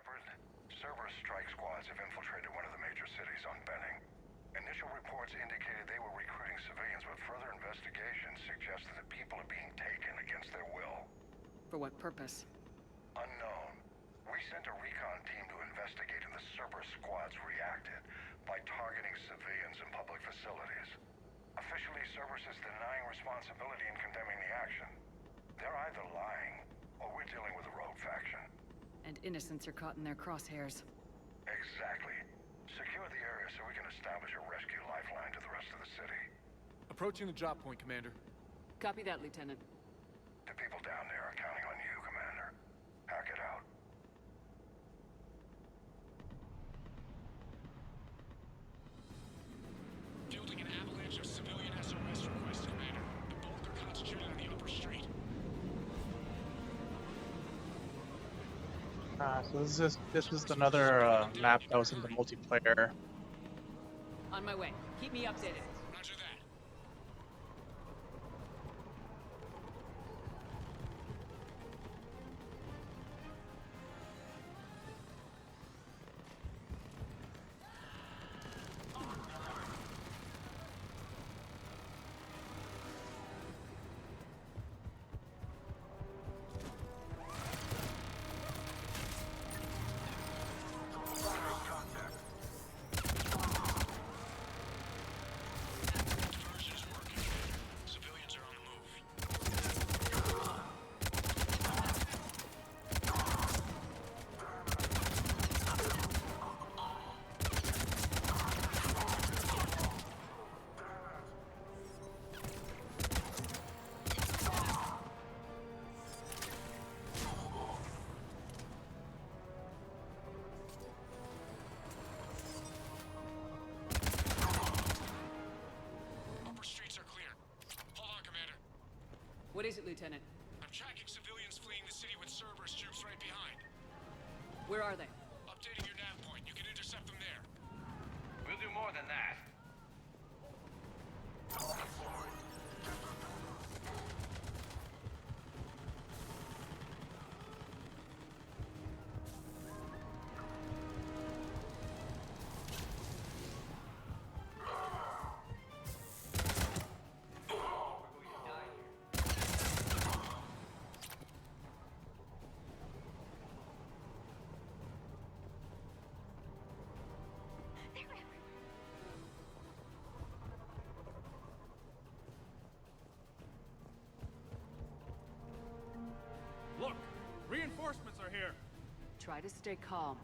Shepard. Cerberus strike squads have infiltrated one of the major cities on Benning. Initial reports indicated they were recruiting civilians, but further investigation suggested that people are being taken against their will. For what purpose? Unknown. We sent a recon team to investigate, and the Cerberus squads reacted by targeting civilians and public facilities. Officially, Cerberus is denying responsibility and condemning the action. They're either lying, or we're dealing with a rogue faction. And innocents are caught in their crosshairs. Exactly. Secure the area so we can establish a rescue lifeline to the rest of the city. Approaching the drop point, Commander. Copy that, Lieutenant. The people down there are counting on you, Commander. Hack it out. Fielding an avalanche of civilian SOS requests, Commander. The bulk are concentrated on the upper street. So this is another map that was in the multiplayer. On my way. Keep me updated. Roger that. What is it, Lieutenant? I'm tracking civilians fleeing the city with Cerberus troops right behind. Where are they? Updating your nav point. You can intercept them there. We'll do more than that. Look! Reinforcements are here! Try to stay calm.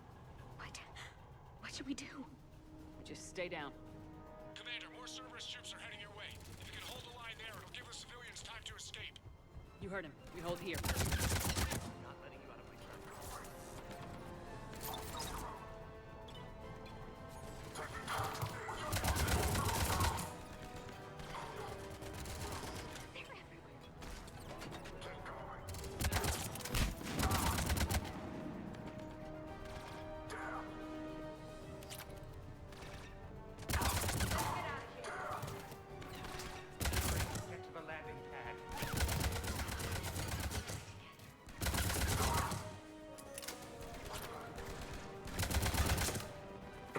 What should we do? Just stay down. Commander, more Cerberus troops are heading your way. If you can hold the line there, it'll give the civilians time to escape. You heard him. We hold here. Not letting you out of my sight.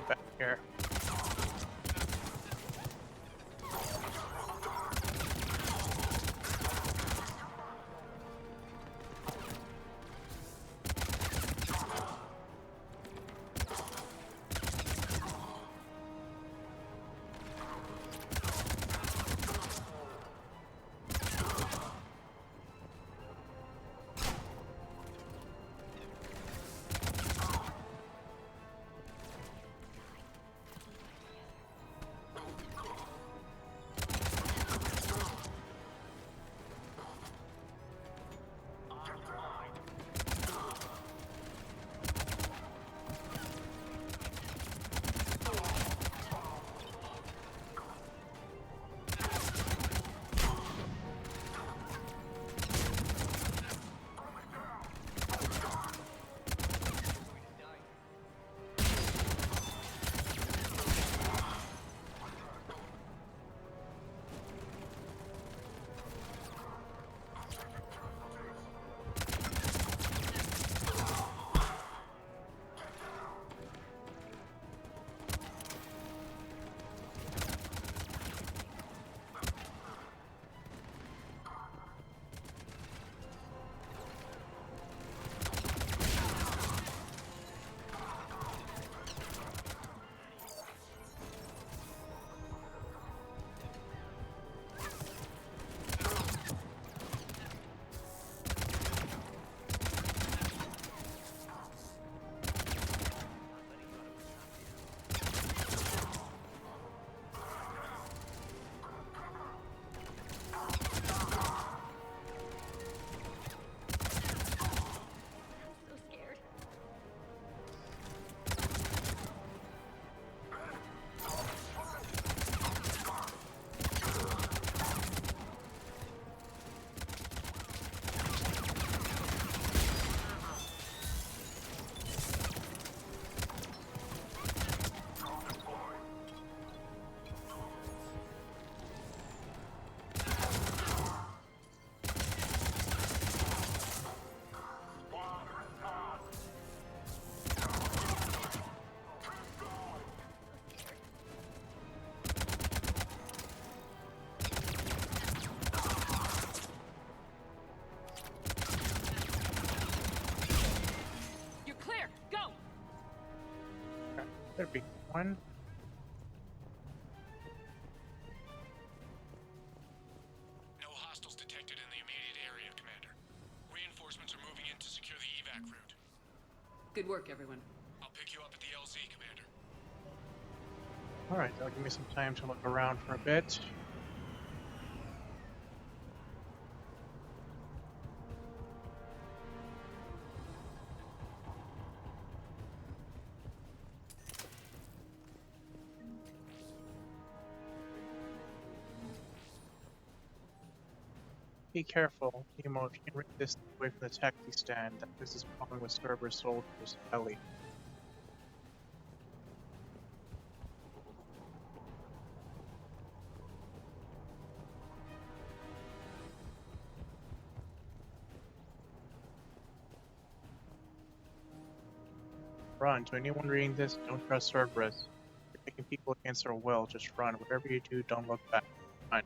Back here. There'd be one. No hostiles detected in the immediate area, Commander. Reinforcements are moving in to secure the evac route. Good work, everyone. I'll pick you up at the LZ, Commander. Alright, that'll give me some time to look around for a bit. Be careful, Nemo. If you can read this away from the taxi stand, that this is calling with server soldiers, Ellie. Run. To anyone reading this, don't trust Cerberus. You're taking people against their will. Just run. Whatever you do, don't look back. Run.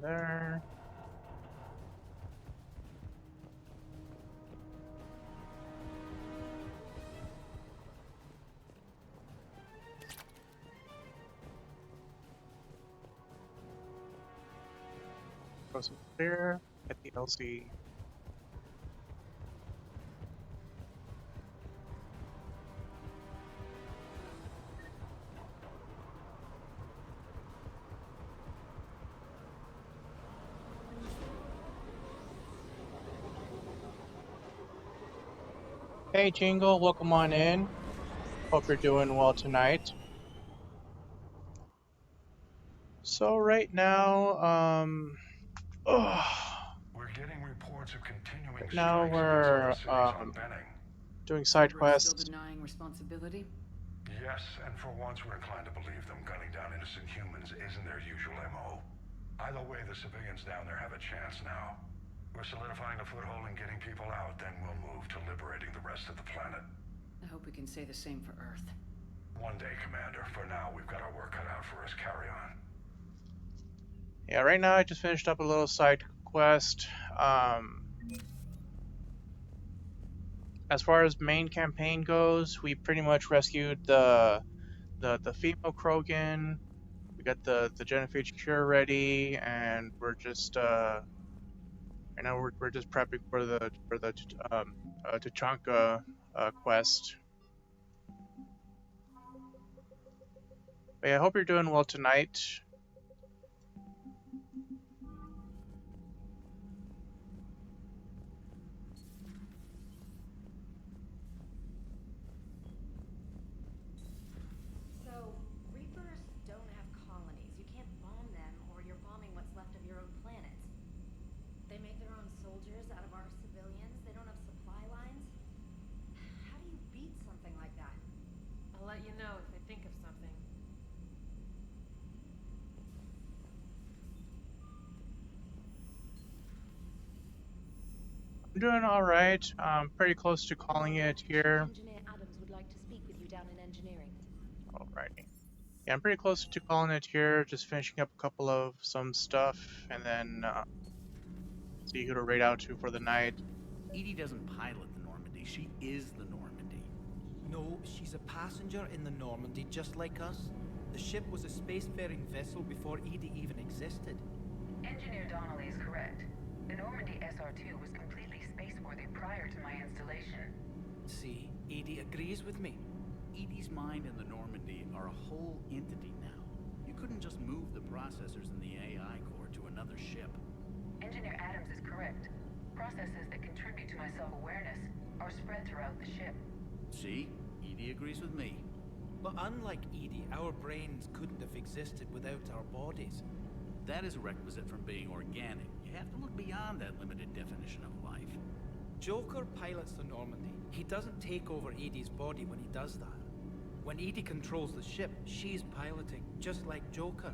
There. Goes clear at the LZ. Hey Jingle, welcome on in. Hope you're doing well tonight. So right now, We're getting reports of continuing right now strikes we're against other cities on Benning. doing side Cerberus quests. still denying responsibility? Yes, and for once we're inclined to believe them gunning down innocent humans isn't their usual MO. Either way, the civilians down there have a chance now. We're solidifying a foothold and getting people out, then we'll move to liberating the rest of the planet. I hope we can say the same for Earth. One day, Commander. For now, we've got our work cut out for us. Carry on. Yeah, right now I just finished up a little side quest. As far as main campaign goes, we pretty much rescued the female Krogan. We got the genophage cure ready, and we're just right now we're just prepping for the Tachanka quest. But yeah, I hope you're doing well tonight. So, Reapers don't have colonies. You can't bomb them, or you're bombing what's left of your own planet. They make their own soldiers out of our civilians. They don't have supply lines. How do you beat something like that? I'll let you know if I think of something. I'm doing all right. I'm pretty close to calling it here. Engineer Adams would like to speak with you down in engineering. Alrighty. Yeah, I'm pretty close to calling it here. Just finishing up a couple of some stuff, and then see who to raid out to for the night. Edie doesn't pilot the Normandy. She is the Normandy. No, she's a passenger in the Normandy, just like us. The ship was a spacefaring vessel before Edie even existed. Engineer Donnelly is correct. The Normandy SR-2 was completely spaceworthy prior to my installation. See, Edie agrees with me. Edie's mind and the Normandy are a whole entity now. You couldn't just move the processors in the AI core to another ship. Engineer Adams is correct. Processes that contribute to my self-awareness are spread throughout the ship. See? Edie agrees with me. But unlike Edie, our brains couldn't have existed without our bodies. That is a requisite from being organic. You have to look beyond that limited definition of life. Joker pilots the Normandy. He doesn't take over Edie's body when he does that. When Edie controls the ship, she's piloting, just like Joker.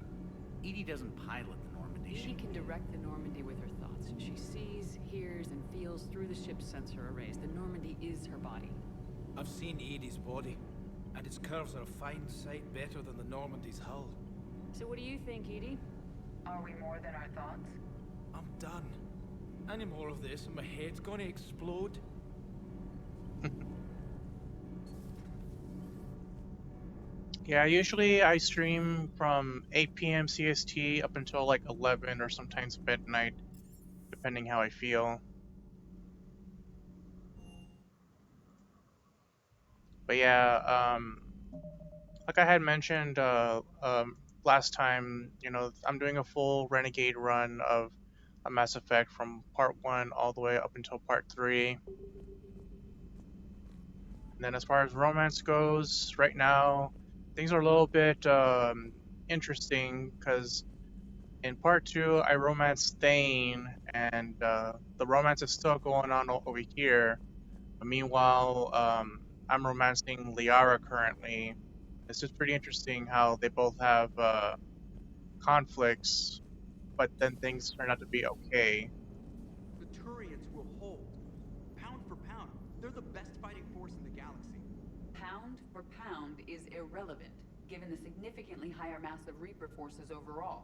Edie doesn't pilot the Normandy. Edie can direct the Normandy with her thoughts. She sees, hears, and feels through the ship's sensor arrays. The Normandy is her body. I've seen Edie's body, and its curves are a fine sight better than the Normandy's hull. So what do you think, Edie? Are we more than our thoughts? I'm done. Any more of this and my head's gonna explode. Yeah, usually I stream from 8 p.m. CST up until like 11 or sometimes midnight, depending how I feel. But yeah, like I had mentioned last time, you know, I'm doing a full Renegade run of a Mass Effect from part 1 all the way up until part 3. And then as far as romance goes, right now, things are a little bit interesting because in part 2, I romanced Thane, and the romance is still going on over here. But meanwhile, I'm romancing Liara currently. It's just pretty interesting how they both have conflicts, but then things turn out to be okay. The Turians will hold. Pound for pound, they're the best fighting force in the galaxy. Pound for pound is irrelevant, given the significantly higher mass of Reaper forces overall.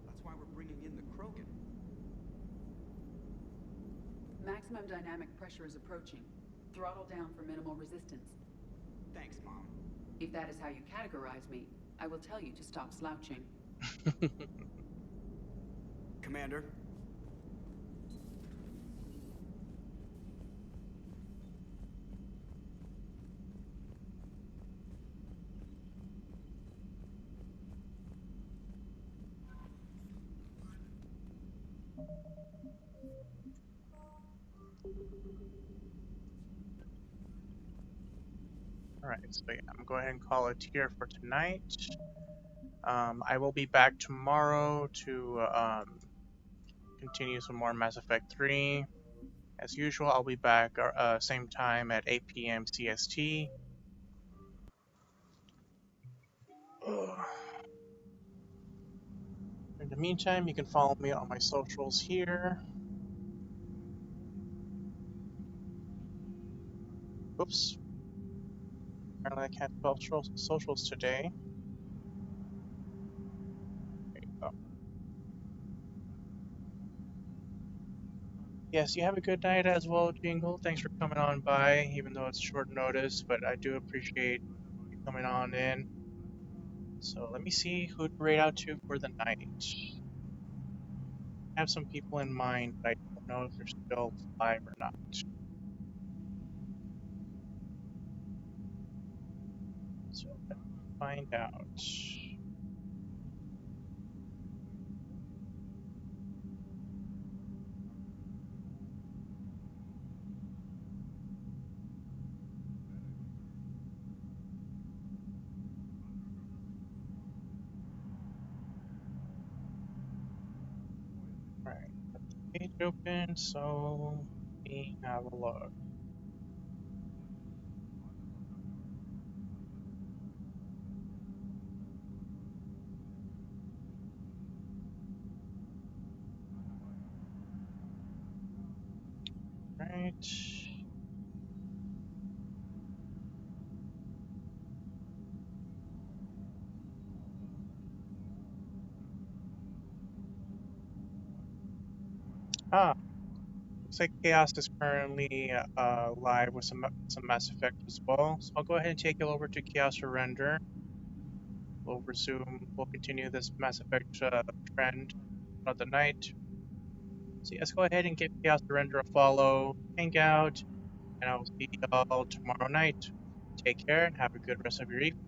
That's why we're bringing in the Krogan. Maximum dynamic pressure is approaching. Throttle down for minimal resistance. Thanks, Mom. If that is how you categorize me, I will tell you to stop slouching. Commander. Alright, so yeah, I'm going to go ahead and call it here for tonight. I will be back tomorrow to continue some more Mass Effect 3. As usual, I'll be back same time at 8 p.m. CST. In the meantime, you can follow me on my socials here. Oops. Apparently I can't spell socials today. There you go. Yes, you have a good night as well, Jingle. Thanks for coming on by, even though it's short notice, but I do appreciate you coming on in. So let me see who to rate out to for the night. I have some people in mind, but I don't know if they're still alive or not. So let's find out. Alright, got the page open, so we have a look. Right. Looks like Chaos is currently live with some Mass Effect as well. So I'll go ahead and take it over to Chaos Surrender. We'll continue this Mass Effect trend throughout the night. So let's go ahead and give Chaos Surrender a follow, hang out, and I'll see y'all tomorrow night. Take care and have a good rest of your evening.